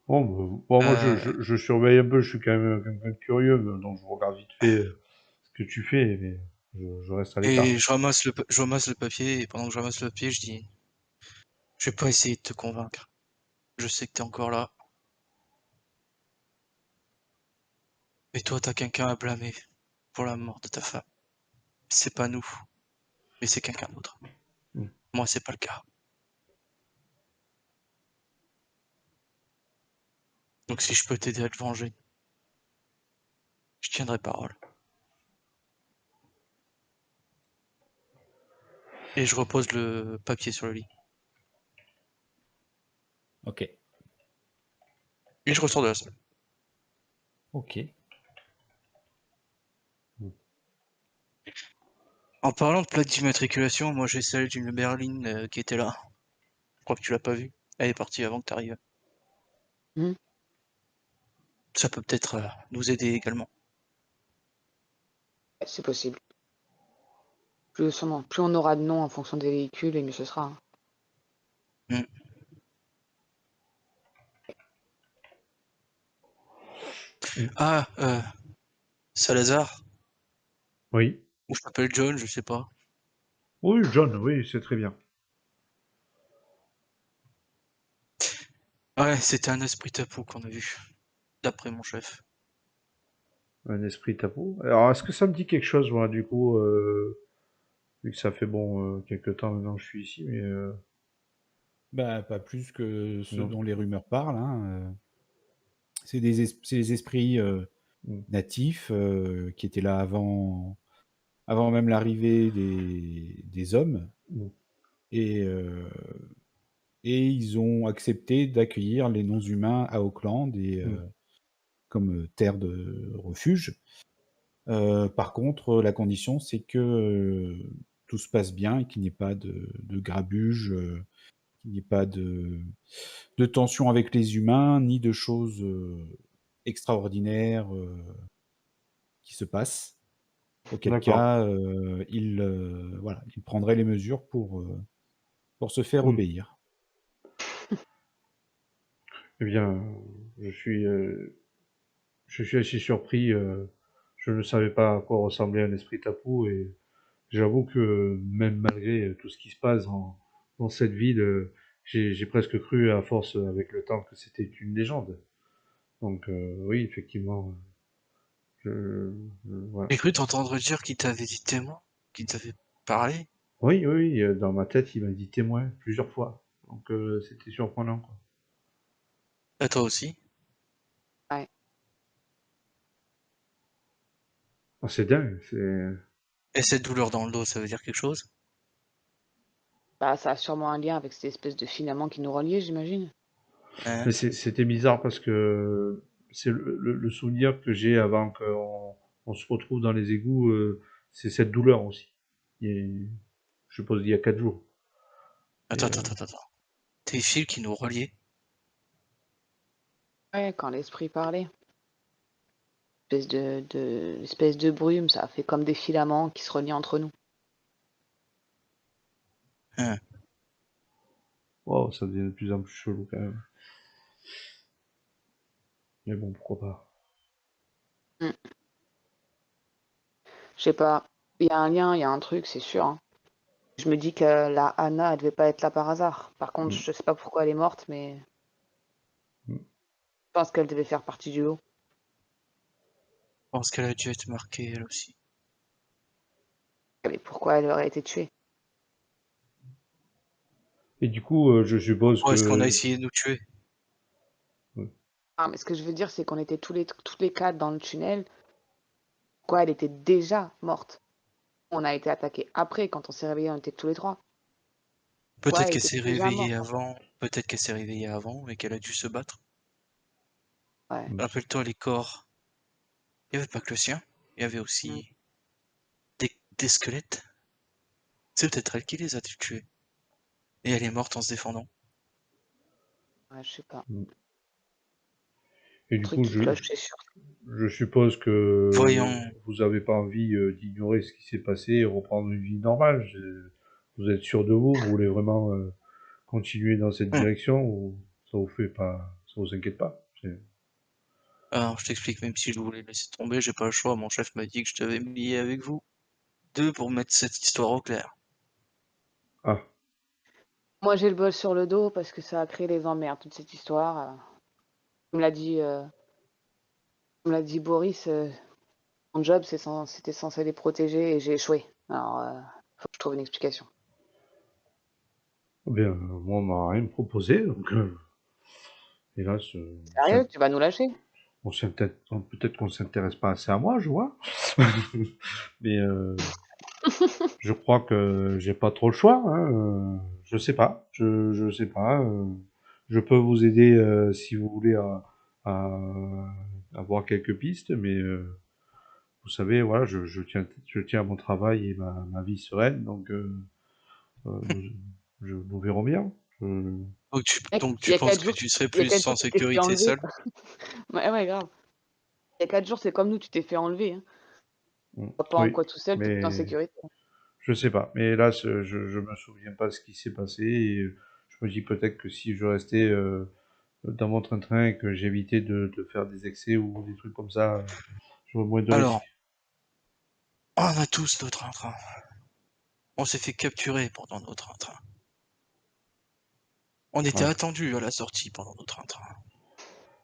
bon, bon, moi, Euh, je surveille un peu, je suis quand même quelqu'un de curieux, donc je regarde vite fait ce que tu fais, mais je reste à l'écart. et je ramasse le papier, et pendant que je ramasse le papier, je dis, je vais pas essayer de te convaincre. Je sais que t'es encore là. Et toi, t'as quelqu'un à blâmer pour la mort de ta femme. C'est pas nous, mais c'est quelqu'un d'autre. Hmm. Moi, c'est pas le cas. Donc si je peux t'aider à te venger, je tiendrai parole. Et je repose le papier sur le lit. Ok. Et je ressors de la salle. Ok. En parlant de plaque d'immatriculation, moi j'ai celle d'une berline qui était là. Je crois que tu l'as pas vue. Elle est partie avant que tu arrives. Mhm. Ça peut peut-être nous aider également. Ouais, c'est possible. Plus on aura de noms en fonction des véhicules, et mieux ce sera. Hmm. Ah, Salazar, Oui. ou je m'appelle John, je sais pas. Oui, John, oui, c'est très bien. Ouais, c'était un esprit tapou qu'on a vu, d'après mon chef. Un esprit tapot. Alors, est-ce que ça me dit quelque chose, moi, du coup, vu que ça fait quelques temps maintenant que je suis ici, mais Bah, pas plus que ce non. dont les rumeurs parlent. Hein. C'est des esprits Mm. natifs qui étaient là avant même l'arrivée des hommes. Mm. Et ils ont accepté d'accueillir les non-humains à Auckland comme terre de refuge. Par contre, la condition, c'est que tout se passe bien et qu'il n'y ait pas de grabuge, qu'il n'y ait pas de tension avec les humains, ni de choses extraordinaires qui se passent. Auquel D'accord. cas, il prendrait les mesures pour se faire Mm. obéir. Eh bien, je suis, euh, je suis assez surpris. Je ne savais pas à quoi ressemblait un esprit tapou et j'avoue que même malgré tout ce qui se passe dans cette ville, j'ai presque cru à force avec le temps que c'était une légende. Donc oui, effectivement, voilà. J'ai cru t'entendre dire qu'il t'avait dit témoin, qu'il t'avait parlé. Oui, oui, oui, dans ma tête, il m'a dit témoin plusieurs fois. Donc c'était surprenant, quoi. À toi aussi. Ouais. Ah, c'est dingue, c'est. Et cette douleur dans le dos, ça veut dire quelque chose? Bah, ça a sûrement un lien avec cette espèce de filament qui nous reliait, j'imagine. Mais Hein. c'était bizarre parce que c'est le souvenir que j'ai avant qu'on se retrouve dans les égouts, c'est cette douleur aussi. Je suppose il y a 4 jours. Et, Attends. Tes fils qui nous reliaient. Ouais, quand l'esprit parlait. Espèce de brume, ça a fait comme des filaments qui se relient entre nous. Hein. wow, ça devient de plus en plus chelou quand même. Mais bon, pourquoi pas. Mm. Je sais pas, il y a un lien, il y a un truc, c'est sûr. Hein. Je me dis que la Anna, elle devait pas être là par hasard. Par contre, Mm, je sais pas pourquoi elle est morte, mais mm. je pense qu'elle devait faire partie du lot. Je pense qu'elle a dû être marquée, elle aussi. Mais pourquoi elle aurait été tuée? Et du coup, je suppose Pourquoi est-ce qu'on a que. essayé de nous tuer? Ouais. Ah, mais ce que je veux dire, c'est qu'on était toutes les quatre dans le tunnel. Pourquoi elle était déjà morte? On a été attaqués après, quand on s'est réveillés, on était tous les trois. Pourquoi Peut-être elle qu'elle était s'est déjà réveillée morte? avant, peut-être qu'elle s'est réveillée avant et qu'elle a dû se battre. Ouais. Mm. Rappelle-toi les corps. Il n'y avait pas que le sien, il y avait Mm. aussi des squelettes. C'est peut-être elle qui les a tués. Et elle est morte en se défendant. Ouais, je sais pas. Mm. Et Un du truc coup, qui cloche, c'est sûr. je suppose que Voyons. vous n'avez pas envie d'ignorer ce qui s'est passé et reprendre une vie normale. Vous êtes sûr de vous, vous voulez vraiment continuer dans cette Hum. direction ou ça vous fait pas, ça vous inquiète pas? Alors, je t'explique, même si je voulais laisser tomber, j'ai pas le choix. Mon chef m'a dit que je devais me lier avec vous. Deux pour mettre cette histoire au clair. Ah, Moi, j'ai le bol sur le dos parce que ça a créé les emmerdes, toute cette histoire. Comme l'a dit, Boris, mon job, c'était censé les protéger et j'ai échoué. Alors, faut que je trouve une explication. eh bien, moi, on m'a rien proposé, donc hélas, Sérieux, tu vas nous lâcher? peut-être qu'on s'intéresse pas assez à moi, je vois. Mais je crois que j'ai pas trop le choix. Hein. Je sais pas. Je sais pas. Je peux vous aider si vous voulez à avoir quelques pistes, mais vous savez, voilà, je tiens à mon travail et ma vie sereine, donc nous verrons bien. Mec, Donc il y tu a 4 penses que jours, tu serais il y a plus 4 en jours, tu t'es fait sécurité enlever, seul? quoi. Ouais, ouais, grave. Il y a 4 jours, c'est comme nous, tu t'es fait enlever, hein. Pas en Oui, quoi tout seul, tu es en mais sécurité. je sais pas. Mais là, je me souviens pas de ce qui s'est passé et je me dis peut-être que si je restais dans mon train-train et que j'évitais de faire des excès ou des trucs comme ça, j'aurais moins de Alors, risques. on a tous nos train-train. On s'est fait capturer pendant nos train-train. On était Ouais. attendus à la sortie pendant nos train-train.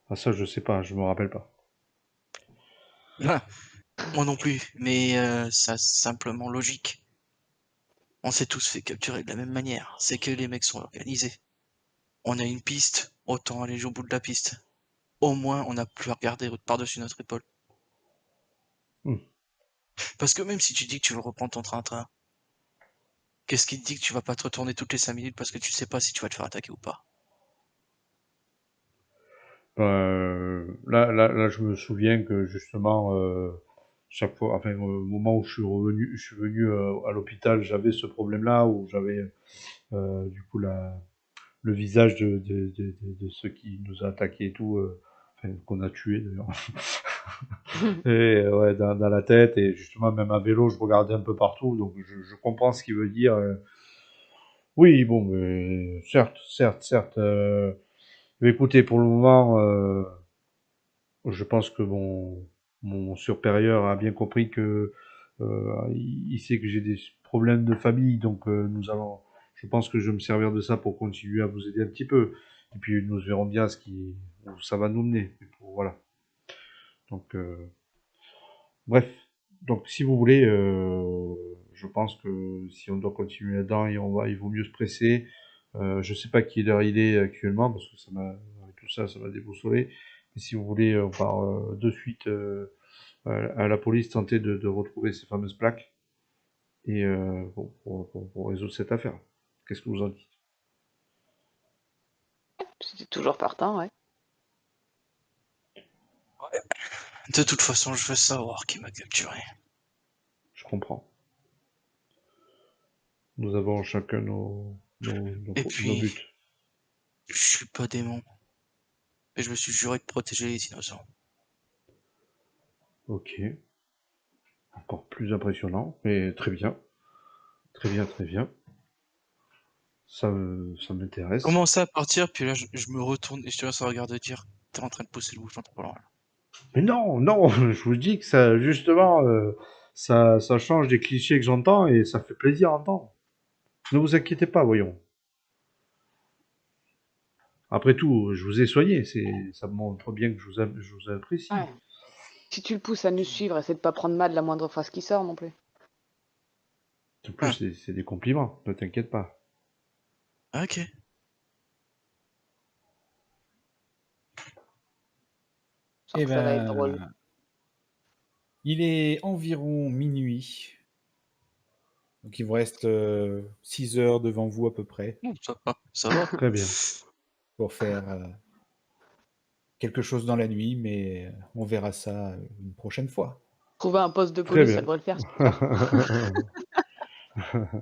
Ah, ça, je sais pas, je me rappelle pas. Ah, moi non plus, mais ça simplement logique. On s'est tous fait capturer de la même manière. C'est que les mecs sont organisés. On a une piste, autant aller au bout de la piste. Au moins, on n'a plus à regarder par-dessus notre épaule. Hmm. Parce que même si tu dis que tu veux reprendre ton train-train, qu'est-ce qui te dit que tu vas pas te retourner toutes les 5 minutes parce que tu sais pas si tu vas te faire attaquer ou pas? Là, je me souviens que justement, chaque fois, enfin, au moment où je suis venu à l'hôpital, j'avais ce problème-là où j'avais du coup le visage de ceux qui nous a attaqués et tout, enfin, qu'on a tué d'ailleurs. Et ouais, dans la tête, et justement, même à vélo, je regardais un peu partout, donc je comprends ce qu'il veut dire. Oui, bon, mais certes. Mais écoutez, pour le moment, je pense que mon supérieur a bien compris que il sait que j'ai des problèmes de famille, donc je pense que je vais me servir de ça pour continuer à vous aider un petit peu. Et puis nous verrons bien où ça va nous mener. Voilà. Donc, bref. Donc, si vous voulez, je pense que si on doit continuer là-dedans, il vaut mieux se presser. Je sais pas quelle heure il est actuellement, parce que avec tout ça, ça m'a déboussolé. Et si vous voulez, on part de suite à la police, tenter de retrouver ces fameuses plaques et pour résoudre cette affaire. Qu'est-ce que vous en dites? C'était toujours partant, ouais. De toute façon, je veux savoir qui m'a capturé. Je comprends. Nous avons chacun Et nos puis, buts. je suis pas démon. Et je me suis juré de protéger les innocents. Ok. Encore plus impressionnant, mais très bien. Très bien, très bien. Ça m'intéresse. Commence à partir, puis là, je me retourne et je te laisse un regard de dire, t'es en train de pousser le bouchon trop loin. Mais non, non, je vous dis que ça, justement, ça change des clichés que j'entends et ça fait plaisir à entendre. Ne vous inquiétez pas, voyons. Après tout, je vous ai soigné, ça montre bien que je vous apprécie. Ouais. Si tu le pousses à nous suivre, essaie de pas prendre mal la moindre phrase qui sort non plus. En plus, Ah, c'est des compliments, ne t'inquiète pas. ok. Sans Eh que ça va être drôle. ben, il est environ minuit. Donc il vous reste 6 heures devant vous à peu près Ça va, ça va. Très bien. pour faire quelque chose dans la nuit, mais on verra ça une prochaine fois. Trouver un poste de Très police, ça bien. devrait le faire, cette affaire.